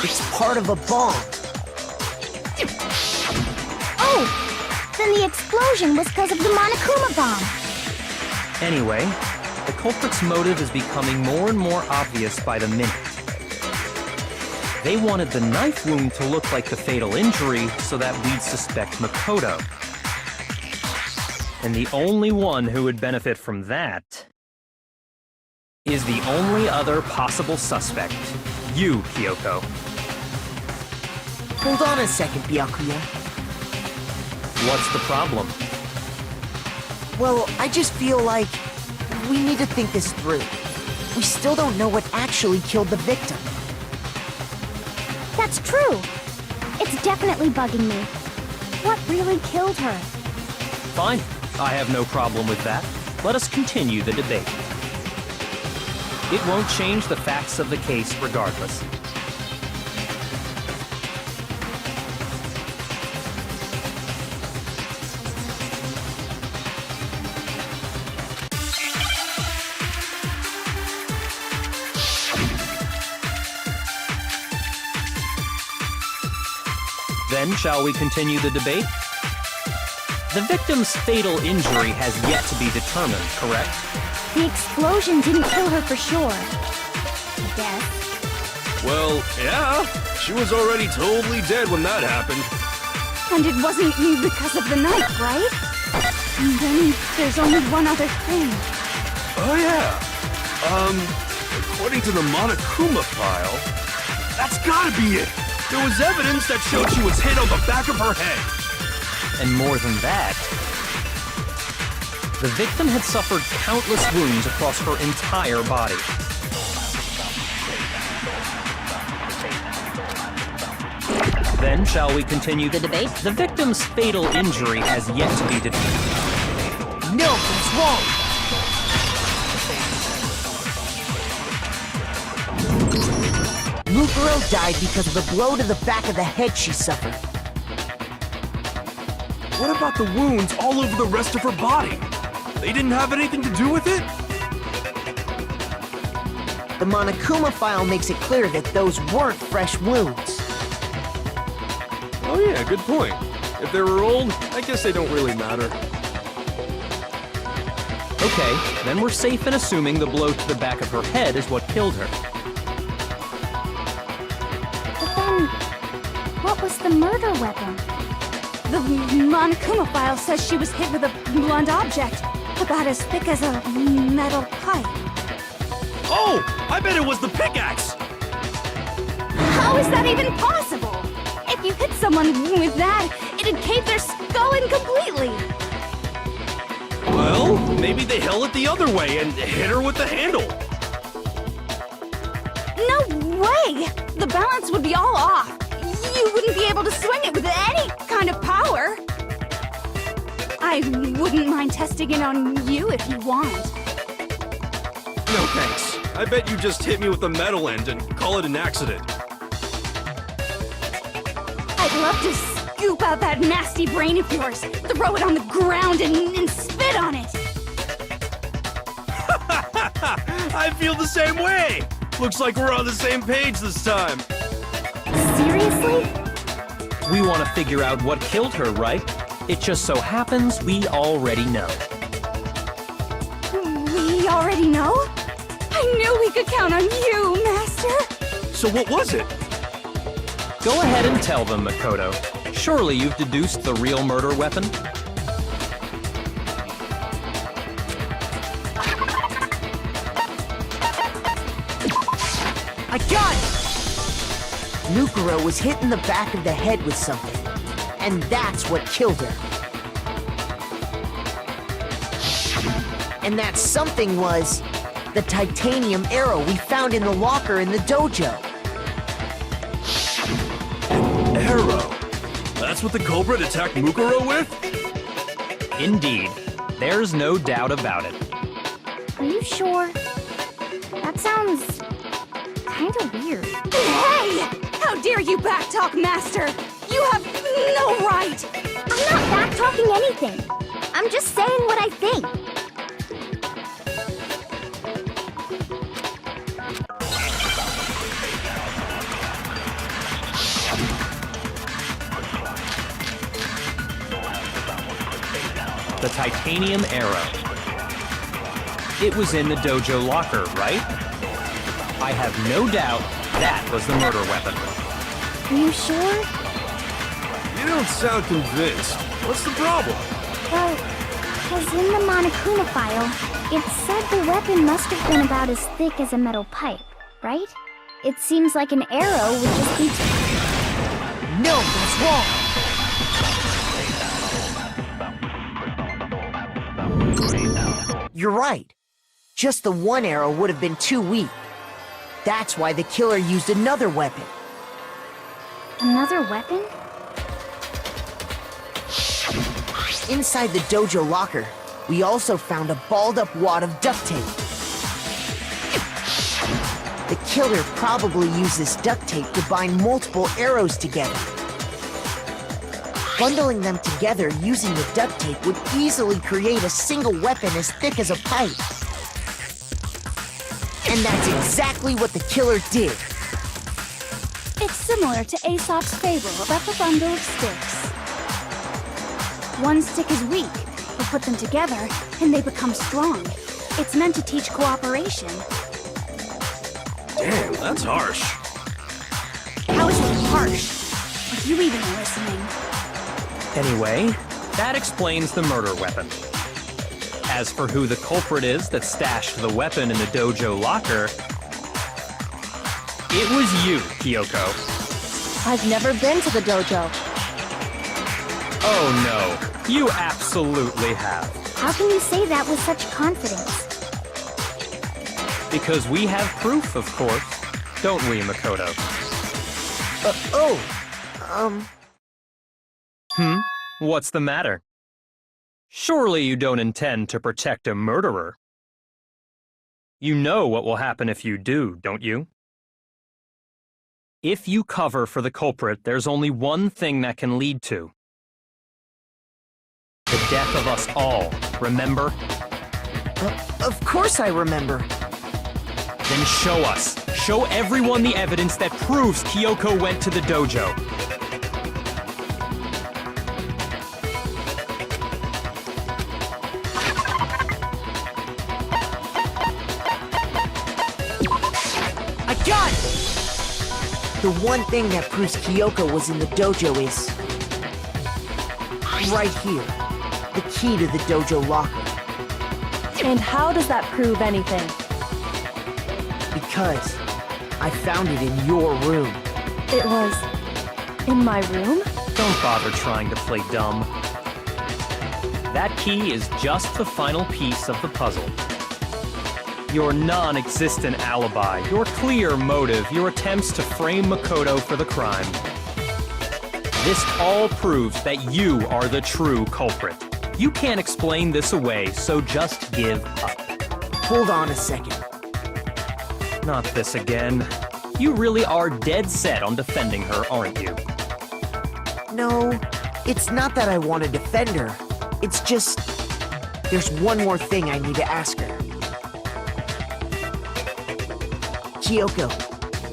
It's part of a bomb. Oh! Then the explosion was because of the Monokuma bomb. Anyway, the culprit's motive is becoming more and more obvious by the minute. They wanted the knife wound to look like the fatal injury so that we'd suspect Makoto. And the only one who would benefit from that is the only other possible suspect, you, Kyoko. Hold on a second, Byakuya. What's the problem? Well, I just feel like we need to think this through. We still don't know what actually killed the victim. That's true. It's definitely bugging me. What really killed her? Fine, I have no problem with that. Let us continue the debate. It won't change the facts of the case regardless. Then, shall we continue the debate? The victim's fatal injury has yet to be determined, correct? The explosion didn't kill her for sure. I guess. Well, yeah. She was already totally dead when that happened. And it wasn't you because of the knife, right? And then there's only one other thing. Oh yeah. According to the Monokuma file, that's gotta be it. There was evidence that showed she was hit on the back of her head. And more than that, the victim had suffered countless wounds across her entire body. Then, shall we continue the debate? The victim's fatal injury has yet to be determined. No, that's wrong! Mukuro died because of the blow to the back of the head she suffered. What about the wounds all over the rest of her body? They didn't have anything to do with it? The Monokuma file makes it clear that those weren't fresh wounds. Oh yeah, good point. If they were old, I guess they don't really matter. Okay, then we're safe in assuming the blow to the back of her head is what killed her. But then, what was the murder weapon? The Monokuma file says she was hit with a blunt object, about as thick as a metal pipe. Oh! I bet it was the pickaxe! How is that even possible? If you hit someone with that, it'd cave their skull in completely. Well, maybe they held it the other way and hit her with the handle. No way! The balance would be all off. You wouldn't be able to swing it with any kind of power. I wouldn't mind testing it on you if you want. No thanks. I bet you just hit me with the metal end and call it an accident. I'd love to scoop out that nasty brain of yours, throw it on the ground and spit on it. I feel the same way! Looks like we're on the same page this time. Seriously? We want to figure out what killed her, right? It just so happens we already know. We already know? I knew we could count on you, Master! So what was it? Go ahead and tell them, Makoto. Surely you've deduced the real murder weapon? I got it! Mukuro was hit in the back of the head with something, and that's what killed her. And that something was the titanium arrow we found in the locker in the dojo. Arrow. That's what the culprit attacked Mukuro with? Indeed. There's no doubt about it. Are you sure? That sounds kinda weird. Hey! How dare you backtalk, Master! You have no right! I'm not back-talking anything. I'm just saying what I think. The titanium arrow. It was in the dojo locker, right? I have no doubt that was the murder weapon. Are you sure? You don't sound convinced. What's the problem? Well, because in the Monokuma file, it said the weapon must have been about as thick as a metal pipe, right? It seems like an arrow would just be... No, that's wrong! You're right. Just the one arrow would have been too weak. That's why the killer used another weapon. Another weapon? Inside the dojo locker, we also found a balled-up wad of duct tape. The killer probably used this duct tape to bind multiple arrows together. Bundling them together using the duct tape would easily create a single weapon as thick as a pipe. And that's exactly what the killer did. It's similar to Aesop's fable about the bundle of sticks. One stick is weak, but put them together, and they become strong. It's meant to teach cooperation. Damn, that's harsh. How is it harsh? Are you even listening? Anyway, that explains the murder weapon. As for who the culprit is that stashed the weapon in the dojo locker, it was you, Kyoko. I've never been to the dojo. Oh no, you absolutely have. How can you say that with such confidence? Because we have proof, of course. Don't we, Makoto? What's the matter? Surely you don't intend to protect a murderer. You know what will happen if you do, don't you? If you cover for the culprit, there's only one thing that can lead to the death of us all, remember? Of course I remember. Then show us. Show everyone the evidence that proves Kyoko went to the dojo. I got it! The one thing that proves Kyoko was in the dojo is right here. The key to the dojo locker. And how does that prove anything? Because I found it in your room. It was in my room? Don't bother trying to play dumb. That key is just the final piece of the puzzle. Your non-existent alibi, your clear motive, your attempts to frame Makoto for the crime. This all proves that you are the true culprit. You can't explain this away, so just give up. Hold on a second. Not this again. You really are dead set on defending her, aren't you? No, it's not that I want to defend her. It's just, there's one more thing I need to ask her. Kyoko,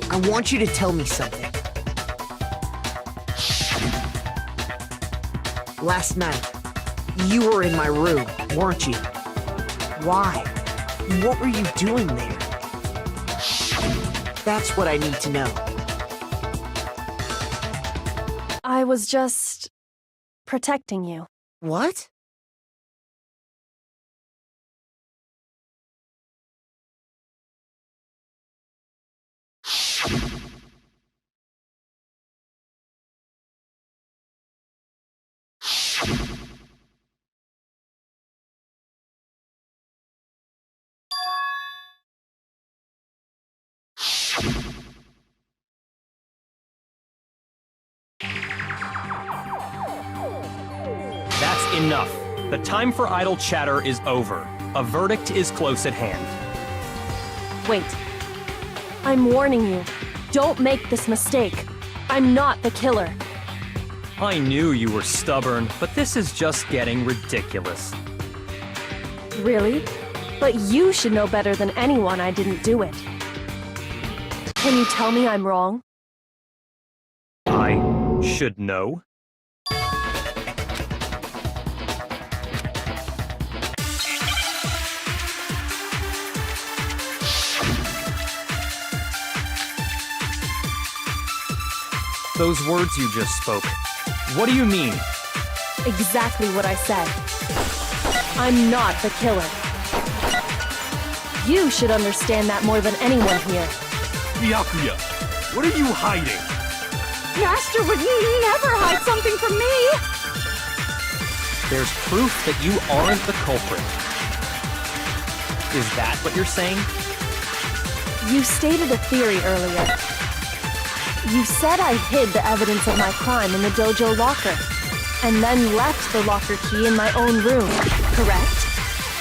I want you to tell me something. Last night, you were in my room, weren't you? Why? What were you doing there? That's what I need to know. I was just protecting you. What? That's enough. The time for idle chatter is over. A verdict is close at hand. Wait. I'm warning you. Don't make this mistake. I'm not the killer. I knew you were stubborn, but this is just getting ridiculous. Really? But you should know better than anyone I didn't do it. Can you tell me I'm wrong? I should know? Those words you just spoke, what do you mean? Exactly what I said. I'm not the killer. You should understand that more than anyone here. Byakuya, what are you hiding? Master would never hide something from me! There's proof that you aren't the culprit. Is that what you're saying? You stated a theory earlier. You said I hid the evidence of my crime in the dojo locker, and then left the locker key in my own room, correct?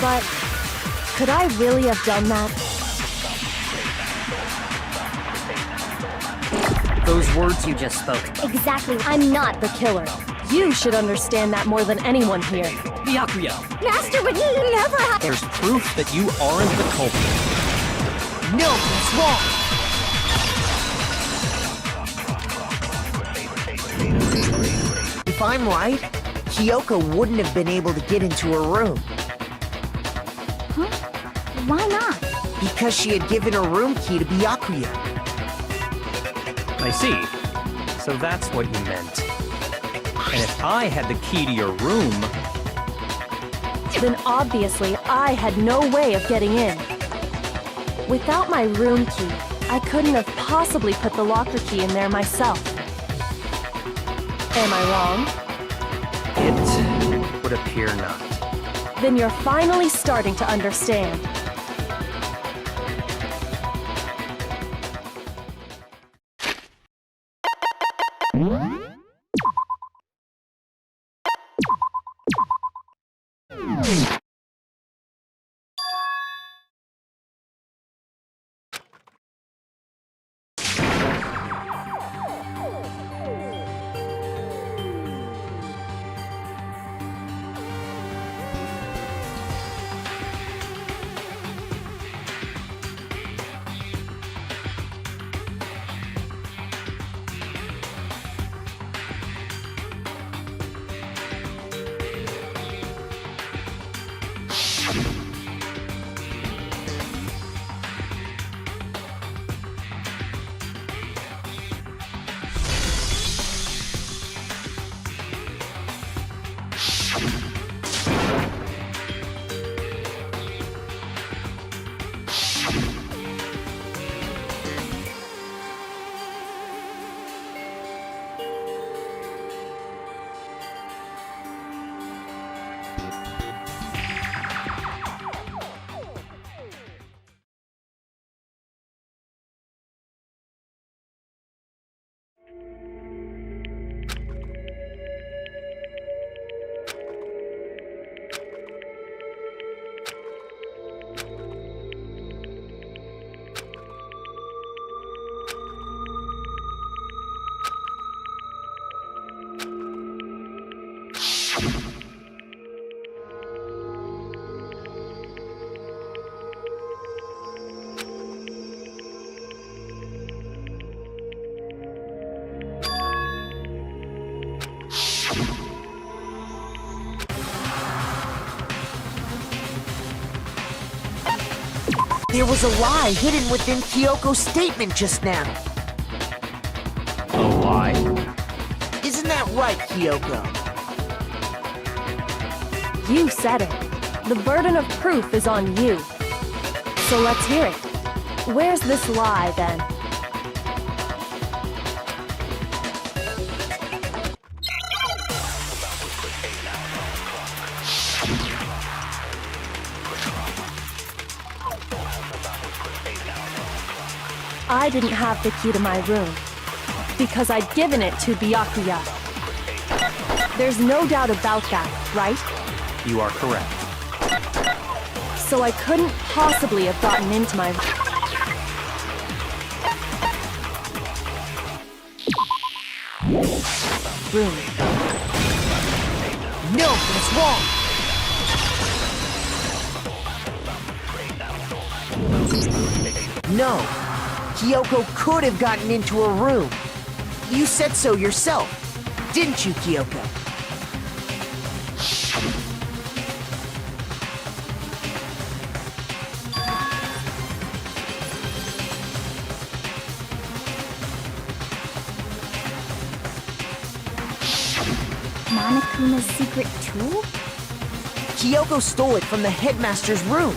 But could I really have done that? Those words you just spoke. Exactly. I'm not the killer. You should understand that more than anyone here. Byakuya! Master would never hide. There's proof that you aren't the culprit. No, he's wrong! If I'm right, Kyoko wouldn't have been able to get into her room. Huh? Why not? Because she had given her room key to Byakuya. I see. So that's what you meant. And if I had the key to your room, Then obviously I had no way of getting in. Without my room key, I couldn't have possibly put the locker key in there myself. Am I wrong? it would appear not. Then you're finally starting to understand. There was a lie hidden within Kyoko's statement just now. A lie? Isn't that right, Kyoko? You said it. The burden of proof is on you. So let's hear it. Where's this lie, then? I didn't have the key to my room, because I'd given it to Byakuya. There's no doubt about that, right? You are correct. So I couldn't possibly have gotten into my room. No, that's wrong. No, Kyoko could have gotten into her room. You said so yourself, didn't you, Kyoko? Monokuma's secret tool? Kyoko stole it from the headmaster's room.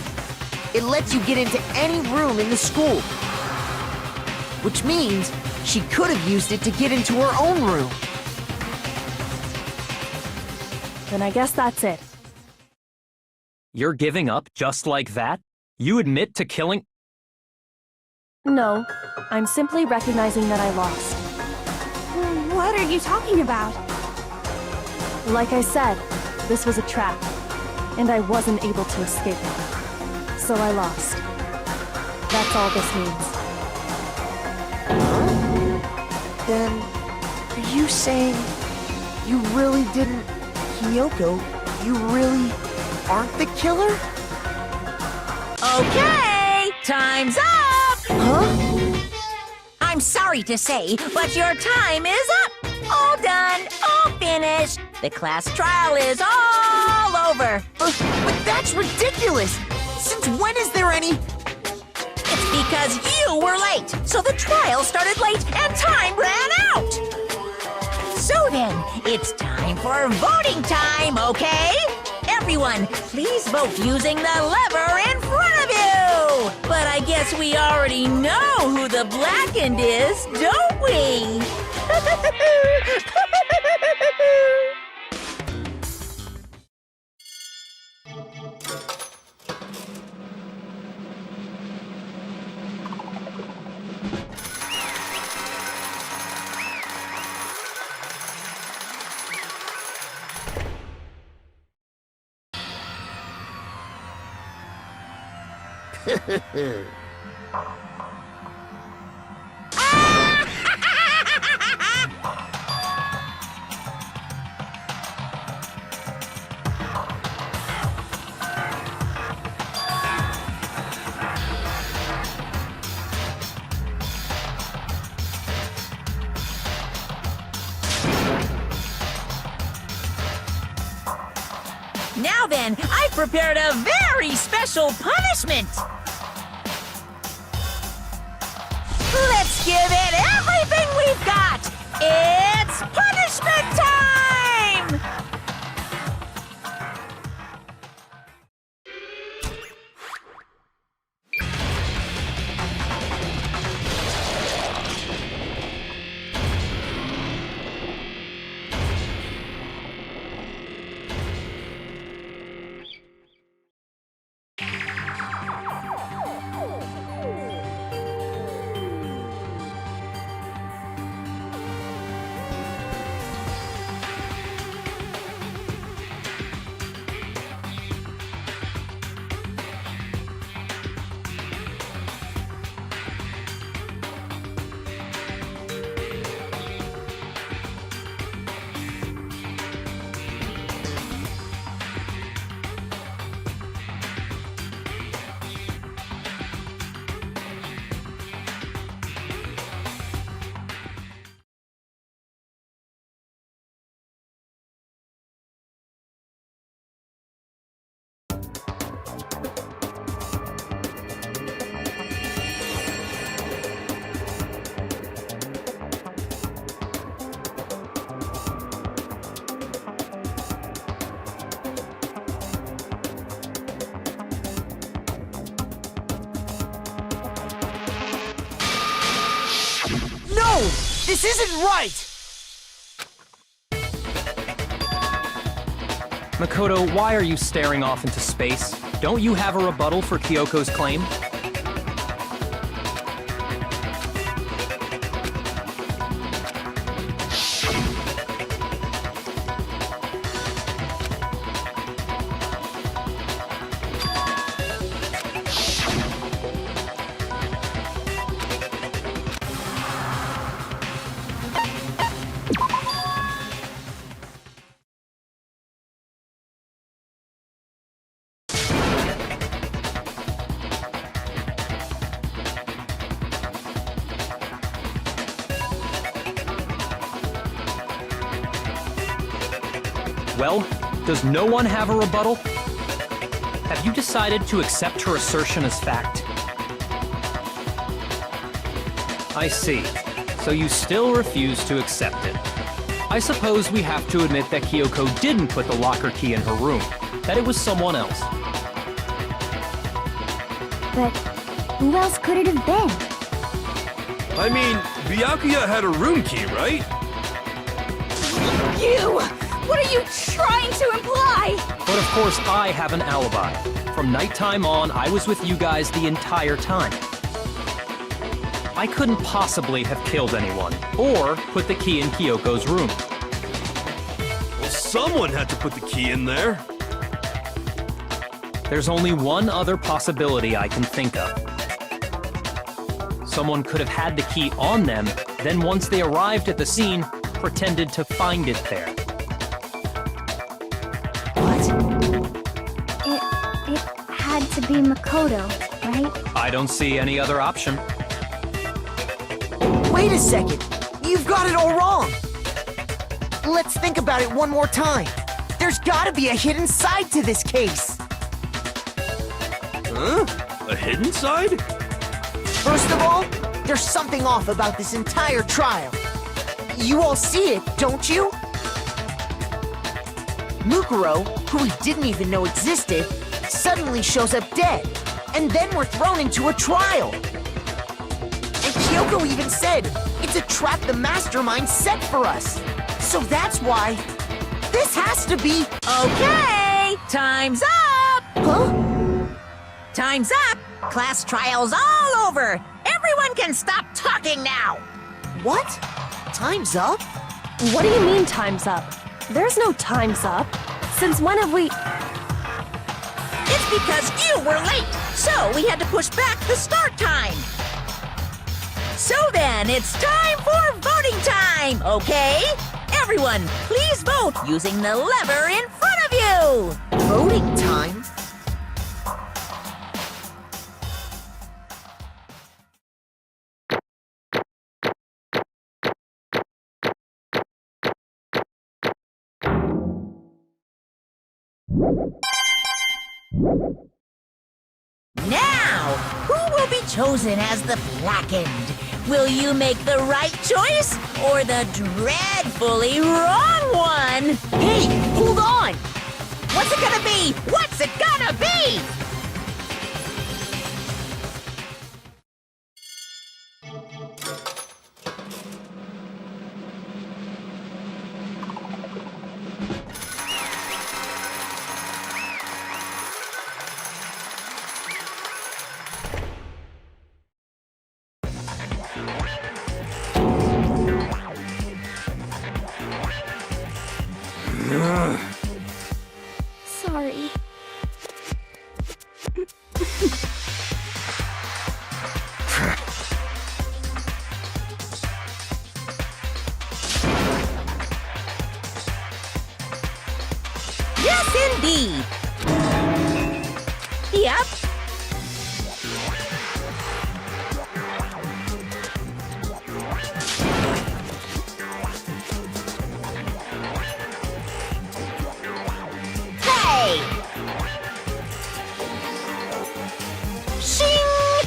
It lets you get into any room in the school. Which means she could have used it to get into her own room. Then I guess that's it. You're giving up just like that? You admit to killing... No, I'm simply recognizing that I lost. What are you talking about? Like I said, this was a trap, and I wasn't able to escape it. So I lost. That's all this means. Then, are you saying you really didn't... Kyoko, you really aren't the killer? Okay, time's up! Huh? I'm sorry to say, but your time is up! All done, all finished! The class trial is all over! But that's ridiculous! Since when is there any... It's because you were late, so the trial started late and time ran out! So then, it's time for voting time, okay? Everyone, please vote using the lever in front of you! But I guess we already know who the blackened is, don't we? Now then, I've prepared a very special punishment! Let's give it everything we've got! It's punishment time! This isn't right! Makoto, why are you staring off into space? Don't you have a rebuttal for Kyoko's claim? Well, does no one have a rebuttal? Have you decided to accept her assertion as fact? I see. So you still refuse to accept it. I suppose we have to admit that Kyoko didn't put the locker key in her room, that it was someone else. But who else could it have been? I mean, Byakuya had a room key, right? You! What are you trying to imply? But of course, I have an alibi. From nighttime on, I was with you guys the entire time. I couldn't possibly have killed anyone, or put the key in Kyoko's room. Well, someone had to put the key in there. There's only one other possibility I can think of. Someone could have had the key on them, then once they arrived at the scene, pretended to find it there. It had to be Makoto, right? I don't see any other option. Wait a second! You've got it all wrong! Let's think about it one more time. There's gotta be a hidden side to this case. Huh? A hidden side? First of all, there's something off about this entire trial. You all see it, don't you? Mukuro, who we didn't even know existed, suddenly shows up dead, and then we're thrown into a trial. And Kyoko even said, it's a trap the mastermind set for us. So that's why this has to be... Okay, time's up! Huh? Time's up! Class trial's all over! Everyone can stop talking now! What? Time's up? What do you mean time's up? There's no time's up. Since when have we... It's because you were late, so we had to push back the start time. So then, it's time for voting time, okay? Everyone, please vote using the lever in front of you! Voting time? Now, who will be chosen as the blackened? Will you make the right choice or the dreadfully wrong one? Hey, hold on! What's it gonna be? What's it gonna be? Sorry. Yes, indeed. Yep. Hey! Shing!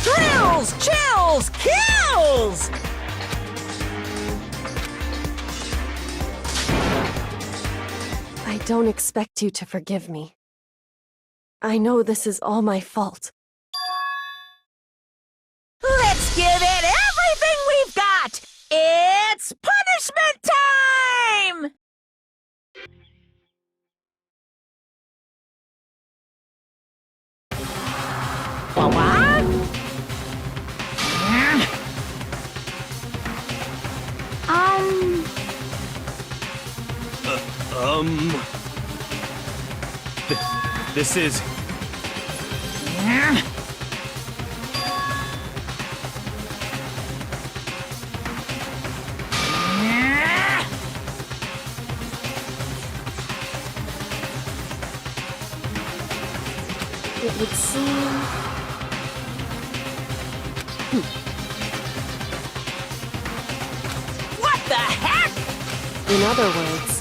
Thrills, chills, kills! I don't expect you to forgive me. I know this is all my fault. It's punishment time! What? This is... It would seem... What the heck? In other words,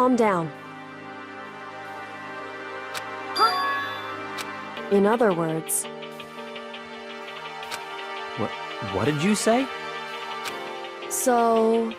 calm down. In other words, What did you say? so...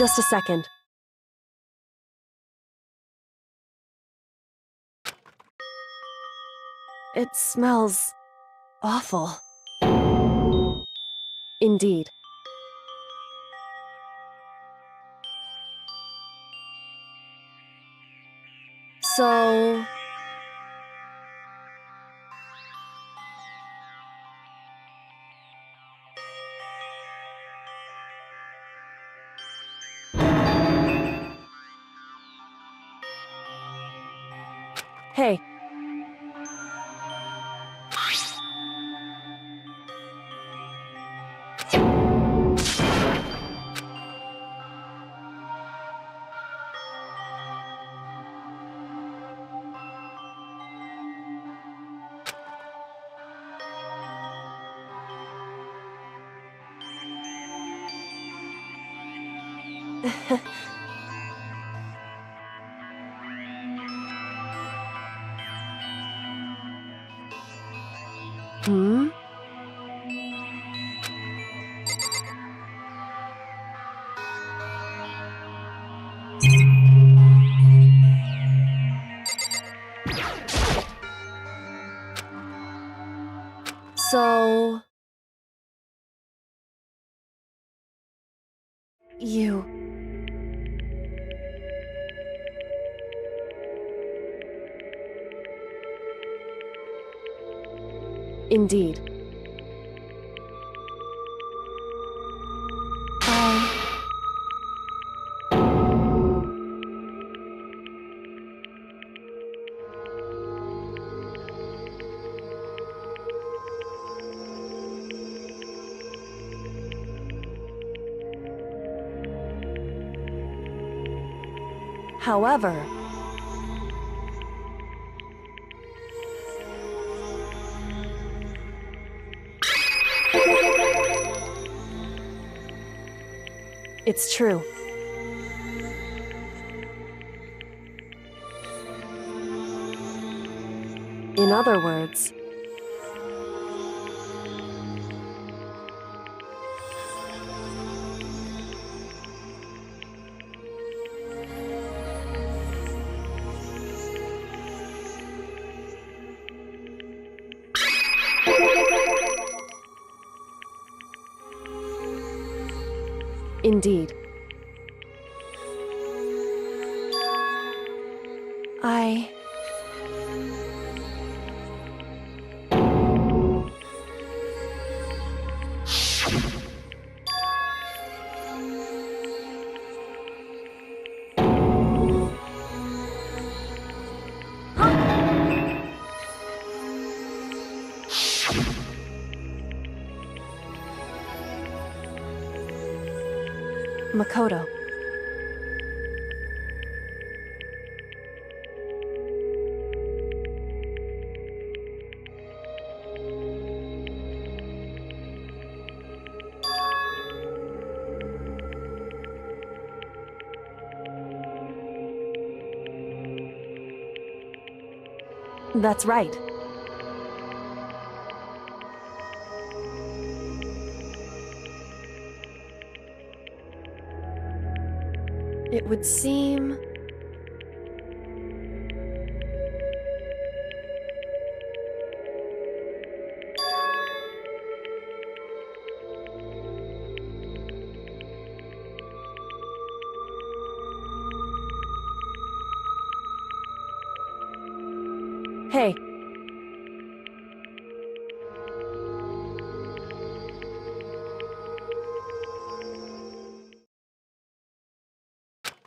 Just a second. It smells awful. Indeed. So... Hey. Hmm? So... You... Indeed. However... It's true. In other words... Indeed. Makoto. That's right. It would seem... Hey.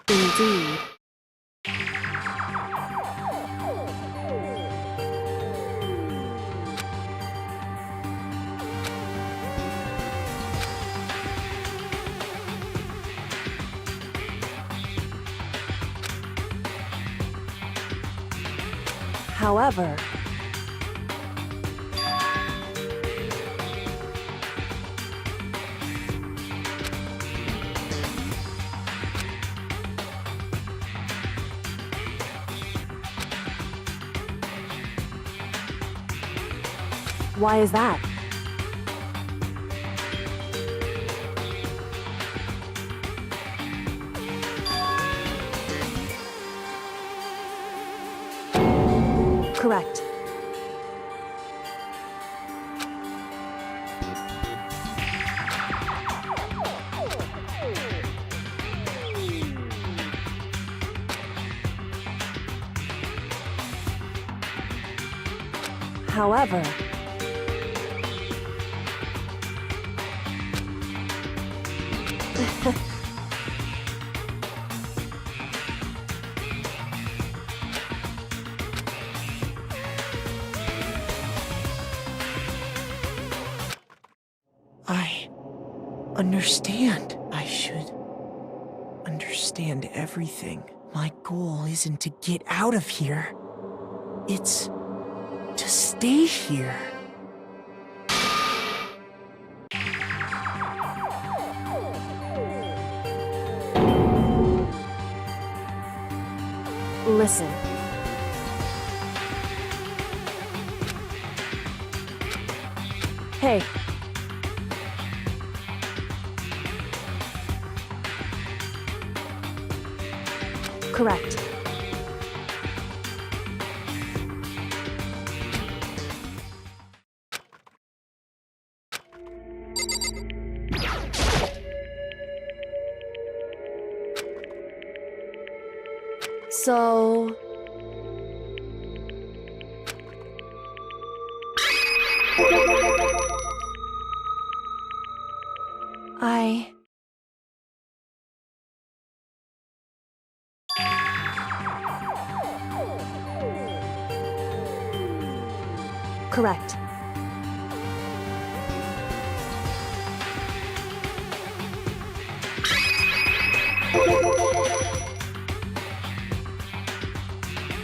Indeed. However... Why is that? However, I understand. I should understand everything. My goal isn't to get out of here. It's to stay here. listen. Hey. Correct. So... Correct.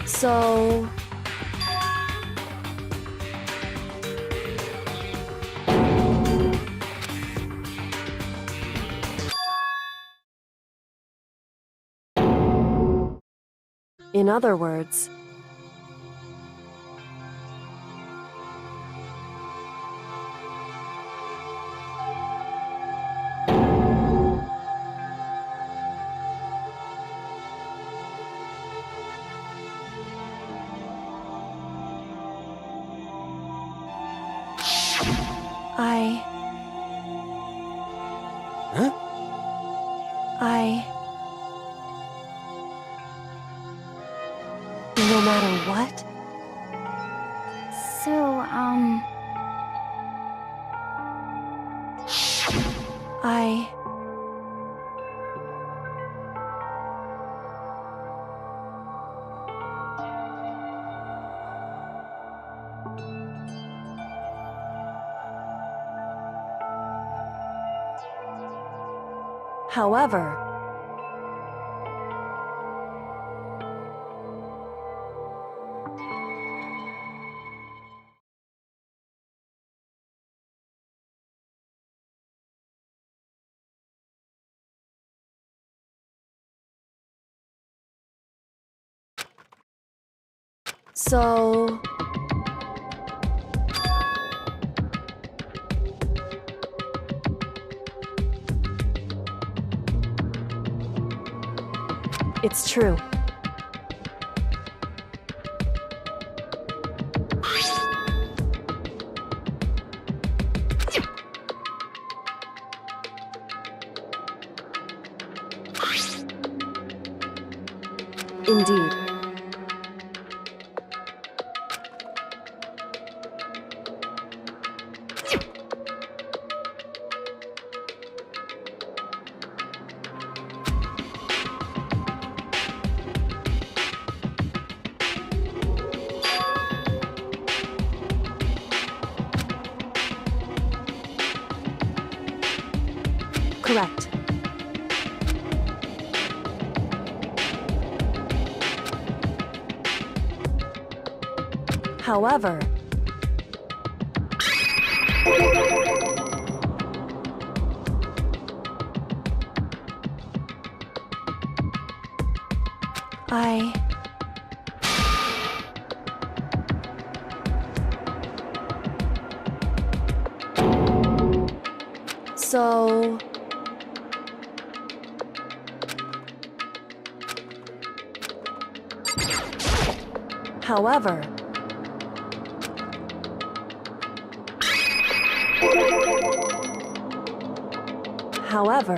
So... In other words, Huh? No matter what? So, However... So... It's true. Indeed. Correct. However... So... However... However,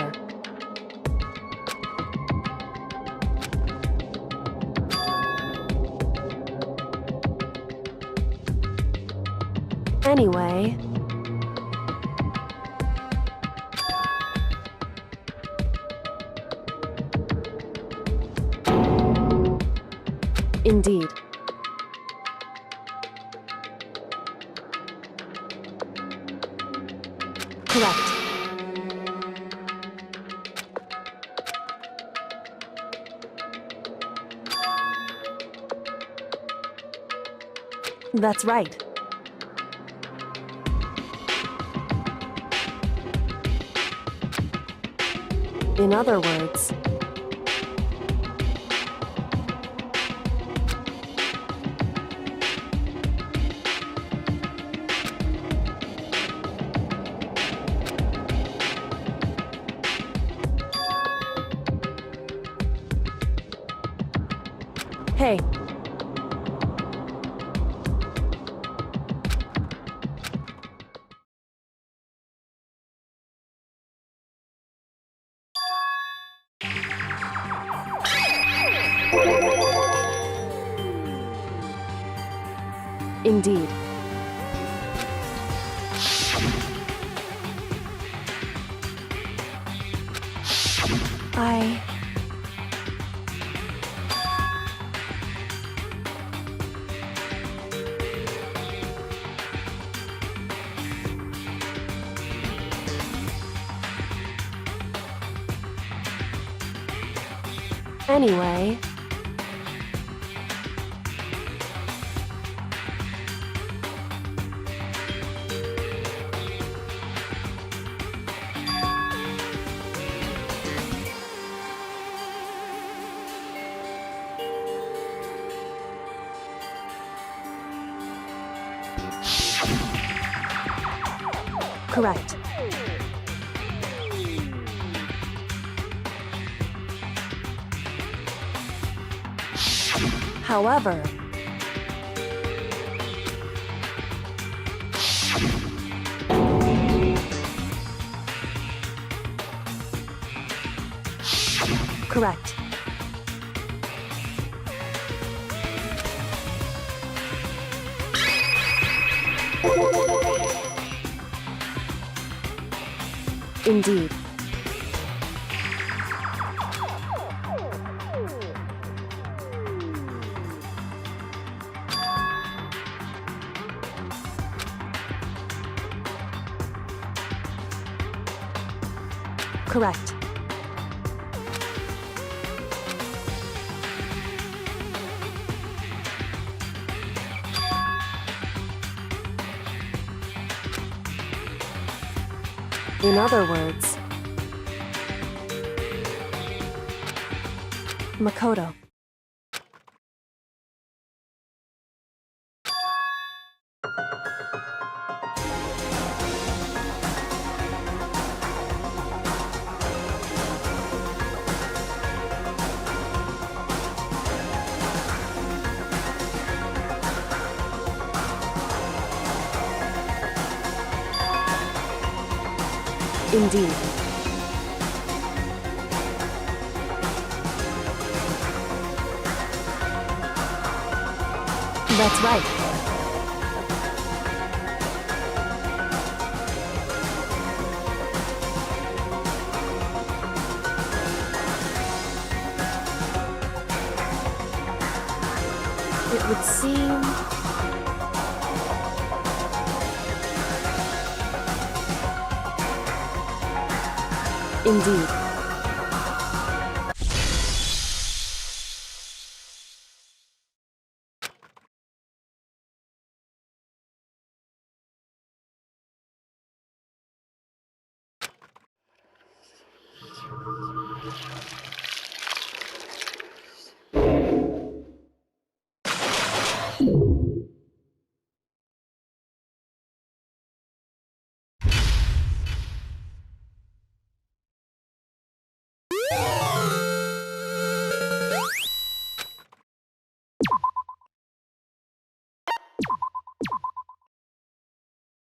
anyway, indeed. Correct. That's right. In other words, hey. Indeed. Anyway, correct. However, correct. Indeed. Correct. In other words, Makoto. Indeed. That's right. It would seem... Indeed.